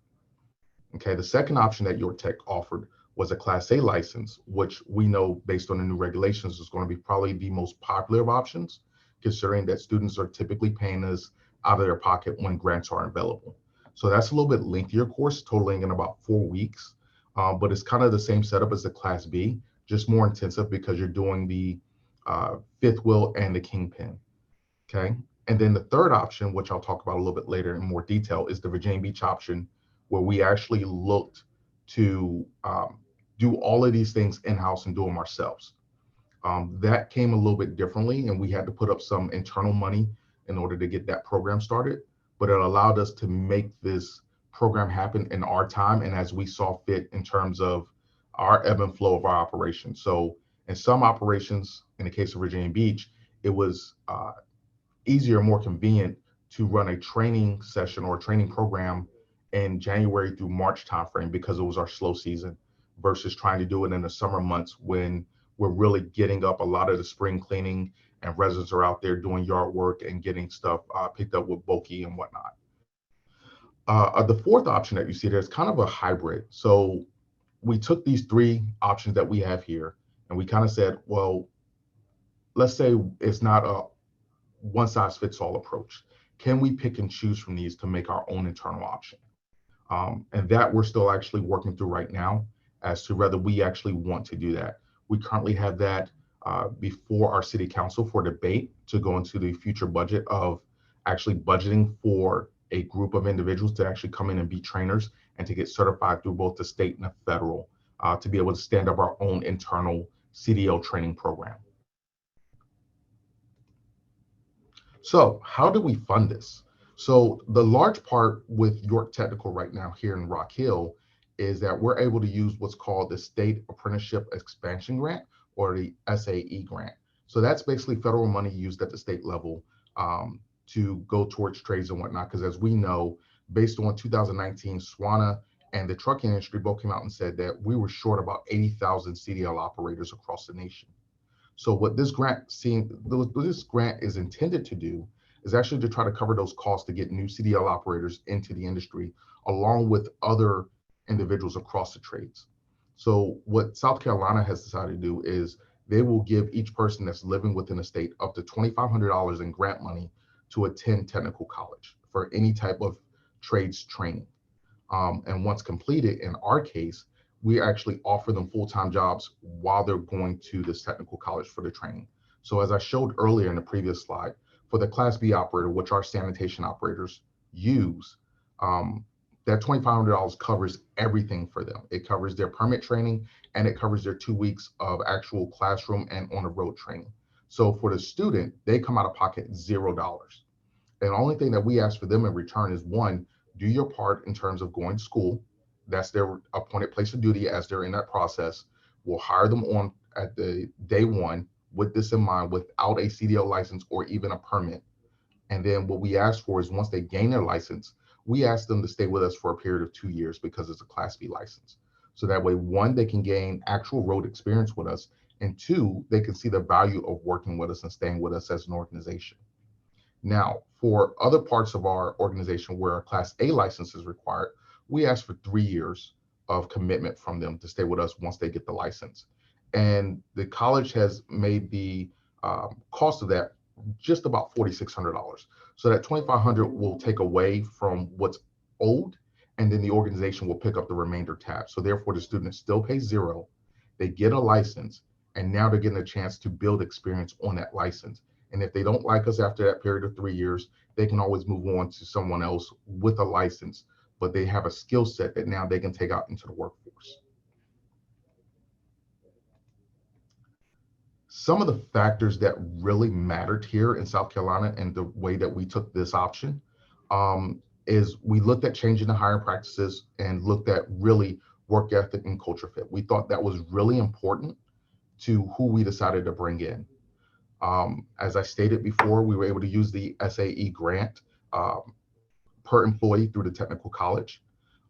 Okay, the second option that York Tech offered was a Class A license, which we know based on the new regulations is going to be probably the most popular of options, considering that students are typically paying us out of their pocket when grants are available. So that's a little bit lengthier course, totaling in about 4 weeks, but it's kind of the same setup as the Class B, just more intensive because you're doing the fifth wheel and the kingpin. Okay, and then the third option, which I'll talk about a little bit later in more detail, is the Virginia Beach option, where we actually looked to do all of these things in-house and do them ourselves. That came a little bit differently, and we had to put up some internal money in order to get that program started, but it allowed us to make this program happen in our time and as we saw fit in terms of our ebb and flow of our operations. So in some operations, in the case of Virginia Beach, it was easier, more convenient to run a training session or a training program in January through March timeframe because it was our slow season, versus trying to do it in the summer months when we're really getting up a lot of the spring cleaning and residents are out there doing yard work and getting stuff picked up with bulky and whatnot. The fourth option that you see there is kind of a hybrid. So we took these three options that we have here and we kind of said, well, let's say it's not a one size fits all approach. Can we pick and choose from these to make our own internal option? And that we're still actually working through right now as to whether we actually want to do that. We currently have that before our city council for debate to go into the future budget of actually budgeting for a group of individuals to actually come in and be trainers and to get certified through both the state and the federal to be able to stand up our own internal CDL training program. So how do we fund this? So the large part with York Technical right now here in Rock Hill is that we're able to use what's called the State Apprenticeship Expansion Grant, or the SAE grant. So that's basically federal money used at the state level to go towards trades and whatnot. Because as we know, based on 2019, SWANA and the trucking industry both came out and said that we were short about 80,000 CDL operators across the nation. So what this grant is intended to do is actually to try to cover those costs to get new CDL operators into the industry, along with other individuals across the trades. So what South Carolina has decided to do is they will give each person that's living within a state up to $2,500 in grant money to attend technical college for any type of trades training. And once completed, in our case, we actually offer them full-time jobs while they're going to this technical college for the training. So as I showed earlier in the previous slide, for the Class B operator, which our sanitation operators use, that $2,500 covers everything for them. It covers their permit training and it covers their 2 weeks of actual classroom and on the road training. So for the student, they come out of pocket $0. And the only thing that we ask for them in return is, one, do your part in terms of going to school. That's their appointed place of duty as they're in that process. We'll hire them on at the day one with this in mind, without a CDL license or even a permit. And then what we ask for is once they gain their license, we ask them to stay with us for a period of 2 years because it's a Class B license. So that way, one, they can gain actual road experience with us, and two, they can see the value of working with us and staying with us as an organization. Now, for other parts of our organization where a Class A license is required, we ask for 3 years of commitment from them to stay with us once they get the license. And the college has made the cost of that just about $4,600. So that $2,500 will take away from what's owed, and then the organization will pick up the remainder tab. So therefore, the student still pays $0. They get a license, and now they're getting a chance to build experience on that license. And if they don't like us after that period of 3 years, they can always move on to someone else with a license, but they have a skill set that now they can take out into the workforce. some of the factors that really mattered here in South Carolina and the way that we took this option is we looked at changing the hiring practices and looked at really work ethic and culture fit. We thought that was really important to who we decided to bring in. As I stated before, we were able to use the SAE grant per employee through the technical college.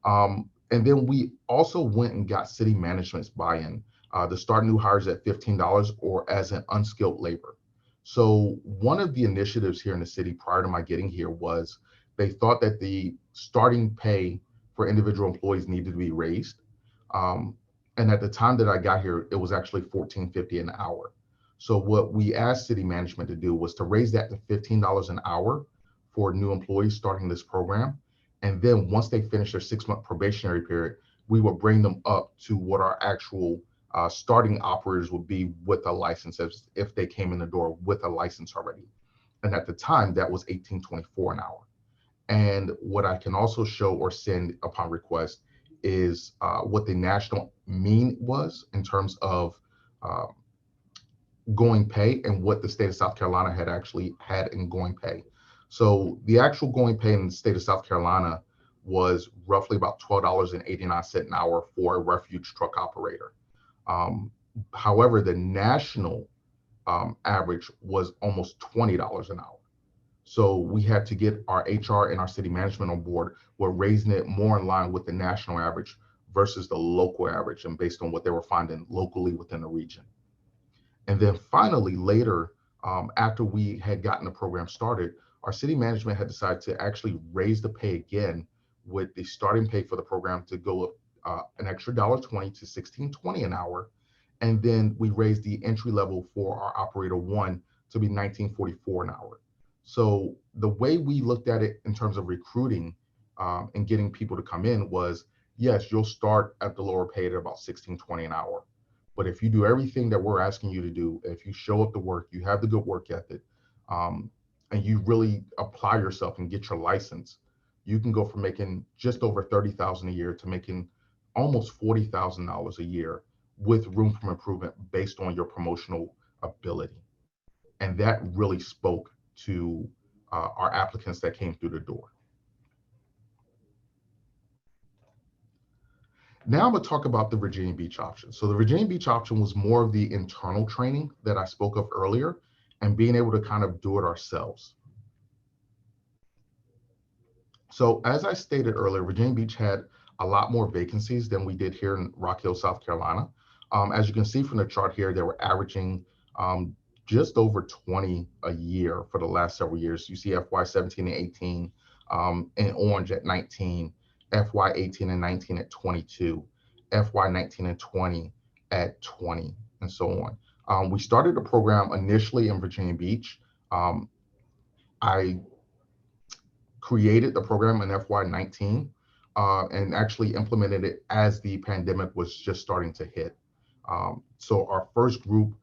And then we also went and got city management's buy-in to start new hires at $15 or as an unskilled labor. So one of the initiatives here in the city prior to my getting here was they thought that the starting pay for individual employees needed to be raised. And at the time that I got here, it was actually $14.50 an hour. So what we asked city management to do was to raise that to $15 an hour for new employees starting this program. And then once they finish their 6-month probationary period, we would bring them up to what our actual starting operators would be with a license if they came in the door with a license already. And at the time, that was $18.24 an hour. And what I can also show or send upon request is what the national mean was in terms of going pay and what the state of South Carolina had actually had in going pay. So the actual going pay in the state of South Carolina was roughly about $12.89 an hour for a refuge truck operator. However, the national average was almost $20 an hour. So we had to get our HR and our city management on board. We're raising it more in line with the national average versus the local average and based on what they were finding locally within the region. And then finally, later, after we had gotten the program started, our city management had decided to actually raise the pay again with the starting pay for the program to go up an extra $1.20 to $16.20 an hour. And then we raised the entry level for our operator one to be $19.44 an hour. So the way we looked at it in terms of recruiting and getting people to come in was, yes, you'll start at the lower pay at about $16.20 an hour. But if you do everything that we're asking you to do, if you show up to work, you have the good work ethic, and you really apply yourself and get your license, you can go from making just over $30,000 a year to making almost $40,000 a year with room for improvement based on your promotional ability. And that really spoke to our applicants that came through the door. Now I'm going to talk about the Virginia Beach option. So the Virginia Beach option was more of the internal training that I spoke of earlier and being able to kind of do it ourselves. So as I stated earlier, Virginia Beach had a lot more vacancies than we did here in Rock Hill, South Carolina. As you can see from the chart here, they were averaging just over 20 a year for the last several years. You see FY 17 and 18 in orange at 19, FY 18 and 19 at 22, FY 19 and 20 at 20, and so on. We started the program initially in Virginia Beach. I created the program in FY 19 and actually implemented it as the pandemic was just starting to hit. So our first group,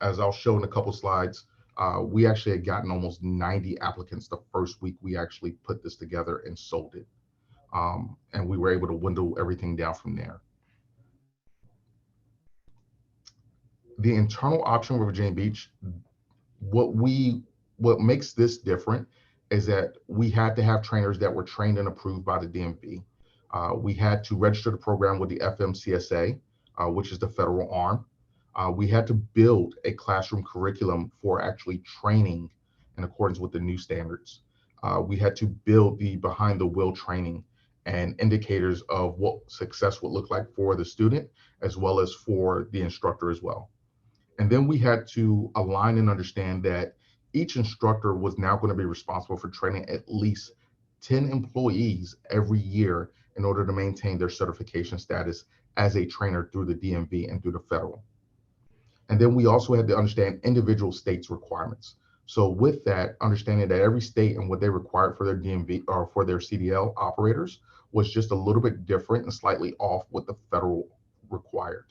as I'll show in a couple slides, we actually had gotten almost 90 applicants the first week we actually put this together and sold it. And we were able to dwindle everything down from there. The internal option with Virginia Beach, what makes this different is that we had to have trainers that were trained and approved by the DMV. We had to register the program with the FMCSA, which is the federal arm. We had to build a classroom curriculum for actually training in accordance with the new standards. We had to build the behind the wheel training and indicators of what success would look like for the student as well as for the instructor as well. And then we had to align and understand that each instructor was now going to be responsible for training at least 10 employees every year in order to maintain their certification status as a trainer through the DMV and through the federal. And then we also had to understand individual states' requirements. So with that, understanding that every state and what they required for their DMV or for their CDL operators was just a little bit different and slightly off what the federal required.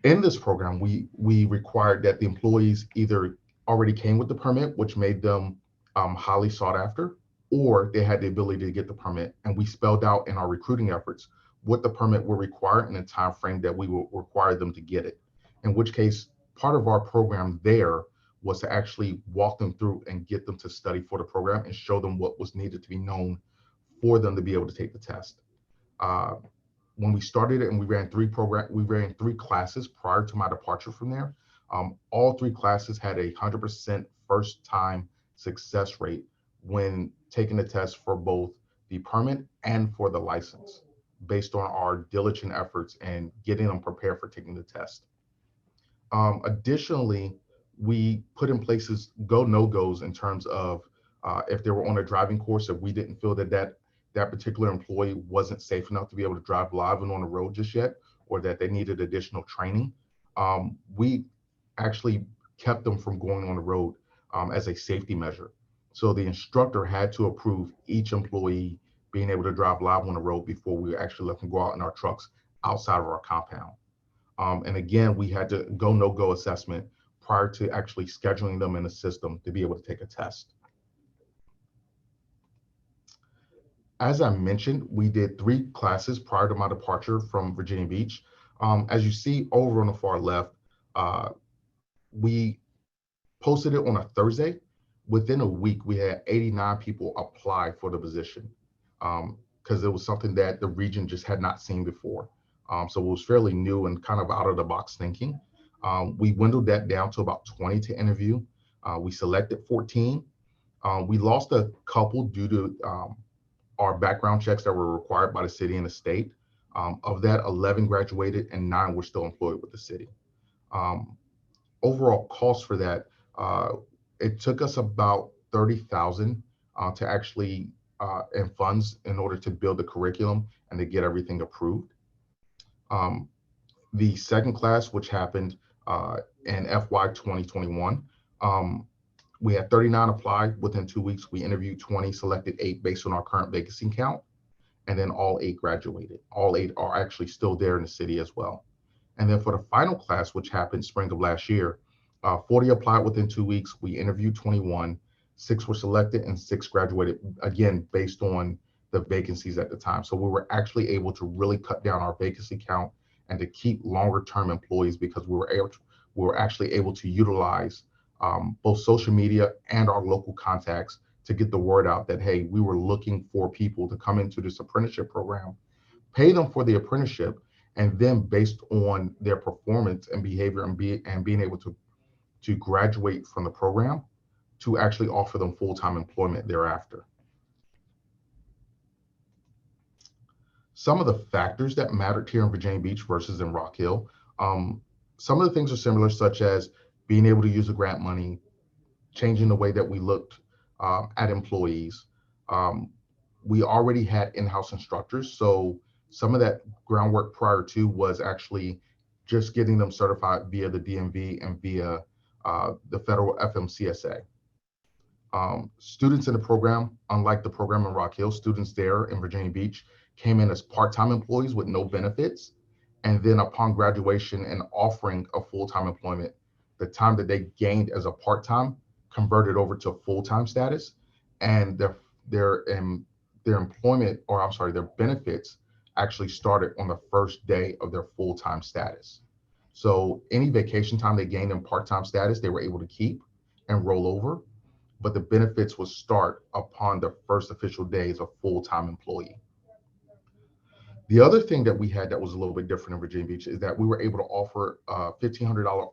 In this program, we required that the employees either already came with the permit, which made them highly sought after, or they had the ability to get the permit. And we spelled out in our recruiting efforts what the permit will require and the time frame that we will require them to get it. In which case, part of our program there was to actually walk them through and get them to study for the program and show them what was needed to be known for them to be able to take the test. When we started it and we ran three classes prior to my departure from there. All three classes had 100% first time success rate when taking the test for both the permit and for the license, based on our diligent efforts and getting them prepared for taking the test. Additionally, we put in places no-goes in terms of if they were on a driving course, if we didn't feel that that particular employee wasn't safe enough to be able to drive live and on the road just yet, or that they needed additional training, we actually kept them from going on the road as a safety measure. So the instructor had to approve each employee being able to drive live on the road before we actually let them go out in our trucks outside of our compound. And again, we had to no-go assessment prior to actually scheduling them in the system to be able to take a test. As I mentioned, we did 3 classes prior to my departure from Virginia Beach. As you see over on the far left, we posted it on a Thursday. Within a week, we had 89 people apply for the position because it was something that the region just had not seen before. So it was fairly new and kind of out of the box thinking. We dwindled that down to about 20 to interview. We selected 14. We lost a couple due to our background checks that were required by the city and the state. Of that, 11 graduated and 9 were still employed with the city. Overall cost for that, it took us about $30,000 to actually in funds in order to build the curriculum and to get everything approved. The second class, which happened in FY 2021, we had 39 apply. Within 2 weeks, we interviewed 20, selected 8 based on our current vacancy count, and then all 8 graduated. All 8 are actually still there in the city as well. And then for the final class, which happened spring of last year, 40 applied within 2 weeks. We interviewed 21, 6 were selected, and 6 graduated, again, based on the vacancies at the time. So we were actually able to really cut down our vacancy count and to keep longer term employees because we were actually able to utilize both social media and our local contacts to get the word out that, hey, we were looking for people to come into this apprenticeship program, pay them for the apprenticeship, and then based on their performance and behavior and being able to graduate from the program, to actually offer them full-time employment thereafter. Some of the factors that mattered here in Virginia Beach versus in Rock Hill, some of the things are similar, such as being able to use the grant money, changing the way that we looked at employees. We already had in-house instructors, so some of that groundwork prior to was actually just getting them certified via the DMV and via the federal FMCSA. Students in the program, unlike the program in Rock Hill, students there in Virginia Beach came in as part-time employees with no benefits. And then upon graduation and offering a full-time employment, the time that they gained as a part-time converted over to full-time status, and their employment, or I'm sorry, their benefits actually started on the first day of their full-time status. So any vacation time they gained in part-time status, they were able to keep and roll over, but the benefits would start upon the first official day as a full-time employee. The other thing that we had that was a little bit different in Virginia Beach is that we were able to offer a $1,500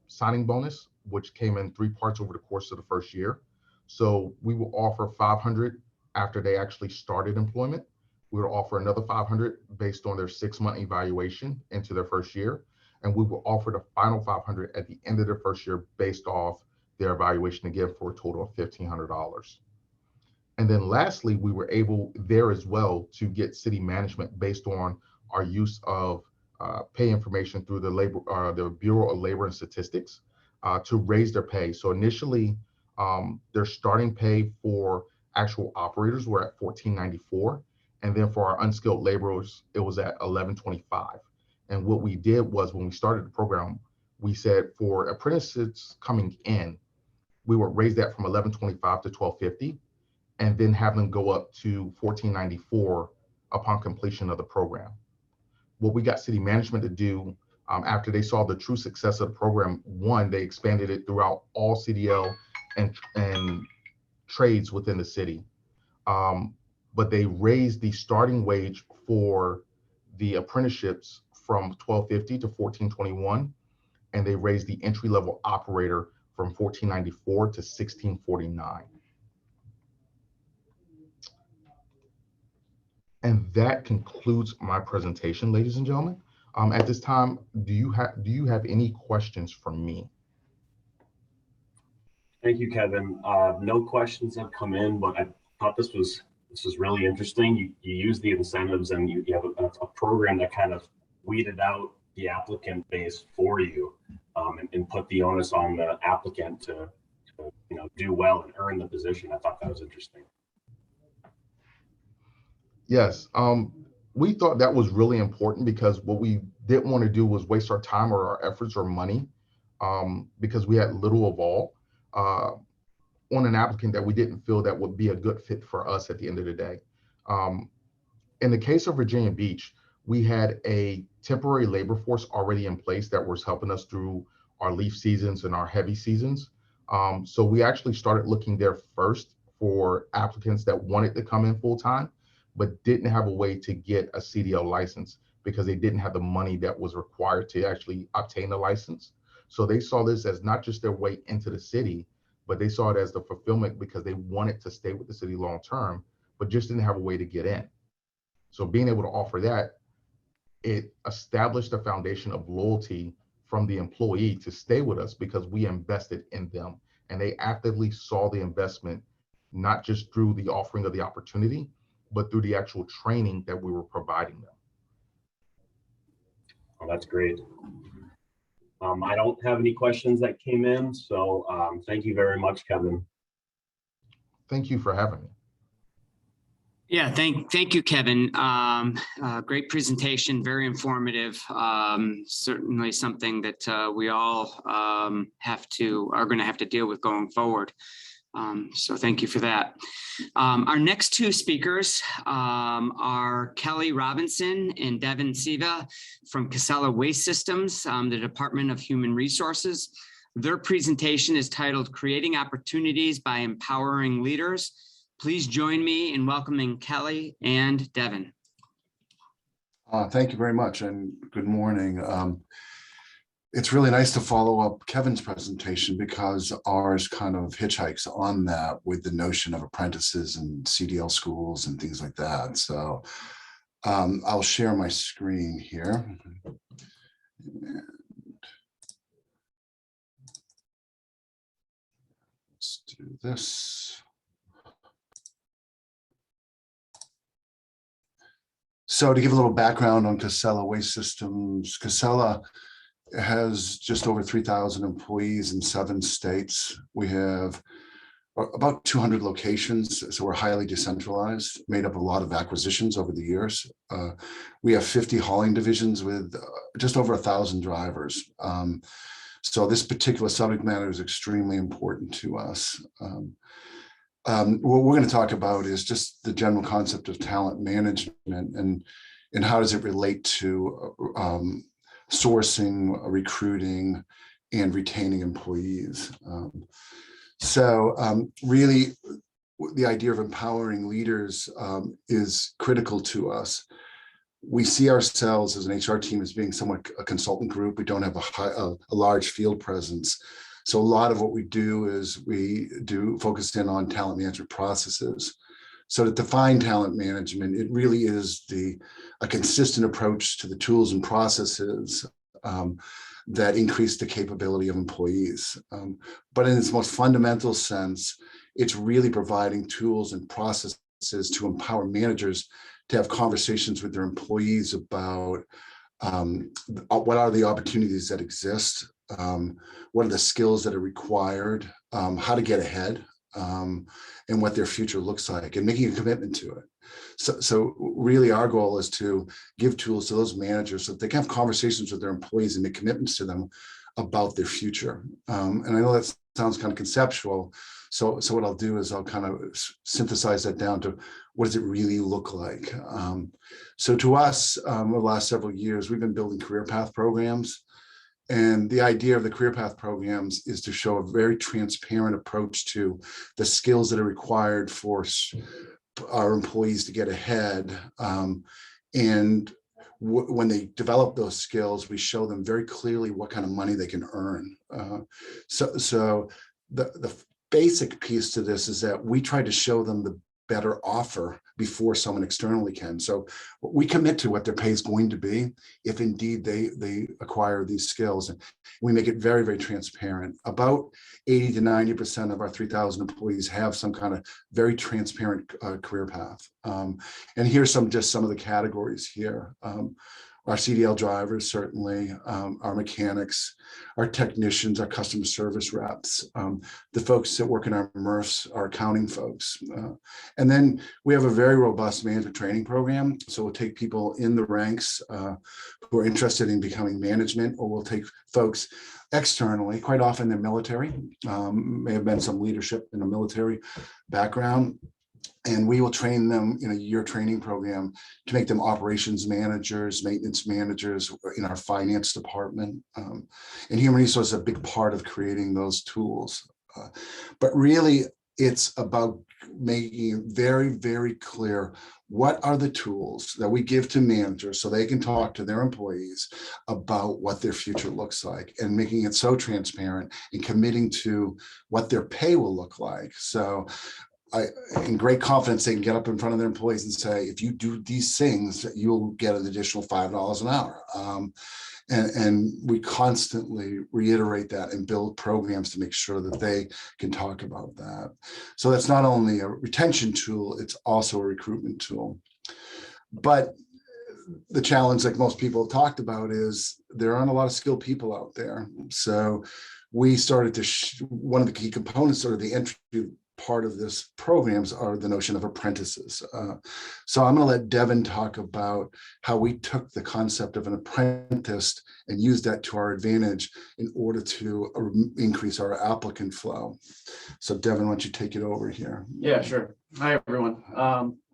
signing bonus, which came in 3 parts over the course of the first year. So we will offer $500 after they actually started employment. We will offer another $500 based on their 6-month evaluation into their first year. And we will offer the final $500 at the end of their first year based off their evaluation, again, for a total of $1,500. And then lastly, we were able there as well to get city management based on our use of pay information through the Bureau of Labor and Statistics to raise their pay. So initially, their starting pay for actual operators were at $14.94. And then for our unskilled laborers, it was at $11.25. And what we did was when we started the program, we said for apprentices coming in, we would raise that from $11.25 to $12.50, and then have them go up to $14.94 upon completion of the program. What we got city management to do After they saw the true success of the program, one, they expanded it throughout all CDL and trades within the city. But they raised the starting wage for the apprenticeships from $12.50 to $14.21, and they raised the entry-level operator from $14.94 to $16.49. And that concludes my presentation, ladies and gentlemen. At this time, do you have any questions for me? Thank you, Kevin. No questions have come in, but I thought this was really interesting. You use the incentives, and you have a program that kind of weeded out the applicant base for you, and put the onus on the applicant to do well and earn the position. I thought that was interesting. Yes, we thought that was really important because what we didn't want to do was waste our time or our efforts or money, because we had little of all on an applicant that we didn't feel that would be a good fit for us at the end of the day. In the case of Virginia Beach, we had a temporary labor force already in place that was helping us through our leaf seasons and our heavy seasons. So we actually started looking there first for applicants that wanted to come in full time, but didn't have a way to get a CDL license because they didn't have the money that was required to actually obtain the license. So they saw this as not just their way into the city, but they saw it as the fulfillment because they wanted to stay with the city long term, but just didn't have a way to get in. So being able to offer that, it established a foundation of loyalty from the employee to stay with us because we invested in them, and they actively saw the investment, not just through the offering of the opportunity, but through the actual training that we were providing them. Oh, that's great. I don't have any questions that came in, so thank you very much, Kevin. Thank you for having me. Yeah, thank you, Kevin. Great presentation, very informative. Certainly something that we all are going to have to deal with going forward. So thank you for that. Our next two speakers are Kelly Robinson and Devin Siva from Casella Waste Systems, the Department of Human Resources. Their presentation is titled Creating Opportunities by Empowering Leaders. Please join me in welcoming Kelly and Devin. Thank you very much, and good morning. It's really nice to follow up Kevin's presentation because ours kind of hitchhikes on that with the notion of apprentices and CDL schools and things like that. So I'll share my screen here. And let's do this. So to give a little background on Casella Waste Systems, Casella has just over 3,000 employees in 7 states. We have about 200 locations, so we're highly decentralized, made up of a lot of acquisitions over the years. We have 50 hauling divisions with just over 1,000 drivers. So this particular subject matter is extremely important to us. What we're going to talk about is just the general concept of talent management and how does it relate to sourcing, recruiting, and retaining employees. Really, the idea of empowering leaders is critical to us. We see ourselves as an HR team as being somewhat a consultant group. We don't have a large field presence. So a lot of what we do is we do focus in on talent management processes. So to define talent management, it really is a consistent approach to the tools and processes that increase the capability of employees. But in its most fundamental sense, it's really providing tools and processes to empower managers to have conversations with their employees about what are the opportunities that exist, what are the skills that are required, how to get ahead, and what their future looks like, and making a commitment to it. So really our goal is to give tools to those managers so that they can have conversations with their employees and make commitments to them about their future. And I know that's sounds kind of conceptual. So what I'll do is I'll kind of synthesize that down to what does it really look like? So to us, over the last several years, we've been building career path programs. And the idea of the career path programs is to show a very transparent approach to the skills that are required for our employees to get ahead. And when they develop those skills, we show them very clearly what kind of money they can earn. So the basic piece to this is that we try to show them the better offer before someone externally can. So we commit to what their pay is going to be if indeed they acquire these skills. And we make it very, very transparent. About 80 to 90% of our 3,000 employees have some kind of very transparent career path. And here's just some of the categories here. Our CDL drivers, certainly, our mechanics, our technicians, our customer service reps, the folks that work in our MRFs, our accounting folks. And then we have a very robust management training program. So we'll take people in the ranks who are interested in becoming management, or we'll take folks externally, quite often they're military, may have been some leadership in a military background. And we will train them in a year training program to make them operations managers, maintenance managers in our finance department. And human resources is a big part of creating those tools. But really, it's about making it very, very clear what are the tools that we give to managers so they can talk to their employees about what their future looks like, and making it so transparent and committing to what their pay will look like. So in great confidence, they can get up in front of their employees and say, if you do these things, you'll get an additional $5 an hour. And we constantly reiterate that and build programs to make sure that they can talk about that. So that's not only a retention tool, it's also a recruitment tool. But the challenge, like most people have talked about, is there aren't a lot of skilled people out there. So we started to, one of the key components, or the entry part of this programs, are the notion of apprentices. So I'm going to let Devin talk about how we took the concept of an apprentice and used that to our advantage in order to increase our applicant flow. So Devin, why don't you take it over here? Yeah, sure. Hi, everyone.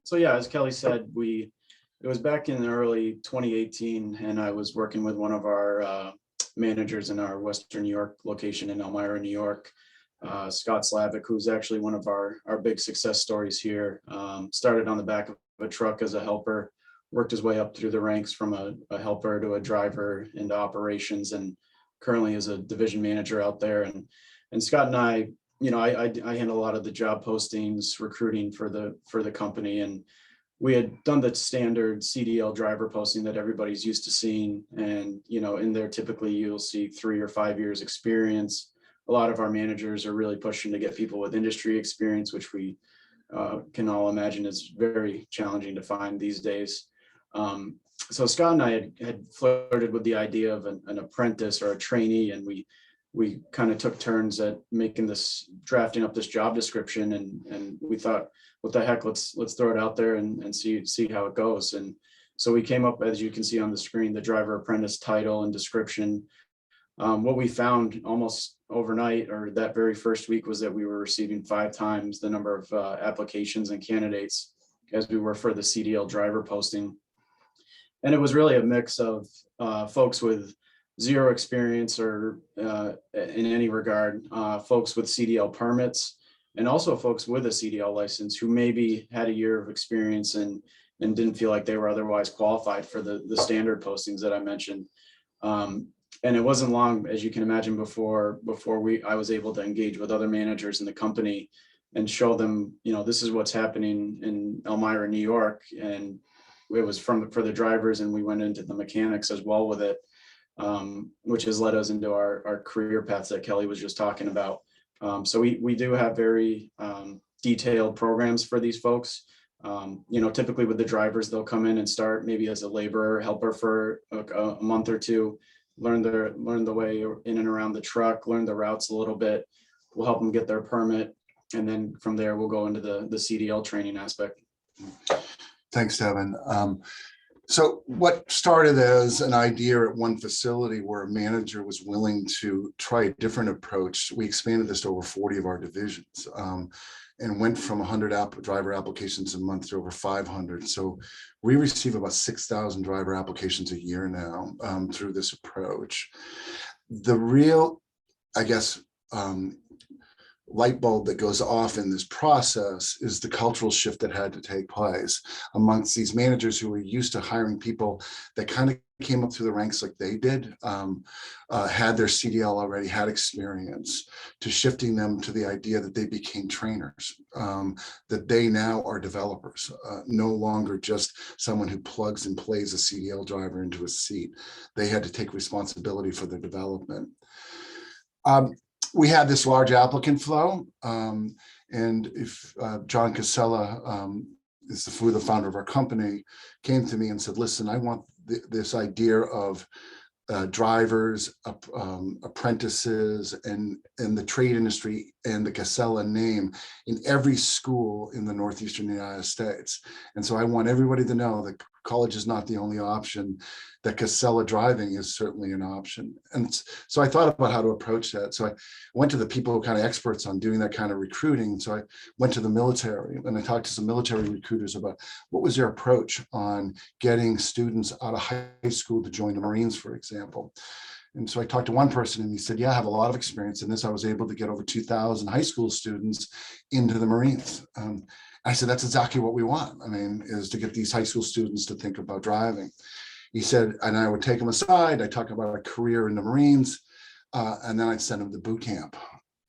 So yeah, as Kelly said, it was back in early 2018, and I was working with one of our managers in our Western New York location in Elmira, New York. Scott Slavic, who's actually one of our big success stories here, started on the back of a truck as a helper, worked his way up through the ranks from a helper to a driver into operations, and currently is a division manager out there. And Scott and I, I handle a lot of the job postings, recruiting for the company, and we had done the standard CDL driver posting that everybody's used to seeing. And, in there, typically you'll see 3 or 5 years experience. A lot of our managers are really pushing to get people with industry experience, which we can all imagine is very challenging to find these days. So Scott and I had flirted with the idea of an apprentice or a trainee, and we kind of took turns at drafting up this job description, and we thought, what the heck, let's throw it out there and see how it goes. And so we came up, as you can see on the screen, the driver apprentice title and description. What we found almost overnight, or that very first week, was that we were receiving 5 times the number of applications and candidates as we were for the CDL driver posting. And it was really a mix of folks with 0 experience or in any regard, folks with CDL permits, and also folks with a CDL license who maybe had a year of experience and didn't feel like they were otherwise qualified for the standard postings that I mentioned. And it wasn't long, as you can imagine, before I was able to engage with other managers in the company and show them, this is what's happening in Elmira, New York. And it was for the drivers, and we went into the mechanics as well with it, which has led us into our career paths that Kelly was just talking about. So we do have very detailed programs for these folks. Typically with the drivers, they'll come in and start maybe as a laborer, helper for a month or two, learn the way in and around the truck, learn the routes a little bit. We'll help them get their permit, and then from there we'll go into the CDL training aspect. Thanks, Devin. So what started as an idea at one facility where a manager was willing to try a different approach, we expanded this to over 40 of our divisions, and went from 100 driver applications a month to over 500. So we receive about 6,000 driver applications a year now through this approach. The real, I guess, light bulb that goes off in this process is the cultural shift that had to take place amongst these managers who were used to hiring people that kind of came up through the ranks like they did, had their CDL already, had experience, to shifting them to the idea that they became trainers, that they now are developers, no longer just someone who plugs and plays a CDL driver into a seat. They had to take responsibility for their development. We had this large applicant flow, and if John Casella is the founder of our company, came to me and said, listen, I want this idea of drivers, apprentices, and the trade industry and the Casella name in every school in the Northeastern United States. And so I want everybody to know that college is not the only option, that Casella driving is certainly an option. And so I thought about how to approach that. So I went to the people who are kind of experts on doing that kind of recruiting. So I went to the military and I talked to some military recruiters about what was their approach on getting students out of high school to join the Marines, for example. And so I talked to one person and he said, yeah, I have a lot of experience in this. I was able to get over 2,000 high school students into the Marines. I said, that's exactly what we want. I mean, is to get these high school students to think about driving. He said, and I would take them aside. I talk about a career in the Marines, and then I'd send them to boot camp.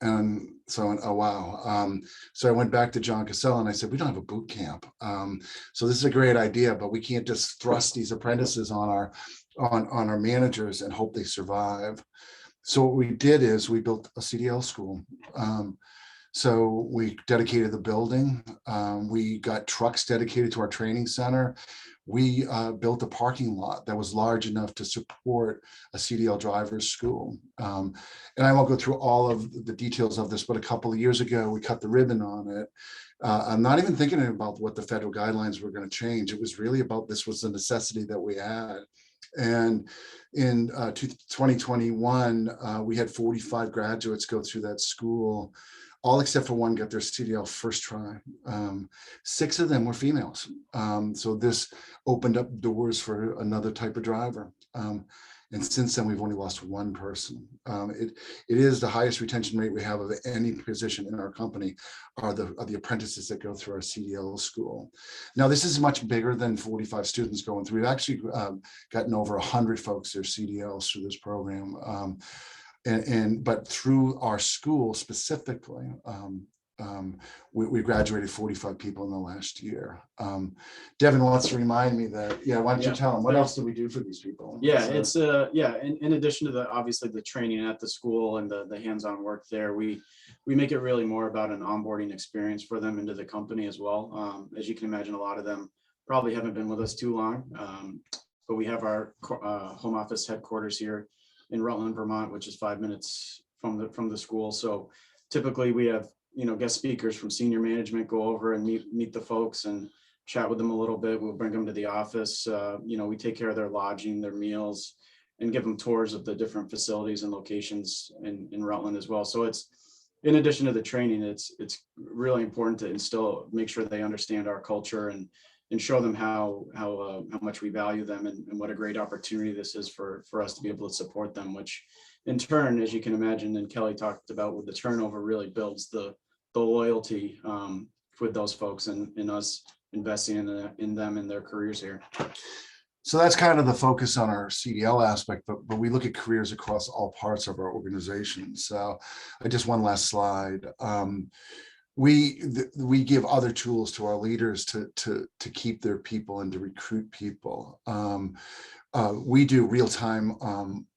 And so I went, oh, wow. So I went back to John Casella and I said, we don't have a boot camp. So this is a great idea, but we can't just thrust these apprentices on our managers and hope they survive. So what we did is we built a CDL school. So we dedicated the building. We got trucks dedicated to our training center. We built a parking lot that was large enough to support a CDL driver's school. And I won't go through all of the details of this, but a couple of years ago, we cut the ribbon on it. I'm not even thinking about what the federal guidelines were going to change. It was really about this was the necessity that we had. And in 2021, we had 45 graduates go through that school. All except for one got their CDL first try. 6 of them were females. So this opened up doors for another type of driver. And since then, we've only lost one person. It is the highest retention rate we have of any position in our company are the apprentices that go through our CDL school. Now, this is much bigger than 45 students going through. We've actually gotten over 100 folks their CDLs through this program. But through our school specifically, we graduated 45 people in the last year. Devin wants to remind me that, yeah, why don't you tell them, what else do we do for these people? Yeah, it's in addition to obviously the training at the school and the hands-on work there, we make it really more about an onboarding experience for them into the company as well. As you can imagine, a lot of them probably haven't been with us too long, but we have our home office headquarters here in Rutland, Vermont, which is 5 minutes from the school. So typically we have, guest speakers from senior management go over and meet the folks and chat with them a little bit. We'll bring them to the office. We take care of their lodging, their meals, and give them tours of the different facilities and locations in Rutland as well. So it's, in addition to the training, it's really important to make sure they understand our culture and show them how much we value them and what a great opportunity this is for us to be able to support them, which in turn, as you can imagine, and Kelly talked about with the turnover, really builds the loyalty with those folks and us investing in them and their careers here. So that's kind of the focus on our CDL aspect, but we look at careers across all parts of our organization. So just one last slide. We give other tools to our leaders to keep their people and to recruit people. We do real-time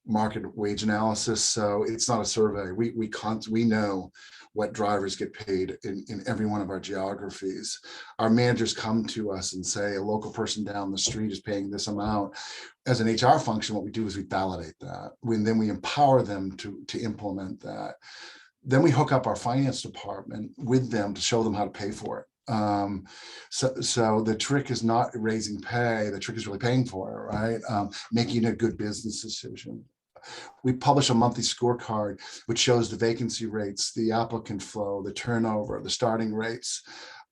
market wage analysis, so it's not a survey. We know what drivers get paid in every one of our geographies. Our managers come to us and say a local person down the street is paying this amount. As an HR function, what we do is we validate that. Then we empower them to implement that. Then we hook up our finance department with them to show them how to pay for it. So the trick is not raising pay. The trick is really paying for it, right? Making a good business decision. We publish a monthly scorecard, which shows the vacancy rates, the applicant flow, the turnover, the starting rates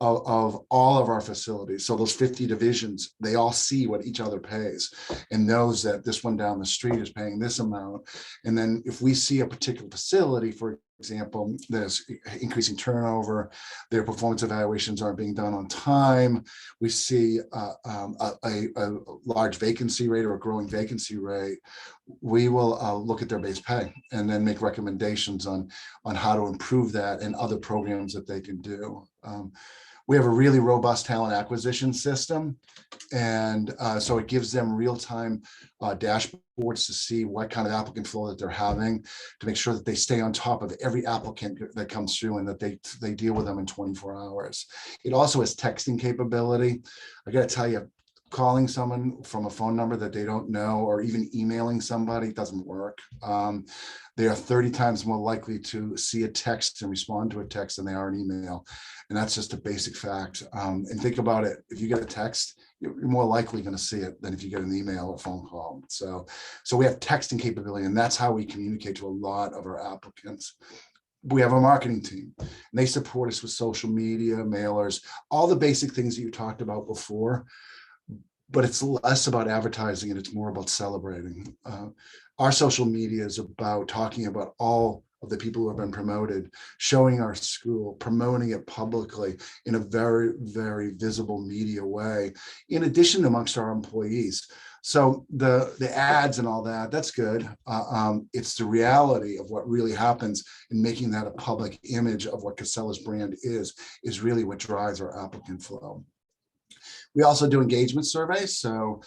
of all of our facilities. So those 50 divisions, they all see what each other pays and knows that this one down the street is paying this amount. And then if we see a particular facility, for example, there's increasing turnover, their performance evaluations aren't being done on time, we see a large vacancy rate or a growing vacancy rate, we will look at their base pay and then make recommendations on how to improve that and other programs that they can do. We have a really robust talent acquisition system. And so it gives them real-time dashboards to see what kind of applicant flow that they're having, to make sure that they stay on top of every applicant that comes through and that they deal with them in 24 hours. It also has texting capability. I got to tell you, calling someone from a phone number that they don't know or even emailing somebody doesn't work. They are 30 times more likely to see a text and respond to a text than they are an email. And that's just a basic fact. And think about it. If you get a text, you're more likely going to see it than if you get an email or phone call. So we have texting capability, and that's how we communicate to a lot of our applicants. We have a marketing team, and they support us with social media, mailers, all the basic things that you talked about before. But it's less about advertising and it's more about celebrating. Our social media is about talking about all of the people who have been promoted, showing our school, promoting it publicly in a very, very visible media way, in addition amongst our employees. So the ads and all that, that's good. It's the reality of what really happens in making that a public image of what Casella's brand is really what drives our applicant flow. We also do engagement surveys. So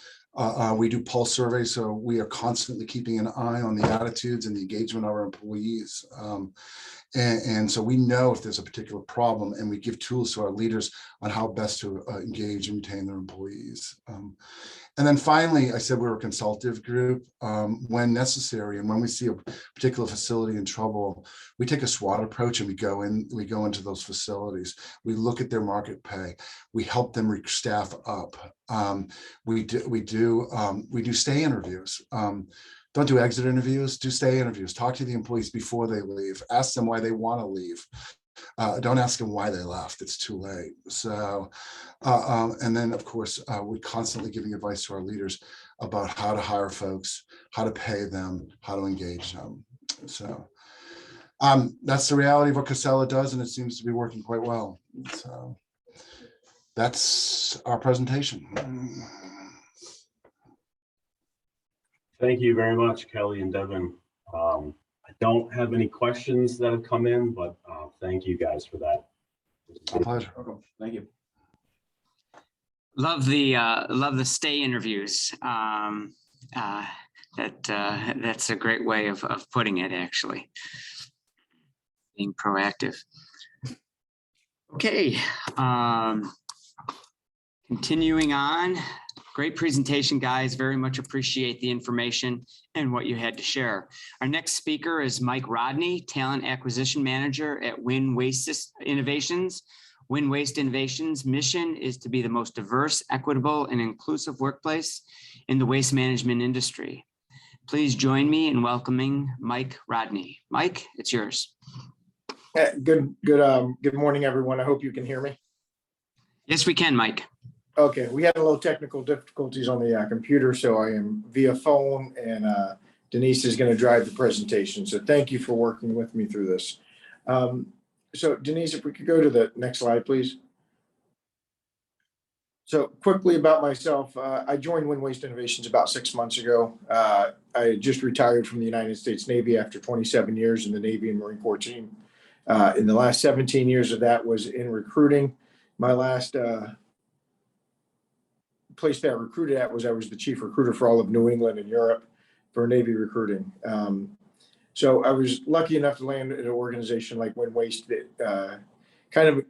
we do pulse surveys. So we are constantly keeping an eye on the attitudes and the engagement of our employees. And so we know if there's a particular problem, and we give tools to our leaders on how best to engage and retain their employees. And then finally, I said we're a consultative group. When necessary, and when we see a particular facility in trouble, we take a SWAT approach and we go into those facilities. We look at their market pay. We help them staff up. We do stay interviews. Don't do exit interviews, do stay interviews. Talk to the employees before they leave. Ask them why they want to leave. Don't ask them why they left. It's too late. So, and then of course, we're constantly giving advice to our leaders about how to hire folks, how to pay them, how to engage them. So that's the reality of what Casella does, and it seems to be working quite well. So that's our presentation. Thank you very much, Kelly and Devin. I don't have any questions that have come in, but thank you guys for that. My pleasure. Thank you. Love the stay interviews. That's a great way of putting it, actually. Being proactive. Okay. Continuing on. Great presentation, guys. Very much appreciate the information and what you had to share. Our next speaker is Mike Rodney, Talent Acquisition Manager at Win Waste Innovations. Win Waste Innovations' mission is to be the most diverse, equitable, and inclusive workplace in the waste management industry. Please join me in welcoming Mike Rodney. Mike, it's yours. Good morning, everyone. I hope you can hear me. Yes, we can, Mike. Okay, we had a little technical difficulties on the computer, so I am via phone, and Denise is going to drive the presentation. So thank you for working with me through this. So Denise, if we could go to the next slide, please. So quickly about myself, I joined Win Waste Innovations about 6 months ago. I just retired from the United States Navy after 27 years in the Navy and Marine Corps team. In the last 17 years of that was in recruiting. My last place that I recruited at was I was the chief recruiter for all of New England and Europe for Navy recruiting. So I was lucky enough to land at an organization like Win Waste that kind of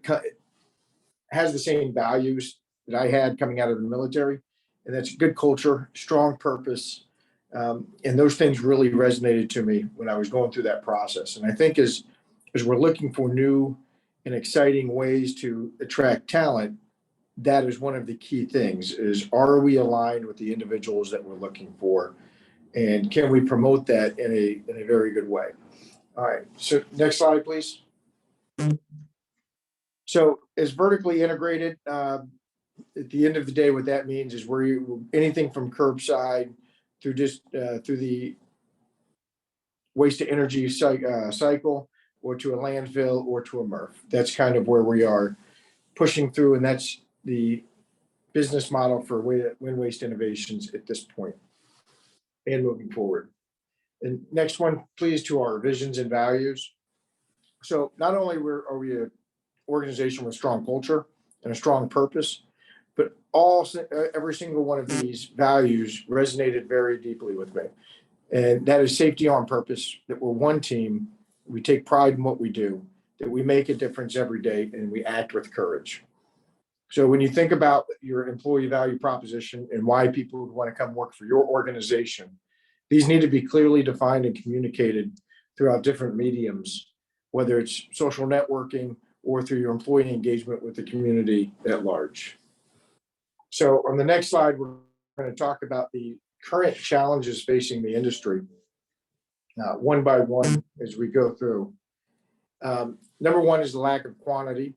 has the same values that I had coming out of the military, and that's good culture, strong purpose, and those things really resonated to me when I was going through that process. And I think as we're looking for new and exciting ways to attract talent, that is one of the key things is, are we aligned with the individuals that we're looking for? And can we promote that in a very good way? All right, so next slide, please. So as vertically integrated, at the end of the day, what that means is anything from curbside through through the waste to energy cycle, or to a landfill, or to a MRF. That's kind of where we are pushing through, and that's the business model for Win Waste Innovations at this point and moving forward. And next one, please, to our visions and values. So not only are we an organization with strong culture and a strong purpose, but every single one of these values resonated very deeply with me. And that is safety on purpose, that we're one team, we take pride in what we do, that we make a difference every day, and we act with courage. So when you think about your employee value proposition and why people would want to come work for your organization, these need to be clearly defined and communicated throughout different mediums, whether it's social networking or through your employee engagement with the community at large. So on the next slide, we're going to talk about the current challenges facing the industry one by one as we go through. Number one is the lack of quantity.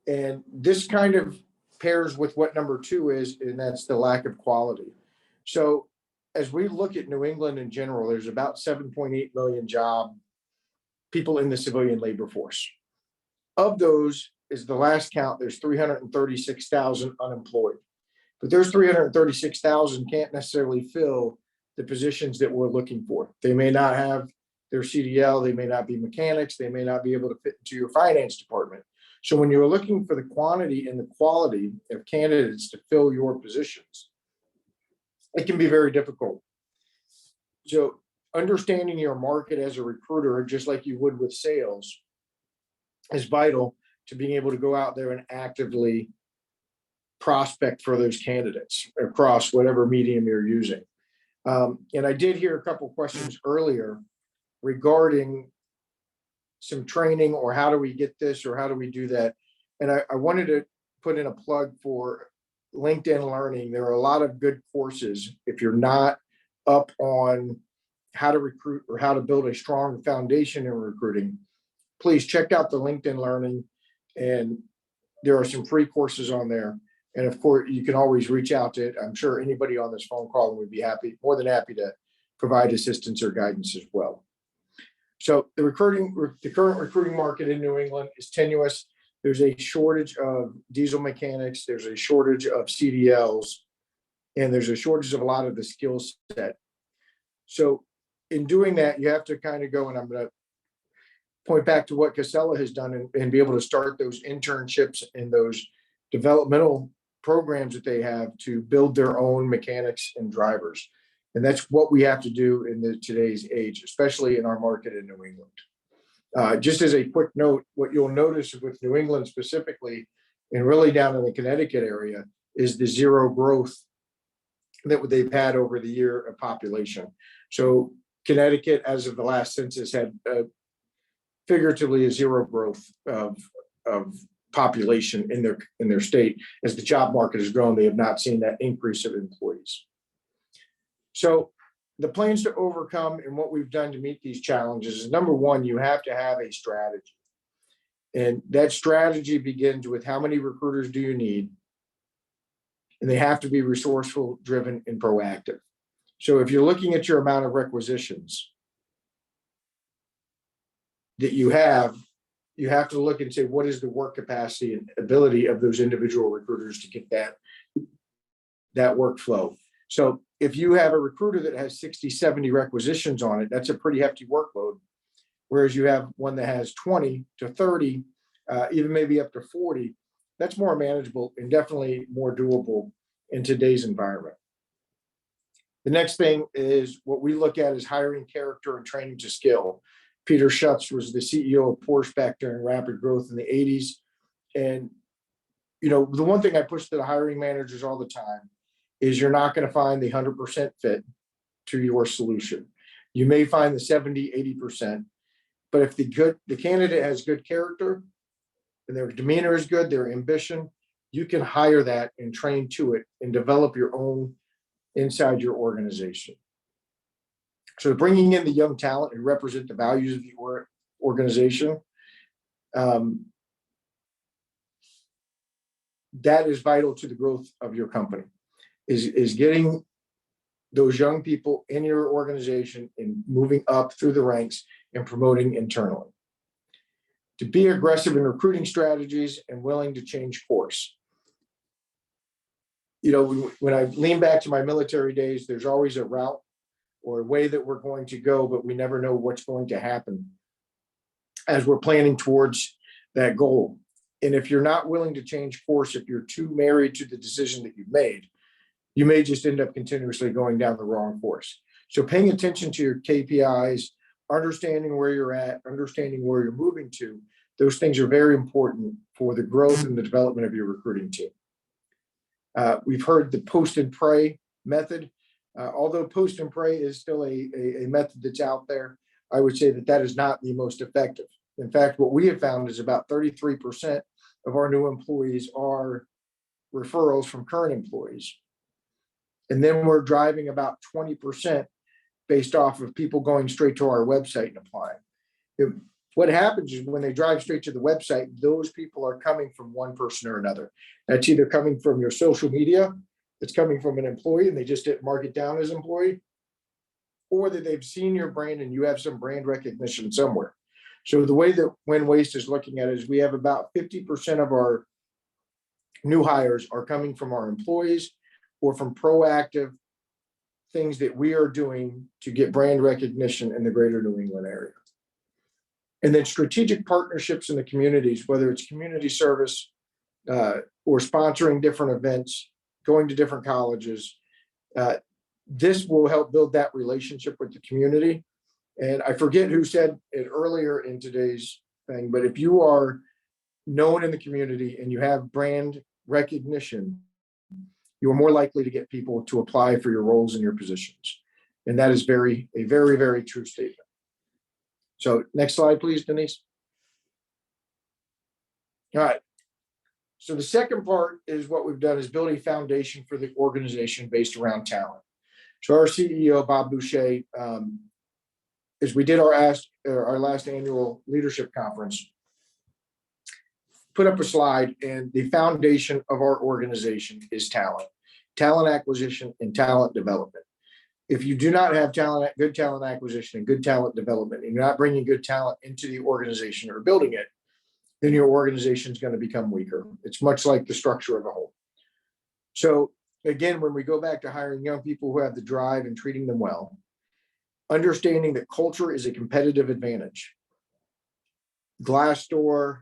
And this kind of pairs with what number two is, and that's the lack of quality. So as we look at New England in general, there's about 7.8 million people in the civilian labor force. Of those, is the last count, there's 336,000 unemployed. But those 336,000 can't necessarily fill the positions that we're looking for. They may not have their CDL, they may not be mechanics, they may not be able to fit into your finance department. So when you're looking for the quantity and the quality of candidates to fill your positions, it can be very difficult. So understanding your market as a recruiter, just like you would with sales, is vital to being able to go out there and actively prospect for those candidates across whatever medium you're using. And I did hear a couple of questions earlier regarding some training, or how do we get this, or how do we do that? And I wanted to put in a plug for LinkedIn Learning. There are a lot of good courses. If you're not up on how to recruit or how to build a strong foundation in recruiting, please check out the LinkedIn Learning, and there are some free courses on there. And of course, you can always reach out to it. I'm sure anybody on this phone call would be more than happy to provide assistance or guidance as well. So the current recruiting market in New England is tenuous. There's a shortage of diesel mechanics. There's a shortage of CDLs, and there's a shortage of a lot of the skill set. So in doing that, you have to kind of go, and I'm going to point back to what Casella has done, and be able to start those internships and those developmental programs that they have to build their own mechanics and drivers. And that's what we have to do in today's age, especially in our market in New England. Just as a quick note, what you'll notice with New England specifically, and really down in the Connecticut area, is the zero growth that they've had over the year of population. So Connecticut, as of the last census, had figuratively a zero growth of population in their state. As the job market has grown, they have not seen that increase of employees. So the plans to overcome and what we've done to meet these challenges is, number one, you have to have a strategy. And that strategy begins with how many recruiters do you need? And they have to be resourceful, driven, and proactive. So if you're looking at your amount of requisitions that you have to look and say, what is the work capacity and ability of those individual recruiters to get that workflow? So if you have a recruiter that has 60, 70 requisitions on it, that's a pretty hefty workload. Whereas you have one that has 20 to 30, even maybe up to 40, that's more manageable and definitely more doable in today's environment. The next thing is what we look at is hiring character and training to skill. Peter Schutz was the CEO of Porsche back during rapid growth in the 80s. And, the one thing I push to the hiring managers all the time is you're not going to find the 100% fit to your solution. You may find the 70, 80%, but if the candidate has good character and their demeanor is good, their ambition, you can hire that and train to it and develop your own inside your organization. So bringing in the young talent and represent the values of the organization, that is vital to the growth of your company, is getting those young people in your organization and moving up through the ranks and promoting internally. To be aggressive in recruiting strategies and willing to change course. You know, when I lean back to my military days, there's always a route or a way that we're going to go, but we never know what's going to happen as we're planning towards that goal. And if you're not willing to change course, if you're too married to the decision that you've made, you may just end up continuously going down the wrong course. So paying attention to your KPIs, understanding where you're at, understanding where you're moving to, those things are very important for the growth and the development of your recruiting team. We've heard the post and pray method. Although post and pray is still a method that's out there, I would say that is not the most effective. In fact, what we have found is about 33% of our new employees are referrals from current employees. And then we're driving about 20% based off of people going straight to our website and applying. What happens is when they drive straight to the website, those people are coming from one person or another. That's either coming from your social media, it's coming from an employee and they just didn't mark it down as employee, or that they've seen your brand and you have some brand recognition somewhere. So the way that Win Waste is looking at it is we have about 50% of our new hires are coming from our employees or from proactive things that we are doing to get brand recognition in the greater New England area. And then strategic partnerships in the communities, whether it's community service or sponsoring different events, going to different colleges. This will help build that relationship with the community. And I forget who said it earlier in today's thing, but if you are known in the community and you have brand recognition, you're more likely to get people to apply for your roles and your positions. And that is a very, very true statement. So next slide, please, Denise. All right. So the second part is what we've done is build a foundation for the organization based around talent. So our CEO, Bob Boucher, as we did our last annual leadership conference, put up a slide, and the foundation of our organization is talent acquisition and talent development. If you do not have good talent acquisition and good talent development, and you're not bringing good talent into the organization or building it, then your organization is going to become weaker. It's much like the structure of a whole. So again, when we go back to hiring young people who have the drive and treating them well, understanding that culture is a competitive advantage. Glassdoor,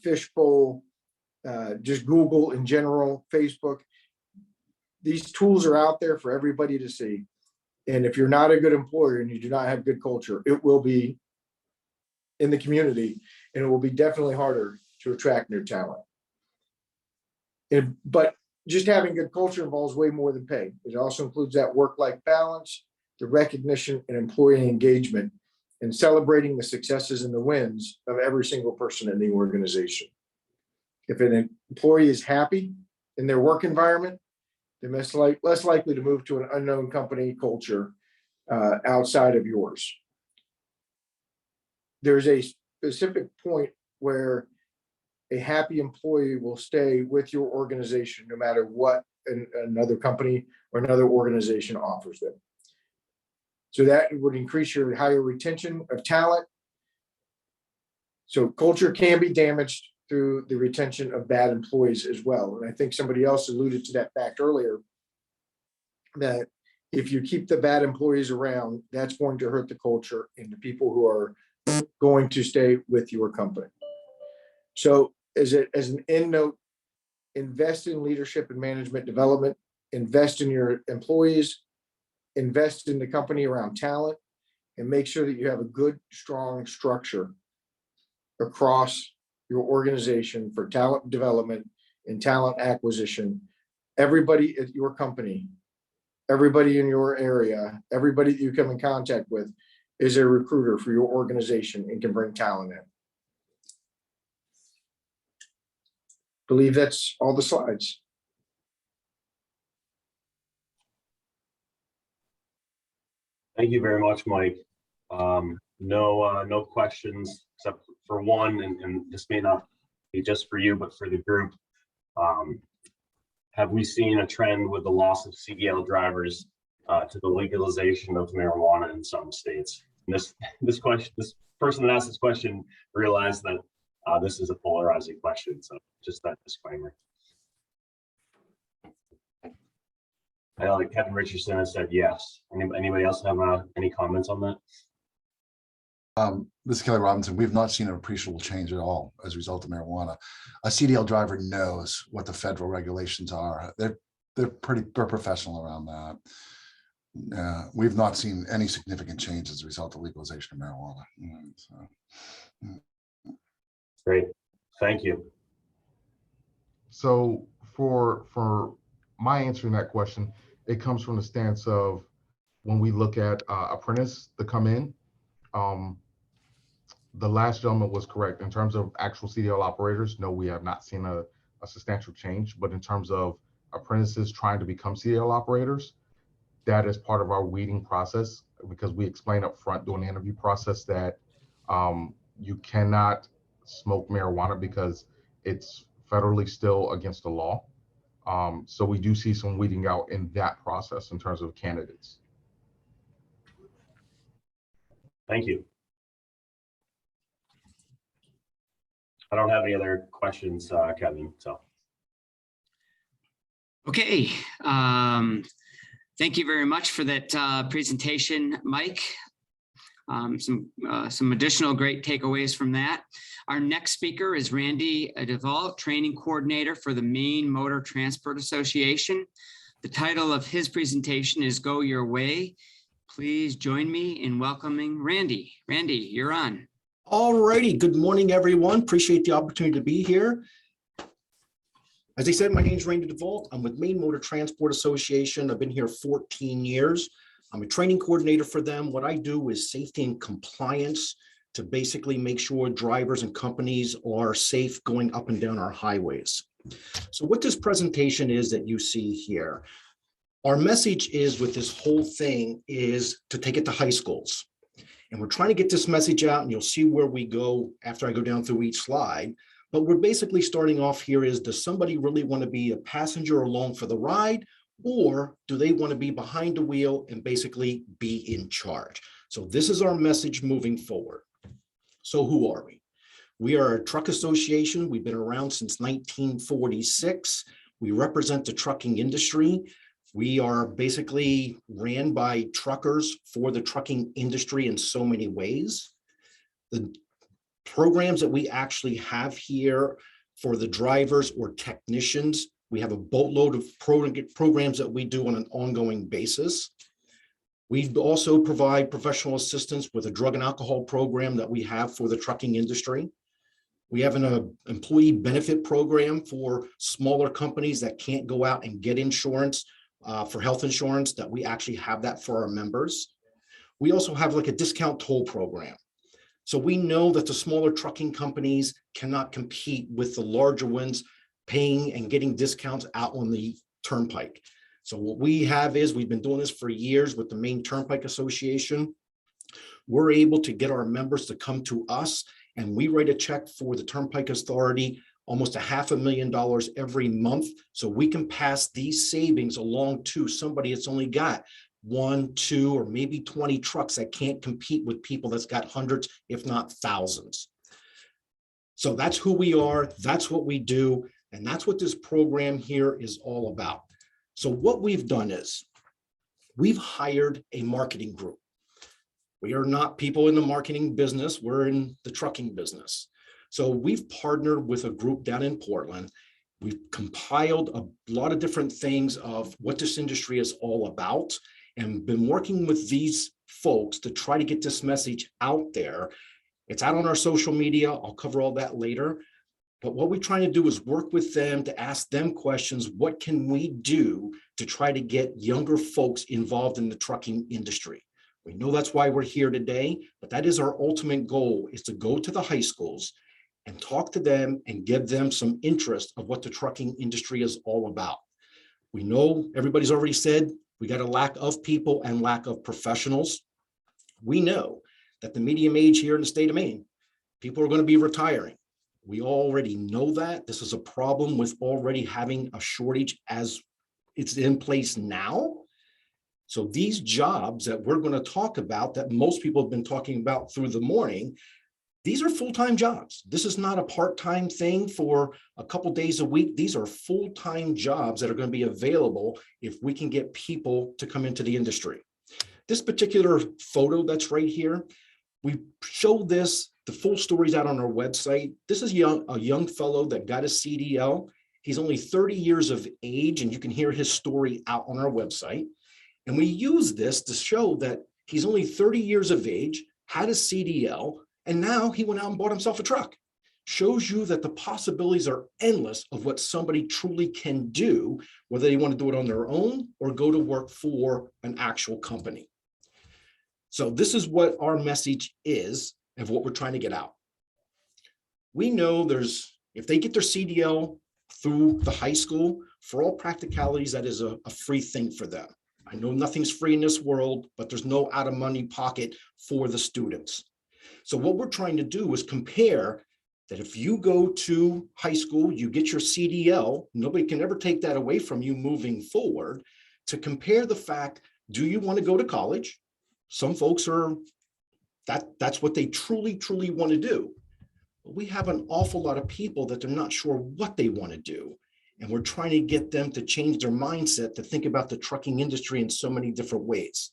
Fishbowl, just Google in general, Facebook. These tools are out there for everybody to see. And if you're not a good employer and you do not have good culture, it will be in the community and it will be definitely harder to attract new talent. But just having good culture involves way more than pay. It also includes that work-life balance, the recognition and employee engagement, and celebrating the successes and the wins of every single person in the organization. If an employee is happy in their work environment, they're less likely to move to an unknown company culture outside of yours. There's a specific point where a happy employee will stay with your organization no matter what another company or another organization offers them. So that would increase your higher retention of talent. So culture can be damaged through the retention of bad employees as well. And I think somebody else alluded to that fact earlier, that if you keep the bad employees around, that's going to hurt the culture and the people who are going to stay with your company. So as an end note, invest in leadership and management development, invest in your employees, invest in the company around talent, and make sure that you have a good, strong structure across your organization for talent development and talent acquisition. Everybody at your company, everybody in your area, everybody that you come in contact with is a recruiter for your organization and can bring talent in. believe that's all the slides. Thank you very much, Mike. No questions except for one, and this may not be just for you, but for the group. Have we seen a trend with the loss of CDL drivers to the legalization of marijuana in some states? And this person that asked this question realized that this is a polarizing question, so just that disclaimer. I know that Kevin Richardson has said yes. Anybody else have any comments on that? This is Kelly Robinson. We've not seen an appreciable change at all as a result of marijuana. A CDL driver knows what the federal regulations are. They're professional around that. We've not seen any significant change as a result of legalization of marijuana. Great, thank you. So for my answering that question, it comes from the stance of when we look at apprentice to come in. The last gentleman was correct in terms of actual CDL operators. No, we have not seen a substantial change, but in terms of apprentices trying to become CDL operators, that is part of our weeding process, because we explain up front during the interview process that you cannot smoke marijuana because it's federally still against the law. So we do see some weeding out in that process in terms of candidates. Thank you. I don't have any other questions, Kevin, so. Okay, thank you very much for that presentation, Mike. Some additional great takeaways from that. Our next speaker is Randy Duvall, Training Coordinator for the Maine Motor Transport Association. The title of his presentation is Go Your Way. Please join me in welcoming Randy. Randy, you're on. All righty. Good morning, everyone. Appreciate the opportunity to be here. As I said, my name is Randy Duvall. I'm with Maine Motor Transport Association. I've been here 14 years. I'm a training coordinator for them. What I do is safety and compliance to basically make sure drivers and companies are safe going up and down our highways. So what this presentation is that you see here, our message is with this whole thing is to take it to high schools. And we're trying to get this message out, and you'll see where we go after I go down through each slide. But we're basically starting off here is, does somebody really want to be a passenger along for the ride, or do they want to be behind the wheel and basically be in charge? So this is our message moving forward. So who are we? We are a truck association. We've been around since 1946. We represent the trucking industry. We are basically ran by truckers for the trucking industry in so many ways. The programs that we actually have here for the drivers or technicians, we have a boatload of programs that we do on an ongoing basis. We also provide professional assistance with a drug and alcohol program that we have for the trucking industry. We have an employee benefit program for smaller companies that can't go out and get insurance for health insurance, that we actually have that for our members. We also have like a discount toll program. So we know that the smaller trucking companies cannot compete with the larger ones paying and getting discounts out on the turnpike. So what we have is, we've been doing this for years with the Maine Turnpike Association. We're able to get our members to come to us, and we write a check for the Turnpike Authority, almost $500,000 every month. So we can pass these savings along to somebody that's only got 1, 2, or maybe 20 trucks that can't compete with people that's got hundreds, if not thousands. So that's who we are. That's what we do. And that's what this program here is all about. So what we've done is we've hired a marketing group. We are not people in the marketing business. We're in the trucking business. So we've partnered with a group down in Portland. We've compiled a lot of different things of what this industry is all about, and been working with these folks to try to get this message out there. It's out on our social media. I'll cover all that later. But what we're trying to do is work with them to ask them questions. What can we do to try to get younger folks involved in the trucking industry? We know that's why we're here today, but that is our ultimate goal, is to go to the high schools and talk to them and give them some interest of what the trucking industry is all about. We know everybody's already said we got a lack of people and lack of professionals. We know that the median age here in the state of Maine, people are going to be retiring. We already know that. This is a problem with already having a shortage as it's in place now. So these jobs that we're going to talk about, that most people have been talking about through the morning, these are full-time jobs. This is not a part-time thing for a couple days a week. These are full-time jobs that are going to be available if we can get people to come into the industry. This particular photo that's right here, we showed this, the full story's out on our website. This is a young fellow that got a CDL. He's only 30 years of age, and you can hear his story out on our website. And we use this to show that he's only 30 years of age, had a CDL, and now he went out and bought himself a truck. Shows you that the possibilities are endless of what somebody truly can do, whether they want to do it on their own or go to work for an actual company. So this is what our message is of what we're trying to get out. We know if they get their CDL through the high school, for all practicalities, that is a free thing for them. I know nothing's free in this world, but there's no out of money pocket for the students. So what we're trying to do is compare that if you go to high school, you get your CDL, nobody can ever take that away from you moving forward, to compare the fact, do you want to go to college? Some folks that's what they truly want to do. But we have an awful lot of people that they're not sure what they want to do. And we're trying to get them to change their mindset to think about the trucking industry in so many different ways.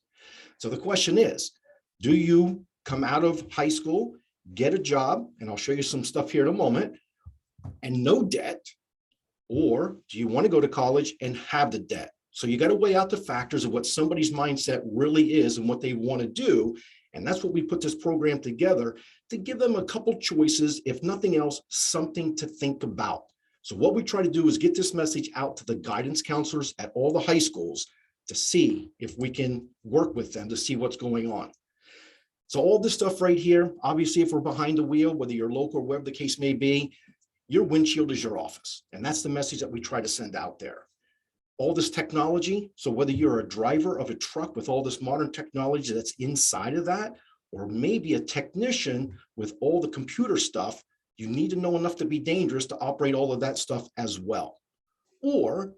So the question is, do you come out of high school, get a job, and I'll show you some stuff here in a moment, and no debt, or do you want to go to college and have the debt? So you got to weigh out the factors of what somebody's mindset really is and what they want to do. And that's what we put this program together to give them a couple choices, if nothing else, something to think about. So what we try to do is get this message out to the guidance counselors at all the high schools to see if we can work with them to see what's going on. So all this stuff right here, obviously, if we're behind the wheel, whether you're local or wherever the case may be, your windshield is your office. And that's the message that we try to send out there. All this technology, so whether you're a driver of a truck with all this modern technology that's inside of that, or maybe a technician with all the computer stuff, you need to know enough to be dangerous to operate all of that stuff as well. Or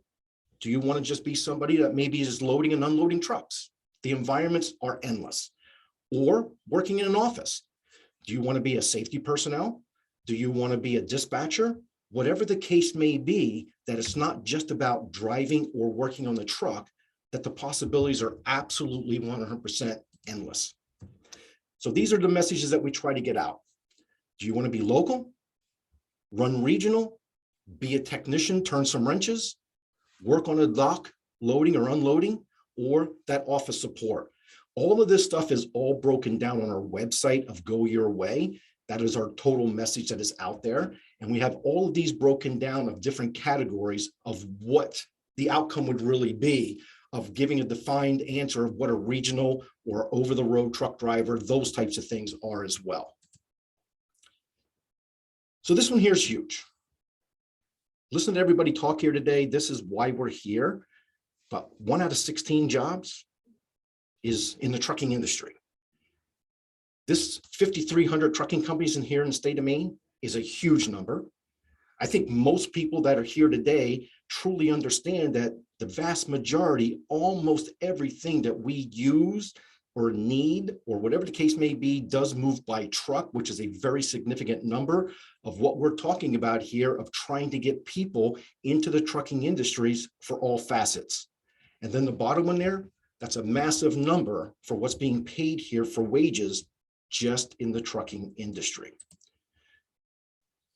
do you want to just be somebody that maybe is loading and unloading trucks? The environments are endless. Or working in an office. Do you want to be a safety personnel? Do you want to be a dispatcher? Whatever the case may be, that it's not just about driving or working on the truck, that the possibilities are absolutely 100% endless. So these are the messages that we try to get out. Do you want to be local, run regional, be a technician, turn some wrenches, work on a dock, loading or unloading, or that office support? All of this stuff is all broken down on our website of Go Your Way. That is our total message that is out there. And we have all of these broken down of different categories of what the outcome would really be of giving a defined answer of what a regional or over-the-road truck driver, those types of things are as well. So this one here is huge. Listen to everybody talk here today. This is why we're here. But 1 out of 16 jobs is in the trucking industry. This 5,300 trucking companies in here in the state of Maine is a huge number. I think most people that are here today truly understand that the vast majority, almost everything that we use or need, or whatever the case may be, does move by truck, which is a very significant number of what we're talking about here of trying to get people into the trucking industries for all facets. And then the bottom one there, that's a massive number for what's being paid here for wages just in the trucking industry.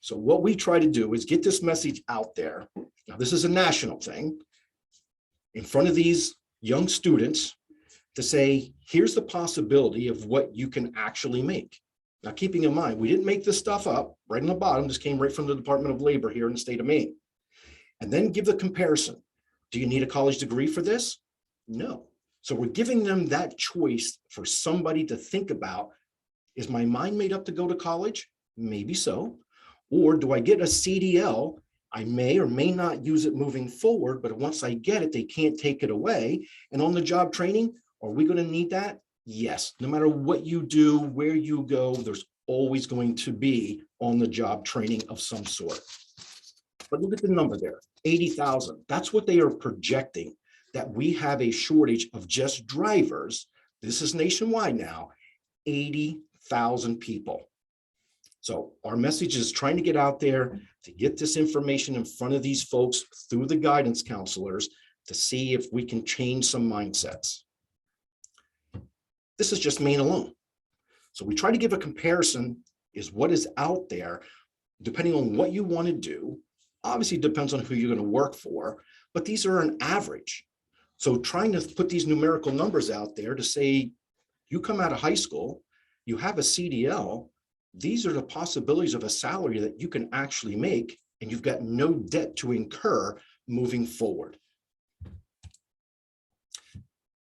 So what we try to do is get this message out there. Now, this is a national thing in front of these young students to say, here's the possibility of what you can actually make. Now, keeping in mind, we didn't make this stuff up right on the bottom. This came right from the Department of Labor here in the state of Maine. And then give the comparison. Do you need a college degree for this? No. So we're giving them that choice for somebody to think about. Is my mind made up to go to college? Maybe so. Or do I get a CDL? I may or may not use it moving forward, but once I get it, they can't take it away. And on the job training, are we going to need that? Yes. No matter what you do, where you go, there's always going to be on the job training of some sort. But look at the number there, 80,000. That's what they are projecting, that we have a shortage of just drivers. This is nationwide now, 80,000 people. So our message is trying to get out there to get this information in front of these folks through the guidance counselors to see if we can change some mindsets. This is just Maine alone. So we try to give a comparison is what is out there, depending on what you want to do. Obviously, it depends on who you're going to work for, but these are an average. So trying to put these numerical numbers out there to say, you come out of high school, you have a CDL, these are the possibilities of a salary that you can actually make, and you've got no debt to incur moving forward.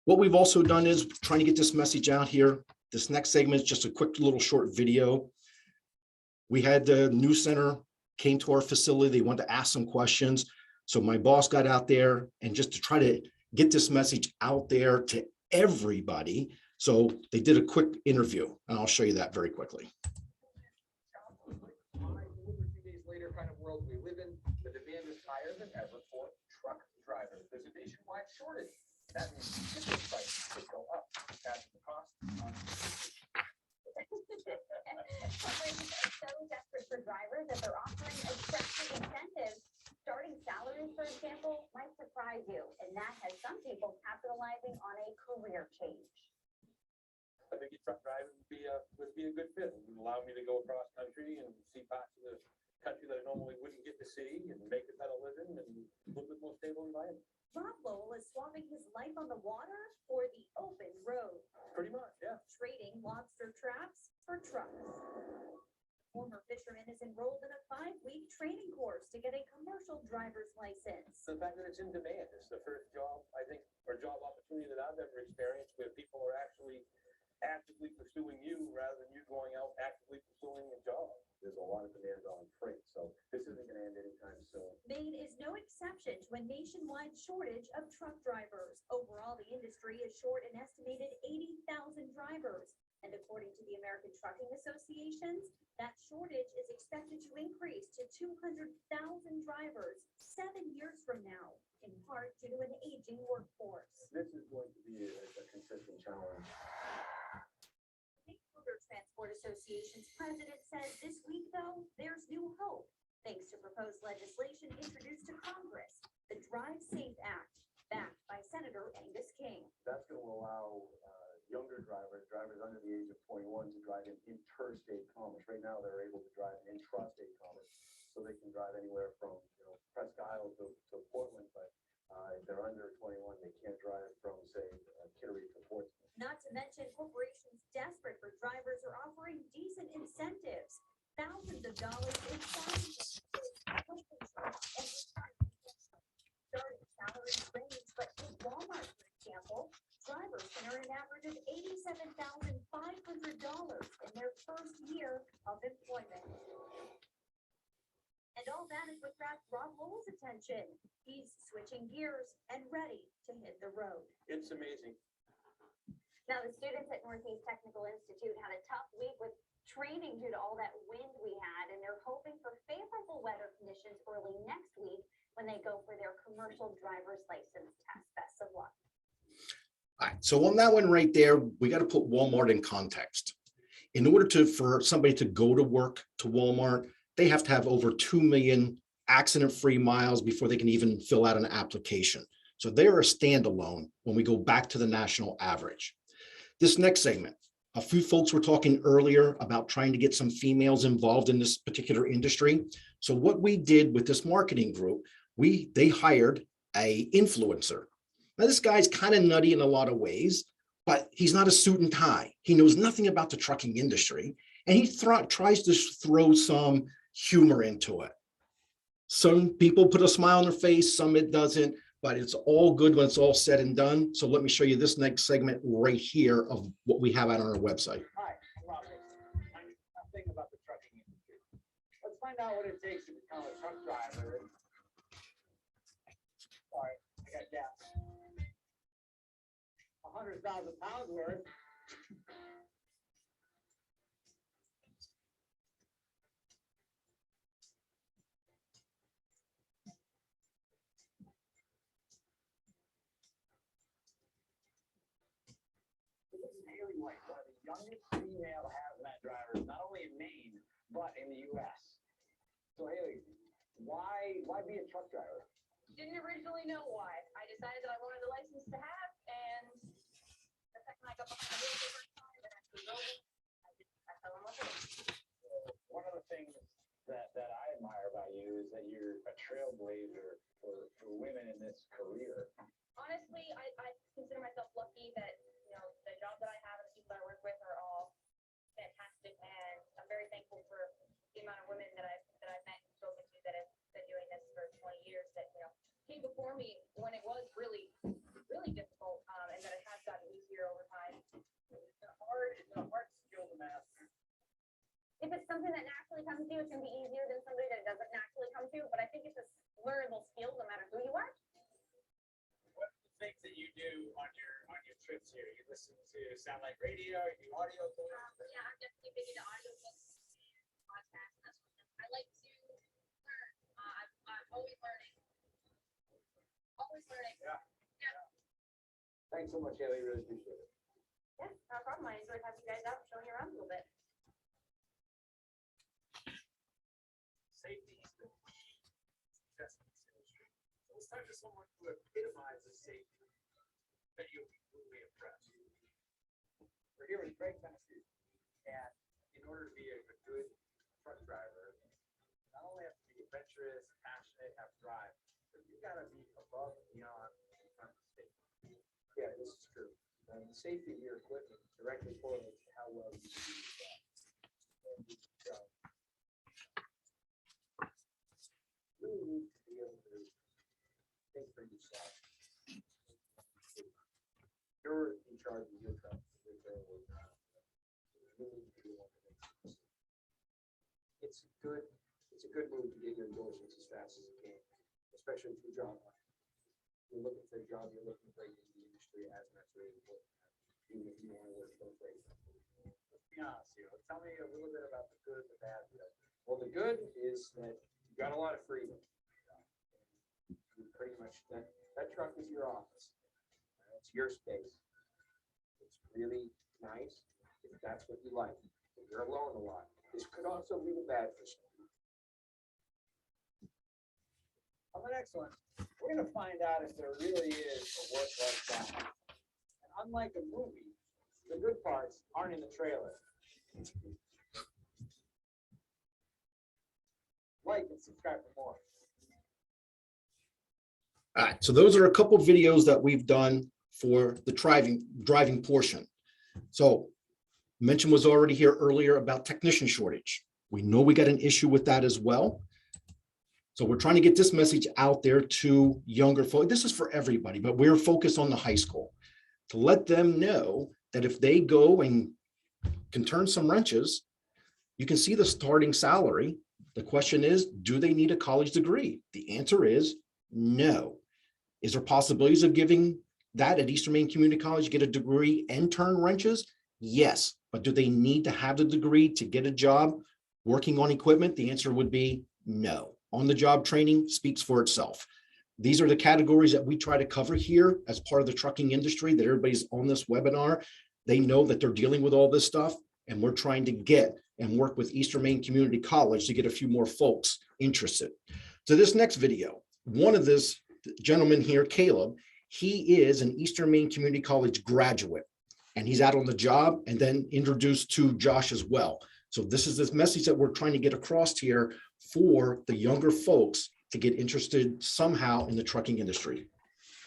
What we've also done is trying to get this message out here. This next segment is just a quick little short video. We had the news center came to our facility. They wanted to ask some questions. So my boss got out there and just to try to get this message out there to everybody. So they did a quick interview, and I'll show you that very quickly. Later kind of world we live in, the demand is higher than ever for truck drivers. There's a nationwide shortage. That means ticket prices could go up, passing the cost on. Companies are so desperate for drivers that they're offering aggressive incentives. Starting salaries, for example, might surprise you, and that has some people capitalizing on a career change. I think truck driving would be a good fit. It would allow me to go across country and see parts of the country that I normally wouldn't get to see and make a better living and a little bit more stable environment. Rob Lowell is swapping his life on the water for the open road. Pretty much, yeah. Trading lobster traps for trucks. Former fisherman is enrolled in a 5-week training course to get a commercial driver's license. The fact that it's in demand is the first job, I think, or job opportunity that I've ever experienced where people are actually actively pursuing you rather than you going out actively pursuing a job. There's a lot of demand on freight, so this isn't going to end anytime soon. Maine is no exception to a nationwide shortage of truck drivers. Overall, the industry is short an estimated 80,000 drivers. And according to the American Trucking Associations, that shortage is expected to increase to 200,000 drivers 7 years from now, in part due to an aging workforce. This is going to be a consistent challenge. Transport Association's president says this week, though, there's new hope, thanks to proposed legislation introduced to Congress, the Drive Safe Act, backed by Senator Angus King. That's going to allow younger drivers under the age of 21 to drive in interstate commerce. Right now, they're able to drive in intrastate commerce, so they can drive anywhere from Presque Isle to Portland, but if they're under 21, they can't drive from, say, Kittery to Portsmouth. Not to mention, corporations desperate for drivers are offering decent incentives, thousands of dollars in sign-ups, starting salaries range, but in Walmart, for example, drivers can earn an average of $87,500 in their first year of employment. And all that is what grabbed Rob Lowell's attention. He's switching gears and ready to hit the road. It's amazing. Now, the students at Northeast Technical Institute had a tough week with training due to all that wind we had, and they're hoping for favorable weather conditions early next week when they go for their commercial driver's license test. Best of luck. All right, so on that one right there, we got to put Walmart in context. In order for somebody to go to work to Walmart, they have to have over 2 million accident-free miles before they can even fill out an application. So they are a standalone when we go back to the national average. This next segment, a few folks were talking earlier about trying to get some females involved in this particular industry. So what we did with this marketing group, they hired an influencer. Now this guy's kind of nutty in a lot of ways, but he's not a suit and tie. He knows nothing about the trucking industry, and he tries to throw some humor into it. Some people put a smile on their face, some it doesn't, but it's all good when it's all said and done. So let me show you this next segment right here of what we have out on our website. Hi, I'm Rob. I'm thinking about the trucking industry. Let's find find out what it takes to become a truck driver. Sorry, I got gas. 100,000 pounds worth. This is Haley White, one of the youngest female hazmat drivers, not only in Maine, but in the US. So Haley, why be a truck driver? Didn't originally know why. I decided that I wanted a license to have, and the second I got behind the wheel the first time and actually drove it, I fell in love with it. One of the things that I admire about you is that you're a trailblazer for women in this career. Honestly, I consider myself lucky that, you know, the job that I have and the people that I work with are all fantastic, and I'm very thankful for the amount of women that I've met and spoken to that have been doing this for 20 years that, you know, came before me when it was really, really difficult, and that it has gotten easier over time. It's a hard skill to master. If it's something that naturally comes to you, it's gonna be easier than somebody that doesn't naturally come to, but I think it's a learnable skill no matter who you are. What are the things that you do on your trips here? You listen to satellite radio, you do audio books? Yeah, I'm definitely big into audiobooks and podcasts. That's one thing I like to learn. I'm always learning. Always learning. Yeah. Yeah. Thanks so much, Haley. Really appreciate it. Yeah, no problem. I enjoyed having you guys out, showing you around a little bit. Safety is the key test in this industry. So let's talk to someone who epitomizes safety that you'll be really impressed. We're here with Greg Tennessee, and in order to be a good truck driver, you not only have to be adventurous, passionate, have drive, but you got to be above and beyond in terms of safety. Yeah, this is true. The safety of your equipment directly correlates to how well you do your job. You really need to be able to think for yourself. You're in charge of your truck, your trailer. You need to be the one that makes it. It's a good move to get your endorsements as fast as you can, especially if you're job. You're looking for a job, you're looking for a in the industry as much really important, even if you want to work both ways. Let's be honest here. Tell me a little bit about the good and the bad. Well, the good is that you got a lot of freedom. You pretty much that truck is your office. It's your space. It's really nice if that's what you like. If you're alone a lot. This could also be the bad for some people. On the next one, we're going to find out if there really is a work-life balance. And unlike a movie, the good parts aren't in the trailer. Like and subscribe for more. All right, so those are a couple of videos that we've done for the driving portion. So mention was already here earlier about technician shortage. We know we got an issue with that as well. So we're trying to get this message out there to younger folks. This is for everybody, but we're focused on the high school to let them know that if they go and can turn some wrenches, you can see the starting salary. The question is, do they need a college degree? The answer is no. Is there possibilities of giving that at Eastern Maine Community College, get a degree and turn wrenches? Yes, but do they need to have the degree to get a job working on equipment? The answer would be no. On-the-job training speaks for itself. These are the categories that we try to cover here as part of the trucking industry, that everybody's on this webinar. They know that they're dealing with all this stuff, and we're trying to get and work with Eastern Maine Community College to get a few more folks interested. So this next video, one of this gentleman here, Caleb, he is an Eastern Maine Community College graduate, and he's out on the job, and then introduced to Josh as well. So this is this message that we're trying to get across here for the younger folks to get interested somehow in the trucking industry.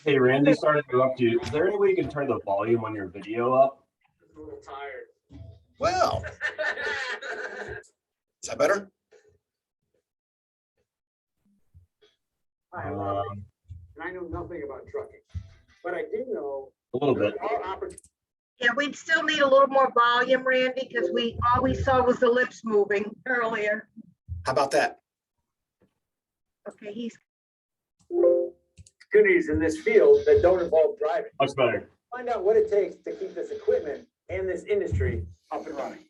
Hey, Randy, sorry to interrupt you. Is there any way you can turn the volume on your video up? I'm a little tired. Well, is that better? Hi, I'm Robert, and I know nothing about trucking, but I do know A little bit. there are opportunities. Yeah, we'd still need a little more volume, Randy, because all we saw was the lips moving earlier. How about that? Okay, he's Opportunities in this field that don't involve driving. Much better. Find out what it takes to keep this equipment and this industry up and running.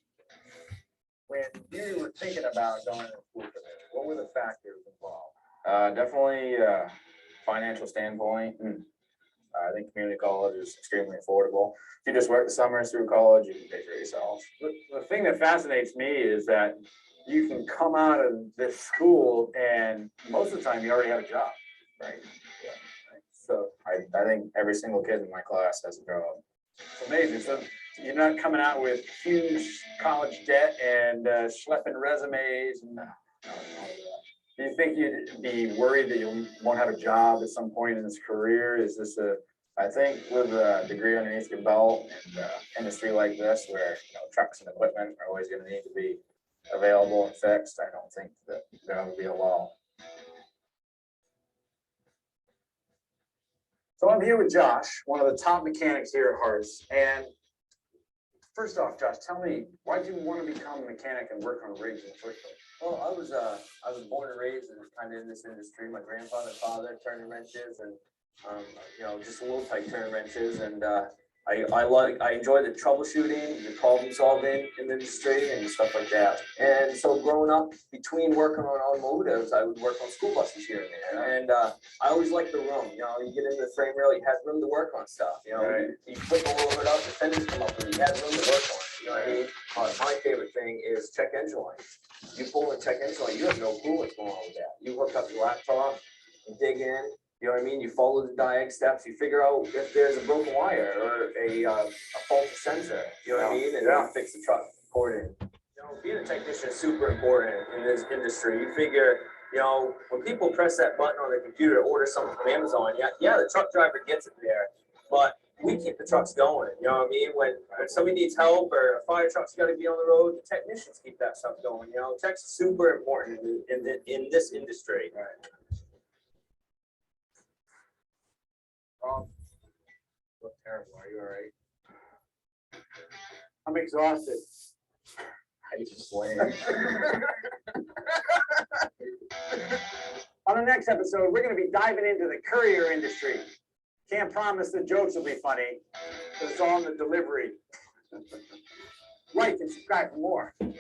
When you were thinking about going to school for this, what were the factors involved? Definitely financial standpoint. I think community college is extremely affordable. If you just work the summers through college, you can pay for yourself. The thing that fascinates me is that you can come out of this school and most of the time you already have a job, right? Yeah. So I think every single kid in my class has a job. It's amazing. So you're not coming out with huge college debt and schlepping resumes. And, do you think you'd be worried that you won't have a job at some point in this career? Is this I think with a degree underneath your belt and industry like this, where trucks and equipment are always going to need to be available and fixed, I don't think that there will be a lull. So I'm here with Josh, one of the top mechanics here at Hart's. And first off, Josh, tell me, why did you want to become a mechanic and work on rigs in the first place? Well, I was born and raised kind of in this industry. My grandfather and father turning wrenches and just a little tight turn wrenches, and I enjoy the troubleshooting, the problem solving in the industry and stuff like that. And so growing up, between working on automotives, I would work on school buses here and there. And I always liked the room. You get into the frame rail, you had room to work on stuff. Right. You flip a little bit up, the fenders come up, and you had room to work on. You know what I mean? My favorite thing is check engine lights. You pull and check engine light, you have no clue what's going on with that. You hook up your laptop, you dig in. You know what I mean? You follow the diag steps, you figure out if there's a broken wire or a faulty sensor, you know what I mean? And then fix the truck accordingly. Being a technician is super important in this industry. You figure, when people press that button on the computer to order something from Amazon, yeah, the truck driver gets it there, but we keep the trucks going, you know what I mean? When somebody needs help or a fire truck's got to be on the road, the technicians keep that stuff going, Tech's super important in this industry. Right. Look terrible. Are you all right? I'm exhausted. I just lame. On the next episode, we're going to be diving into the courier industry. Can't promise the jokes will be funny, but it's all in the delivery. Like and subscribe for more. All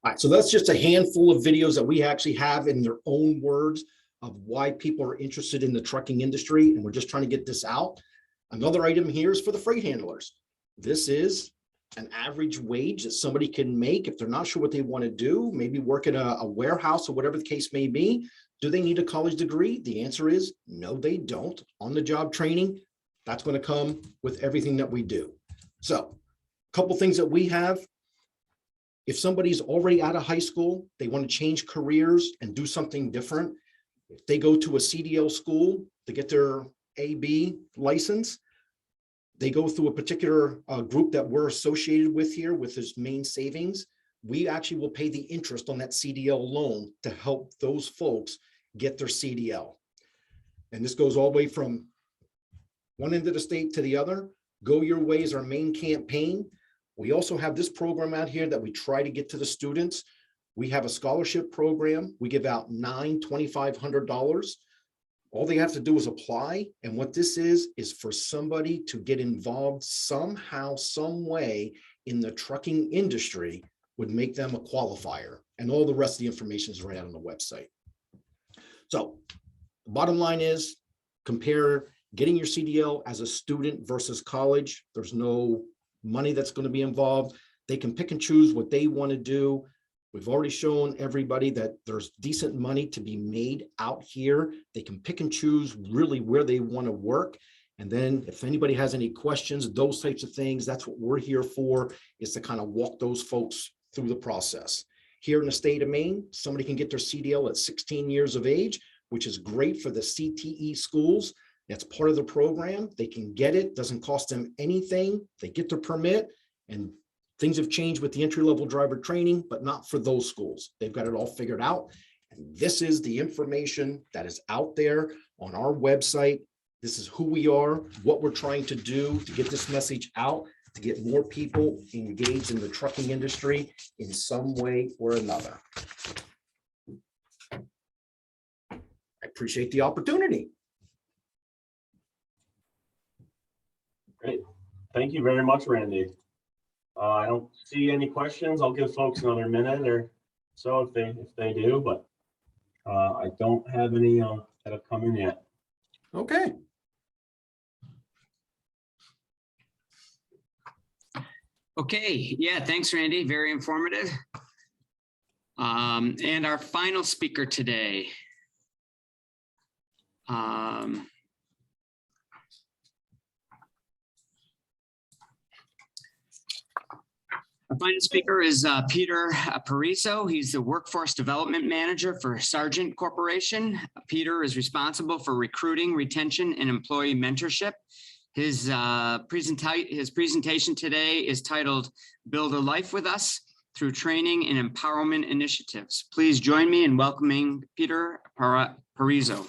right, so that's just a handful of videos that we actually have in their own words of why people are interested in the trucking industry, and we're just trying to get this out. Another item here is for the freight handlers. This is an average wage that somebody can make if they're not sure what they want to do, maybe work at a warehouse or whatever the case may be. Do they need a college degree? The answer is no, they don't. On-the-job training, that's going to come with everything that we do. So a couple things that we have. If somebody's already out of high school, they want to change careers and do something different. If they go to a CDL school to get their AB license, they go through a particular group that we're associated with here with this Main Savings. We actually will pay the interest on that CDL loan to help those folks get their CDL. And this goes all the way from one end of the state to the other. Go Your Way is our main campaign. We also have this program out here that we try to get to the students. We have a scholarship program. We give out $2,500. All they have to do is apply. And what this is for somebody to get involved somehow, some way in the trucking industry would make them a qualifier. And all the rest of the information is right out on the website. So the bottom line is compare getting your CDL as a student versus college. There's no money that's going to be involved. They can pick and choose what they want to do. We've already shown everybody that there's decent money to be made out here. They can pick and choose really where they want to work. And then if anybody has any questions, those types of things, that's what we're here for, is to kind of walk those folks through the process. Here in the state of Maine, somebody can get their CDL at 16 years of age, which is great for the CTE schools. That's part of the program. They can get it, doesn't cost them anything. They get their permit, and things have changed with the entry-level driver training, but not for those schools. They've got it all figured out. And this is the information that is out there on our website. This is who we are, what we're trying to do to get this message out. to get more people engaged in the trucking industry in some way or another. I appreciate the opportunity. Great. Thank you very much, Randy. I don't see any questions. I'll give folks another minute or so if they do, but I don't have any that have come in yet. Okay. Okay, yeah, thanks, Randy. Very informative. And our final speaker today. Our final speaker is Peter Pariso. He's the Workforce Development Manager for Sargent Corporation. Peter is responsible for recruiting, retention, and employee mentorship. His presentation today is titled Build a Life with Us Through Training and Empowerment Initiatives. Please join me in welcoming Peter Pariso.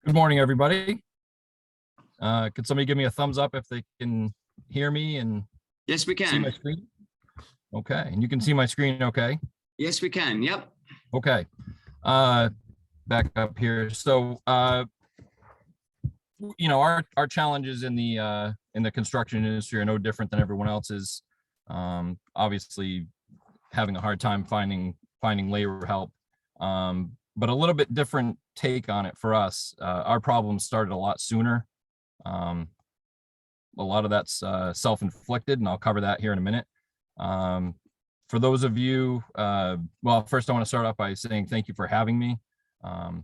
Good morning, everybody. Could somebody give me a thumbs up if they can hear me and yes, we can see my screen? Okay, and you can see my screen okay? Yes, we can. Yep. Okay. Back up here. So you know, our challenges in the construction industry are no different than everyone else's. Obviously having a hard time finding labor help, but a little bit different take on it for us. Our problems started a lot sooner. A lot of that's self-inflicted, and I'll cover that here in a minute. For those of you, well, first I want to start off by saying thank you for having me. I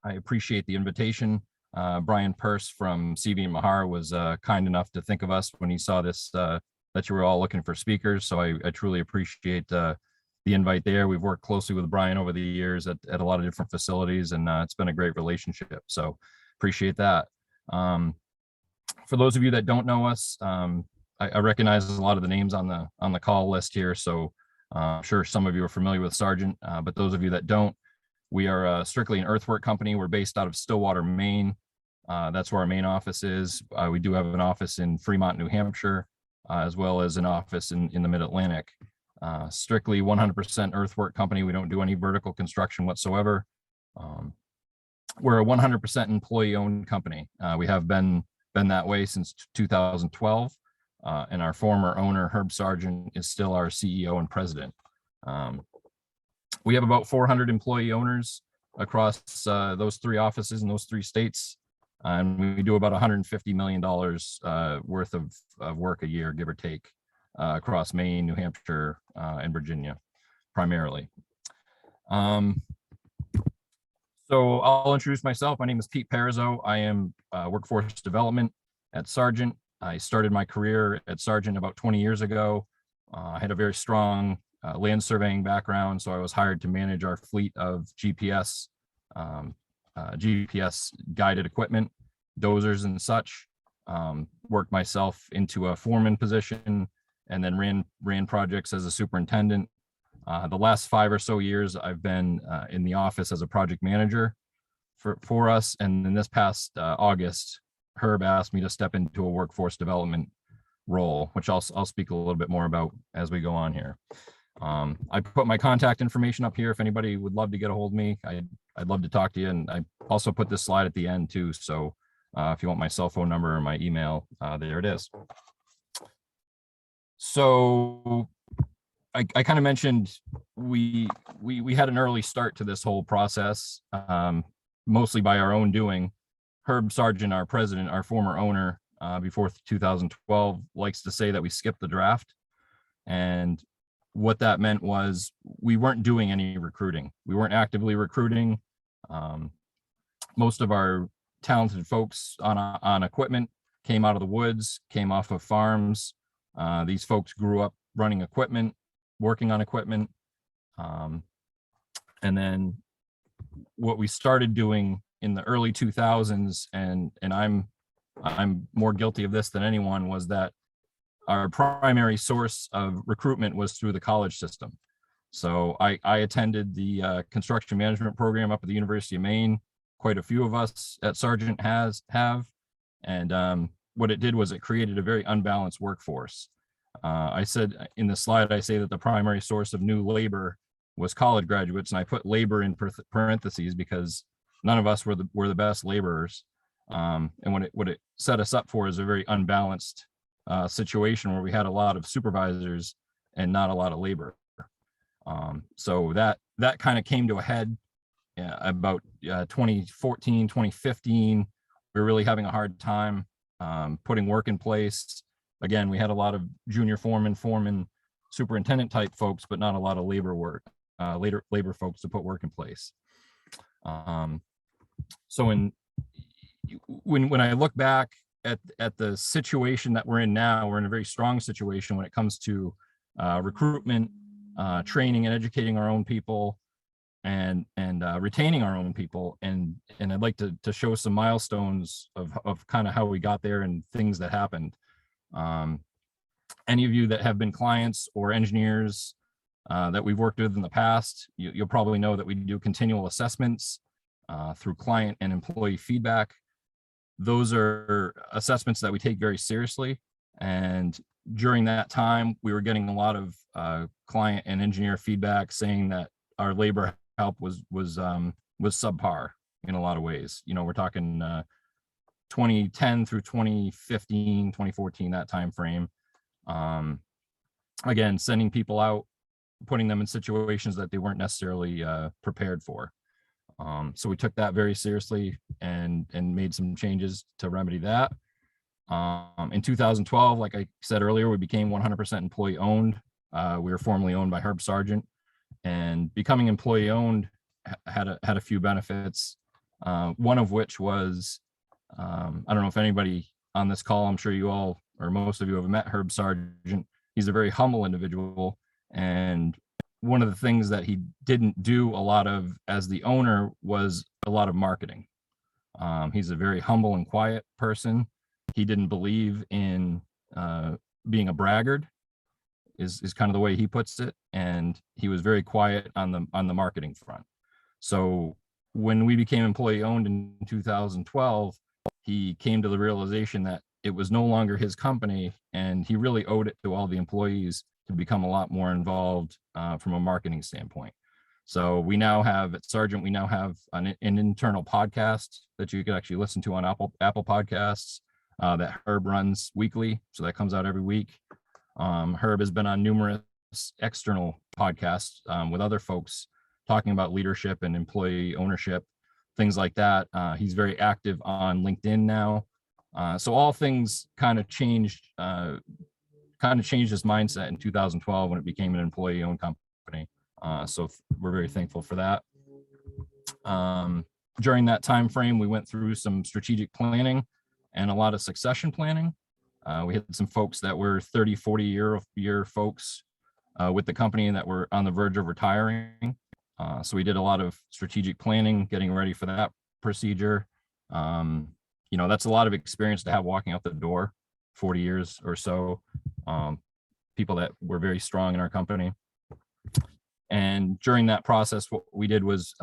appreciate the invitation. Brian Purse from CV and Mahar was kind enough to think of us when he saw this, that you were all looking for speakers. So I truly appreciate the invite there. We've worked closely with Brian over the years at a lot of different facilities, and it's been a great relationship. So appreciate that. For those of you that don't know us, I recognize a lot of the names on the call list here. So I'm sure some of you are familiar with Sargent, but those of you that don't, we are strictly an earthwork company. We're based out of Stillwater, Maine. That's where our main office is. We do have an office in Fremont, New Hampshire, as well as an office in the Mid-Atlantic. Strictly 100% earthwork company. We don't do any vertical construction whatsoever. We're a 100% employee-owned company. We have been that way since 2012, and our former owner, Herb Sargent, is still our CEO and president. We have about 400 employee owners across those 3 offices in those 3 states, and we do about $150 million worth of work a year, give or take, across Maine, New Hampshire, and Virginia, primarily. So I'll introduce myself. My name is Pete Pariso. I am workforce development at Sargent. I started my career at Sargent about 20 years ago. I had a very strong land surveying background, so I was hired to manage our fleet of GPS guided equipment, dozers and such. Worked myself into a foreman position, and then ran projects as a superintendent. The last 5 or so years, I've been in the office as a project manager for us. And in this past August, Herb asked me to step into a workforce development role, which I'll speak a little bit more about as we go on here. I put my contact information up here if anybody would love to get a hold of me. I'd love to talk to you. And I also put this slide at the end too. So if you want my cell phone number or my email, there it is. So I kind of mentioned we had an early start to this whole process, mostly by our own doing. Herb Sargent, our president, our former owner, before 2012, likes to say that we skipped the draft. And what that meant was we weren't doing any recruiting. We weren't actively recruiting. Most of our talented folks on equipment came out of the woods, came off of farms. These folks grew up running equipment, working on equipment. And then what we started doing in the early 2000s, and I'm more guilty of this than anyone, was that our primary source of recruitment was through the college system. So I attended the construction management program up at the University of Maine. Quite a few of us at Sargent have. And what it did was it created a very unbalanced workforce. I said in the slide, I say that the primary source of new labor was college graduates, and I put labor in parentheses because none of us were the best laborers. And what it set us up for is a very unbalanced situation where we had a lot of supervisors and not a lot of labor. So that kind of came to a head about 2014, 2015. We were really having a hard time putting work in place. Again, we had a lot of junior foreman, superintendent type folks, but not a lot of labor folks to put work in place. So when I look back at the situation that we're in now, we're in a very strong situation when it comes to recruitment, training and educating our own people, and retaining our own people. And I'd like to show some milestones of kind of how we got there and things that happened. Any of you that have been clients or engineers that we've worked with in the past, you'll probably know that we do continual assessments through client and employee feedback. Those are assessments that we take very seriously. And during that time, we were getting a lot of client and engineer feedback saying that our labor help was subpar in a lot of ways. You know, we're talking 2010 through 2015, 2014, that time frame. Again, sending people out, putting them in situations that they weren't necessarily prepared for. So we took that very seriously and made some changes to remedy that. In 2012, like I said earlier, we became 100% employee owned. We were formerly owned by Herb Sargent, and becoming employee owned had a few benefits. One of which was, I don't know if anybody on this call, I'm sure you all or most of you have met Herb Sargent. He's a very humble individual, and one of the things that he didn't do a lot of as the owner was a lot of marketing. He's a very humble and quiet person. He didn't believe in being a braggart, is kind of the way he puts it, and he was very quiet on the marketing front. So when we became employee owned in 2012, he came to the realization that it was no longer his company, and he really owed it to all the employees to become a lot more involved from a marketing standpoint. So we now have at Sargent, we now have an internal podcast that you can actually listen to on Apple Podcasts that Herb runs weekly. So that comes out every week. Herb has been on numerous external podcasts with other folks talking about leadership and employee ownership, things like that. He's very active on LinkedIn now. So all things kind of changed his mindset in 2012 when it became an employee-owned company. So we're very thankful for that. During that time frame, we went through some strategic planning and a lot of succession planning. We had some folks that were 30, 40-year folks with the company that were on the verge of retiring. So we did a lot of strategic planning, getting ready for that procedure. You know, that's a lot of experience to have walking out the door, 40 years or so. People that were very strong in our company. And during that process, what we did was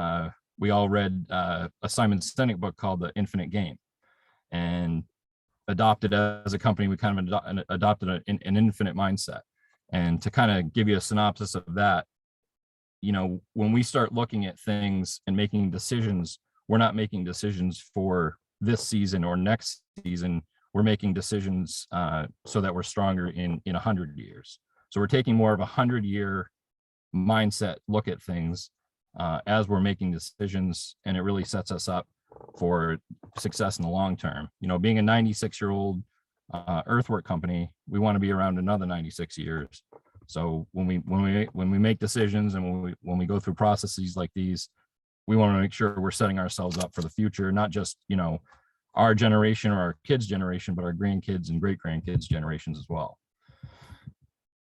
we all read a Simon Sinek book called The Infinite Game, and adopted as a company, we kind of adopted an infinite mindset. And to kind of give you a synopsis of that, you know, when we start looking at things and making decisions, we're not making decisions for this season or next season. We're making decisions so that we're stronger in 100 years. So we're taking more of a 100-year mindset look at things as we're making decisions, and it really sets us up for success in the long term. You know, being a 96-year-old earthwork company, we want to be around another 96 years. So when we make decisions and when we go through processes like these, we want to make sure we're setting ourselves up for the future, not just, you know, our generation or our kids' generation, but our grandkids and great-grandkids generations as well.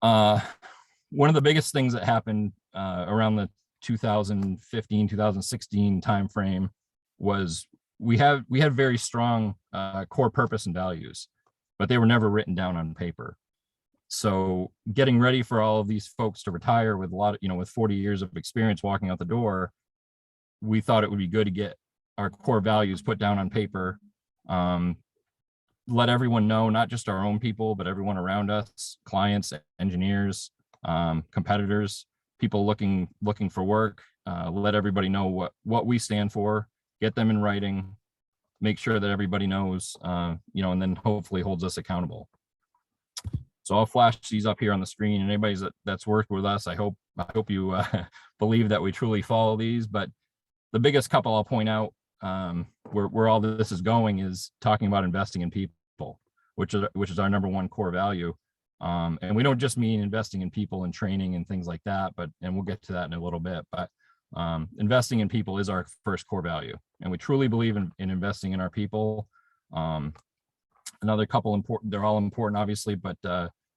One of the biggest things that happened around the 2015, 2016 timeframe was we had very strong core purpose and values, but they were never written down on paper. So getting ready for all of these folks to retire with a lot of, you know, with 40 years of experience walking out the door, we thought it would be good to get our core values put down on paper. let everyone know, not just our own people, but everyone around us, clients, engineers, competitors, people looking for work. Let everybody know what we stand for, get them in writing, make sure that everybody knows, and then hopefully holds us accountable. So I'll flash these up here on the screen, and anybody that's worked with us, I hope you believe that we truly follow these. But the biggest couple I'll point out, where all this is going, is talking about investing in people, which is our number one core value. And we don't just mean investing in people and training and things like that, and we'll get to that in a little bit, but investing in people is our first core value. And we truly believe in investing in our people. Another couple important, they're all important, obviously, but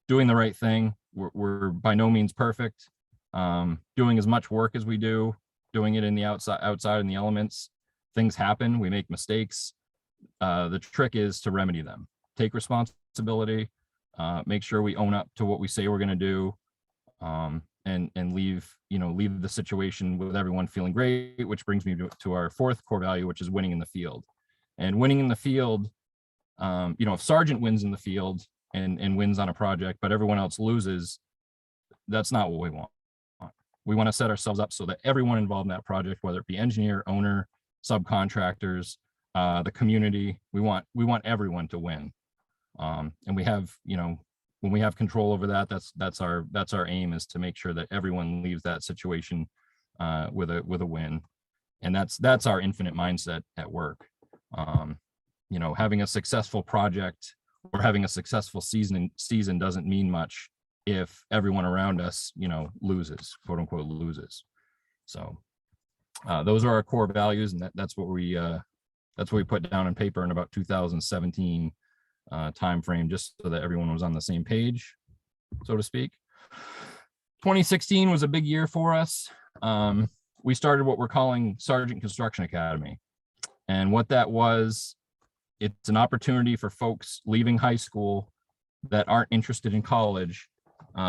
doing the right thing. We're by no means perfect. Doing as much work as we do, doing it in the outside in the elements. Things happen, we make mistakes. The trick is to remedy them. Take responsibility, make sure we own up to what we say we're going to do, and leave the situation with everyone feeling great, which brings me to our fourth core value, which is winning in the field. And winning in the field, if Sergeant wins in the field and wins on a project, but everyone else loses, that's not what we want. We want to set ourselves up so that everyone involved in that project, whether it be engineer, owner, subcontractors, the community, we want everyone to win. And we have, when we have control over that, that's our aim, is to make sure that everyone leaves that situation with a win. And that's our infinite mindset at work. Having a successful project or having a successful season doesn't mean much if everyone around us, loses, quote unquote, loses. So those are our core values, and that's what we put down on paper in about 2017 timeframe, just so that everyone was on the same page, so to speak. 2016 was a big year for us. We started what we're calling Sergeant Construction Academy. And what that was, it's an opportunity for folks leaving high school that aren't interested in college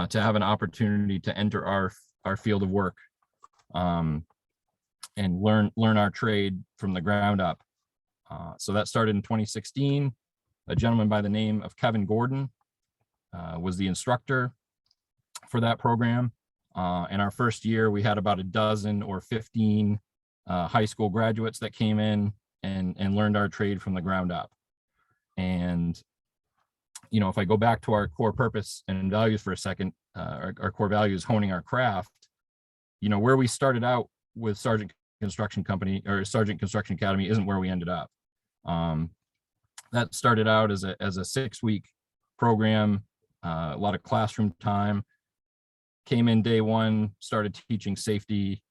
to have an opportunity to enter our field of work and learn our trade from the ground up. So that started in 2016. A gentleman by the name of Kevin Gordon was the instructor for that program. In our first year, we had about a dozen or 15 high school graduates that came in and learned our trade from the ground up. And, if I go back to our core purpose and values for a second, our core values, honing our craft, where we started out with Sergeant Construction Academy isn't where we ended up. That started out as a 6-week program, a lot of classroom time. Came in day one, started teaching safety,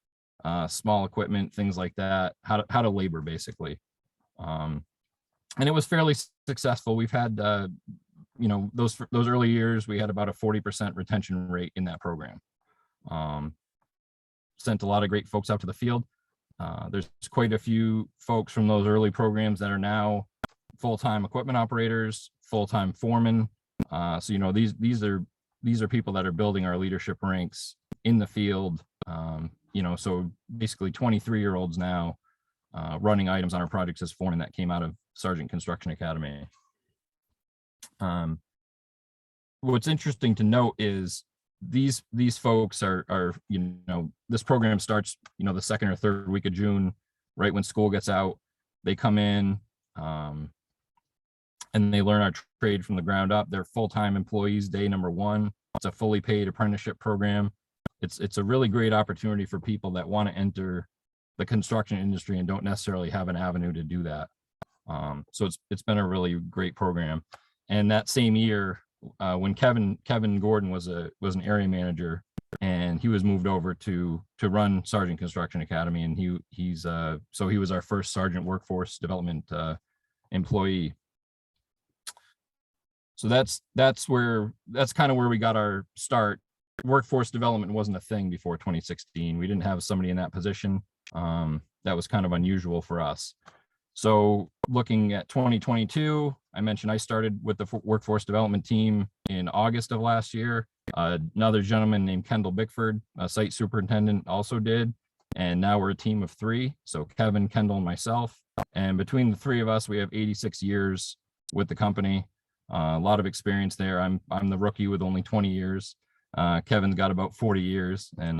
small equipment, things like that, how to labor, basically. And it was fairly successful. We've had, those early years, we had about a 40% retention rate in that program. Sent a lot of great folks out to the field. There's quite a few folks from those early programs that are now full-time equipment operators, full-time foremen. So, these are people that are building our leadership ranks in the field. So basically 23-year-olds now running items on our projects as foremen that came out of Sergeant Construction Academy. What's interesting to note is these folks are this program starts, the second or third week of June, right when school gets out. They come in and they learn our trade from the ground up. They're full-time employees day number one. It's a fully paid apprenticeship program. It's a really great opportunity for people that want to enter the construction industry and don't necessarily have an avenue to do that. So it's been a really great program. And that same year, when Kevin Gordon was an area manager, and he was moved over to run Sergeant Construction Academy, and he was our first Sergeant Workforce Development employee. So that's kind of where we got our start. Workforce development wasn't a thing before 2016. We didn't have somebody in that position. That was kind of unusual for us. So looking at 2022, I mentioned I started with the workforce development team in August of last year. Another gentleman named Kendall Bickford, a site superintendent, also did. And now we're a team of 3. So Kevin, Kendall, and myself. And between the 3 of us, we have 86 years with the company. A lot of experience there. I'm the rookie with only 20 years. Kevin's got about 40 years, and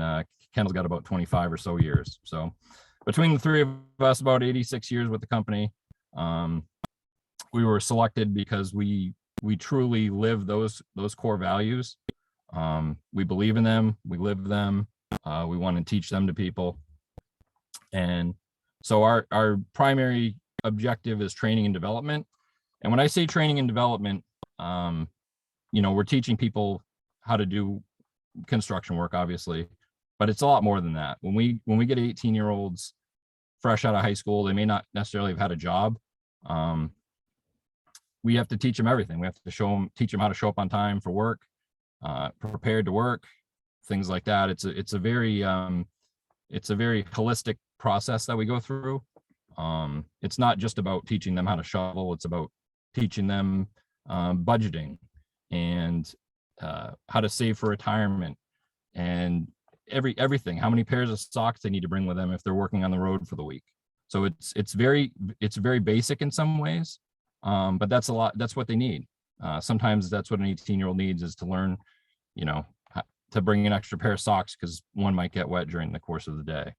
Kendall's got about 25 or so years. So between the three of us, about 86 years with the company. We were selected because we truly live those core values. We believe in them, we live them, we want to teach them to people. And so our primary objective is training and development. And when I say training and development, we're teaching people how to do construction work, obviously, but it's a lot more than that. When we get 18-year-olds fresh out of high school, they may not necessarily have had a job. We have to teach them everything. We have to teach them how to show up on time for work, prepared to work, things like that. It's a very holistic process that we go through. It's not just about teaching them how to shovel. It's about teaching them budgeting and how to save for retirement and everything. How many pairs of socks they need to bring with them if they're working on the road for the week. So it's very basic in some ways, but that's what they need. Sometimes that's what an 18-year-old needs, is to learn, to bring an extra pair of socks because one might get wet during the course of the day.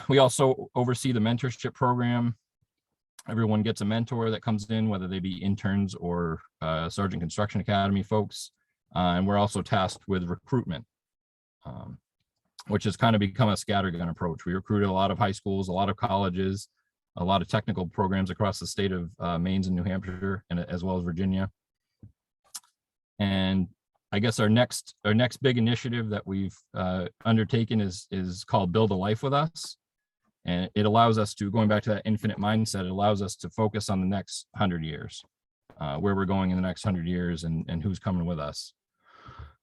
We also oversee the mentorship program. Everyone gets a mentor that comes in, whether they be interns or Sergeant Construction Academy folks. And we're also tasked with recruitment, which has kind of become a scattergun approach. We recruited a lot of high schools, a lot of colleges, a lot of technical programs across the state of Maine and New Hampshire, and as well as Virginia. And I guess our next big initiative that we've undertaken is called Build a Life with Us. And it allows us to, going back to that infinite mindset, it allows us to focus on the next 100 years, where we're going in the next 100 years and who's coming with us.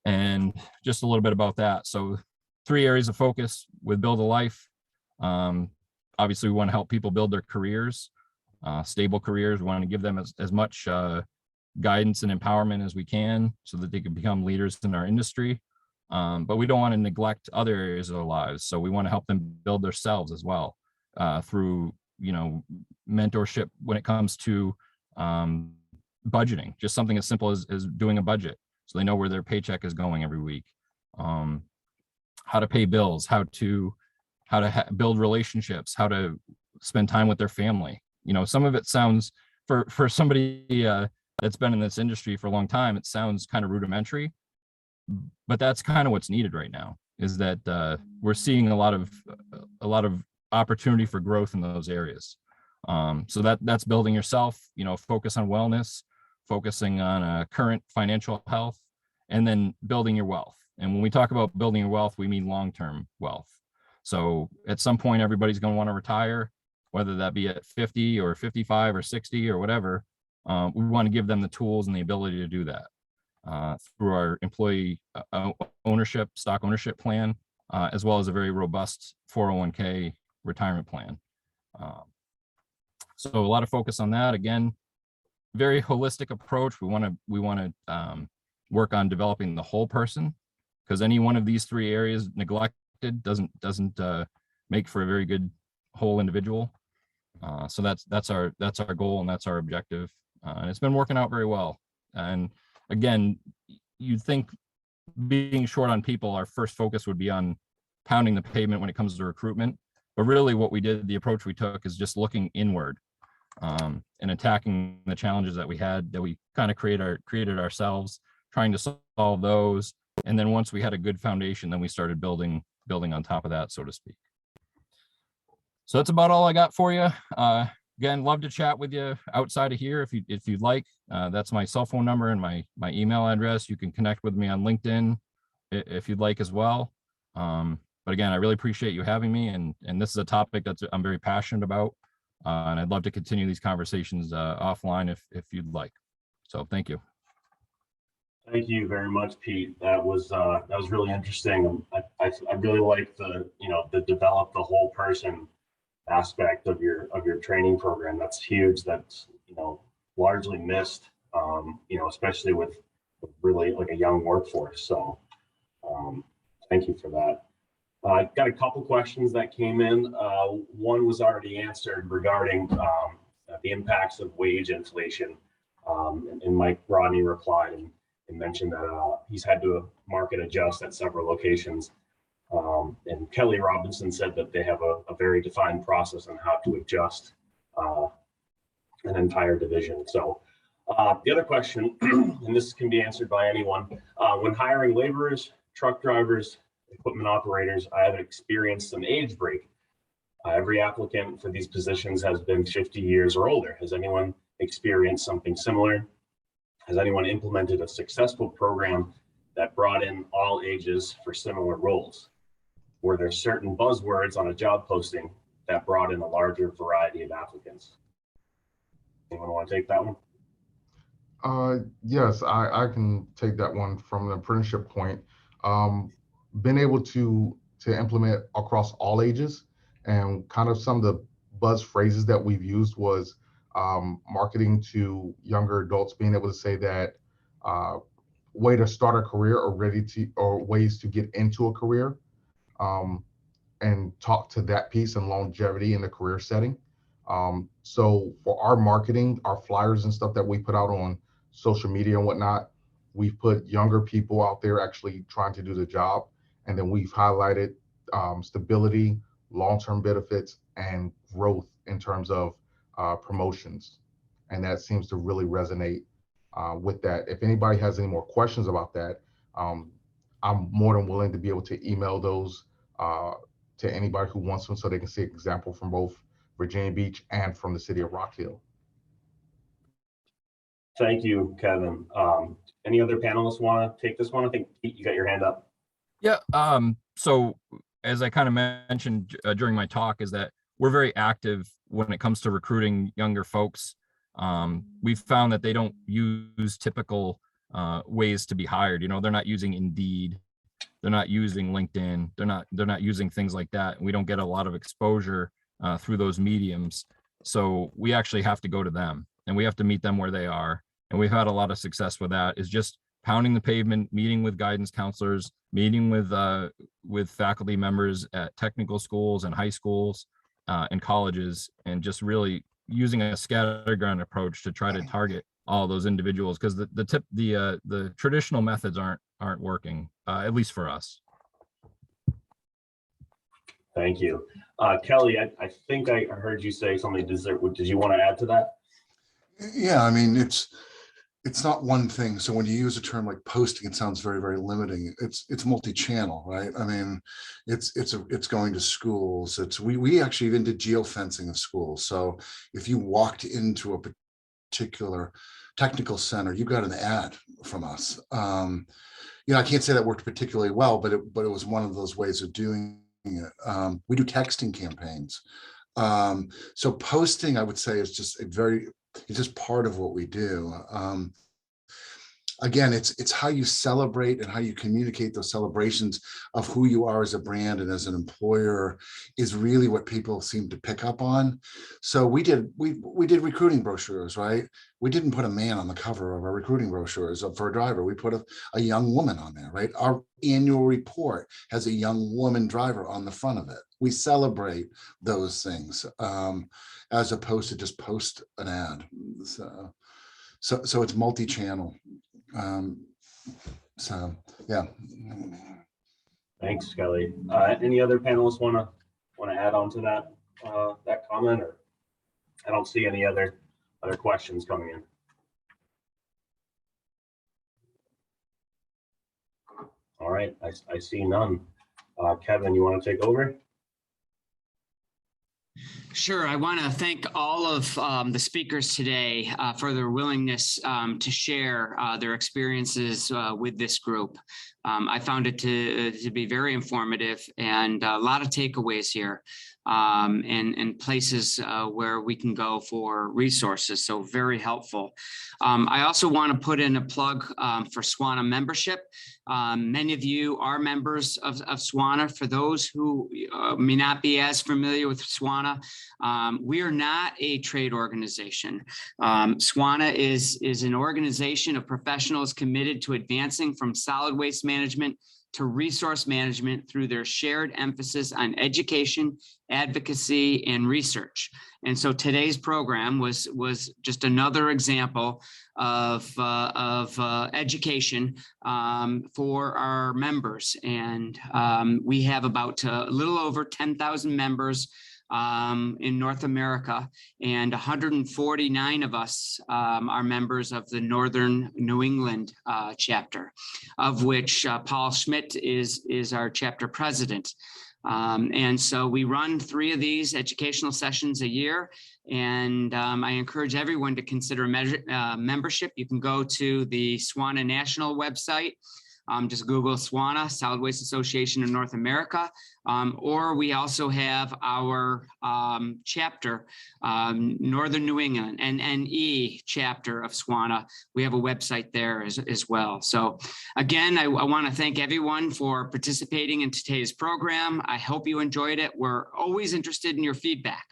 And just a little bit about that. So 3 areas of focus with Build a Life. Obviously, we want to help people build their careers, stable careers. We want to give them as much guidance and empowerment as we can so that they can become leaders in our industry. But we don't want to neglect other areas of their lives. So we want to help them build themselves as well through, mentorship when it comes to budgeting, just something as simple as doing a budget so they know where their paycheck is going every week. How to pay bills, how to build relationships, how to spend time with their family. Some of it sounds, for somebody that's been in this industry for a long time, it sounds kind of rudimentary, but that's kind of what's needed right now, is that we're seeing a lot of opportunity for growth in those areas. So that's building yourself, focus on wellness, focusing on current financial health, and then building your wealth. And when we talk about building your wealth, we mean long-term wealth. So at some point, everybody's going to want to retire, whether that be at 50 or 55 or 60 or whatever. We want to give them the tools and the ability to do that through our employee stock ownership plan, as well as a very robust 401k retirement plan. So a lot of focus on that. Again, very holistic approach. We want to work on developing the whole person, because any one of these 3 areas neglected doesn't make for a very good whole individual. So that's our goal, and that's our objective, and it's been working out very well. And again, you'd think being short on people, our first focus would be on pounding the pavement when it comes to recruitment, but really what we did, the approach we took, is just looking inward and attacking the challenges that we had, that we kind of created ourselves, trying to solve those. And then once we had a good foundation, then we started building on top of that, so to speak. So that's about all I got for you. Again, love to chat with you outside of here if you'd like. That's my cell phone number and my email address. You can connect with me on LinkedIn if you'd like as well. But again, I really appreciate you having me, and this is a topic that I'm very passionate about, and I'd love to continue these conversations offline if you'd like. So thank you. Thank you very much, Pete. That was really interesting. I really like the develop the whole person aspect of your training program. That's huge. That's largely missed, especially with really like a young workforce. So thank you for that. I've got a couple questions that came in. One was already answered regarding the impacts of wage inflation. And Mike Rodney replied and mentioned that he's had to market adjust at several locations. And Kelly Robinson said that they have a very defined process on how to adjust an entire division. So the other question, and this can be answered by anyone, when hiring laborers, truck drivers, equipment operators, I have experienced an age break. Every applicant for these positions has been 50 years or older. Has anyone experienced something similar? Has anyone implemented a successful program that brought in all ages for similar roles? Were there certain buzzwords on a job posting that brought in a larger variety of applicants? Anyone want to take that one? Yes, I can take that one from the apprenticeship point. Been able to implement across all ages, and kind of some of the buzz phrases that we've used was marketing to younger adults, being able to say that way to start a career or ways to get into a career, and talk to that piece and longevity in the career setting. So for our marketing, our flyers and stuff that we put out on social media and whatnot, we've put younger people out there actually trying to do the job. And then we've highlighted stability, long-term benefits, and growth in terms of promotions. And that seems to really resonate with that. If anybody has any more questions about that, I'm more than willing to be able to email those to anybody who wants them so they can see an example from both Virginia Beach and from the city of Rock Hill. Thank you, Kevin. Any other panelists want to take this one? I think Pete, you got your hand up. Yeah. So as I kind of mentioned during my talk, is that we're very active when it comes to recruiting younger folks. We've found that they don't use typical ways to be hired. You know, they're not using Indeed, they're not using LinkedIn, they're not using things like that. We don't get a lot of exposure through those mediums. So we actually have to go to them and we have to meet them where they are. And we've had a lot of success with that, is just pounding the pavement, meeting with guidance counselors, meeting with faculty members at technical schools and high schools and colleges, and just really using a scattergun approach to try to target all those individuals, because the traditional methods aren't working, at least for us. Thank you. Kelly, I think I heard you say something. Did you want to add to that? Yeah, I mean, it's not one thing. So when you use a term like posting, it sounds very, very limiting. It's multi-channel, right? I mean, it's going to schools. We actually even did geofencing of schools. So if you walked into a particular technical center, you got an ad from us. I can't say that worked particularly well, but it was one of those ways of doing it. We do texting campaigns. So posting, I would say, is just it's just part of what we do. Again, it's how you celebrate and how you communicate those celebrations of who you are as a brand and as an employer is really what people seem to pick up on. So we did recruiting brochures, right? We didn't put a man on the cover of our recruiting brochures for a driver. We put a young woman on there, right? Our annual report has a young woman driver on the front of it. We celebrate those things as opposed to just post an ad. So it's multi-channel. So yeah. Thanks, Kelly. Any other panelists want to add on to that comment? Or I don't see any other questions coming in. All right, I see none. Kevin, you want to take over? Sure. I want to thank all of the speakers today for their willingness to share their experiences with this group. I found it to be very informative and a lot of takeaways here and places where we can go for resources. So very helpful. I also want to put in a plug for SWANA membership. Many of you are members of SWANA. For those who may not be as familiar with SWANA, we are not a trade organization. SWANA is an organization of professionals committed to advancing from solid waste management to resource management through their shared emphasis on education, advocacy, and research. And so today's program was just another example of education for our members. And we have about a little over 10,000 members in North America, and 149 of us are members of the Northern New England chapter, of which Paul Schmidt is our chapter president. And so we run 3 of these educational sessions a year, and I encourage everyone to consider membership. You can go to the SWANA National website. Just Google SWANA, Solid Waste Association of North America, or we also have our chapter, Northern New England, NNE chapter of SWANA. We have a website there as well. So again, I want to thank everyone for participating in today's program. I hope you enjoyed it. We're always interested in your feedback.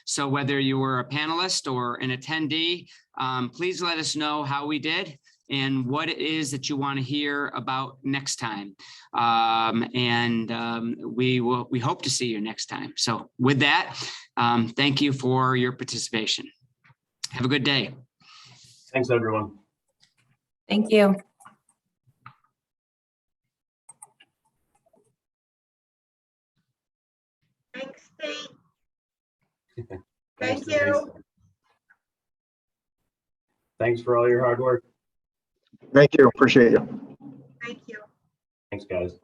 So whether you were a panelist or an attendee, please let us know how we did and what it is that you want to hear about next time. We hope to see you next time. So with that, thank you for your participation. Have a good day. Thanks, everyone. Thank you. Thanks, State. Thanks, Thank you. Thanks for all your hard work. Thank you. Appreciate you. Thank you. Thanks, guys.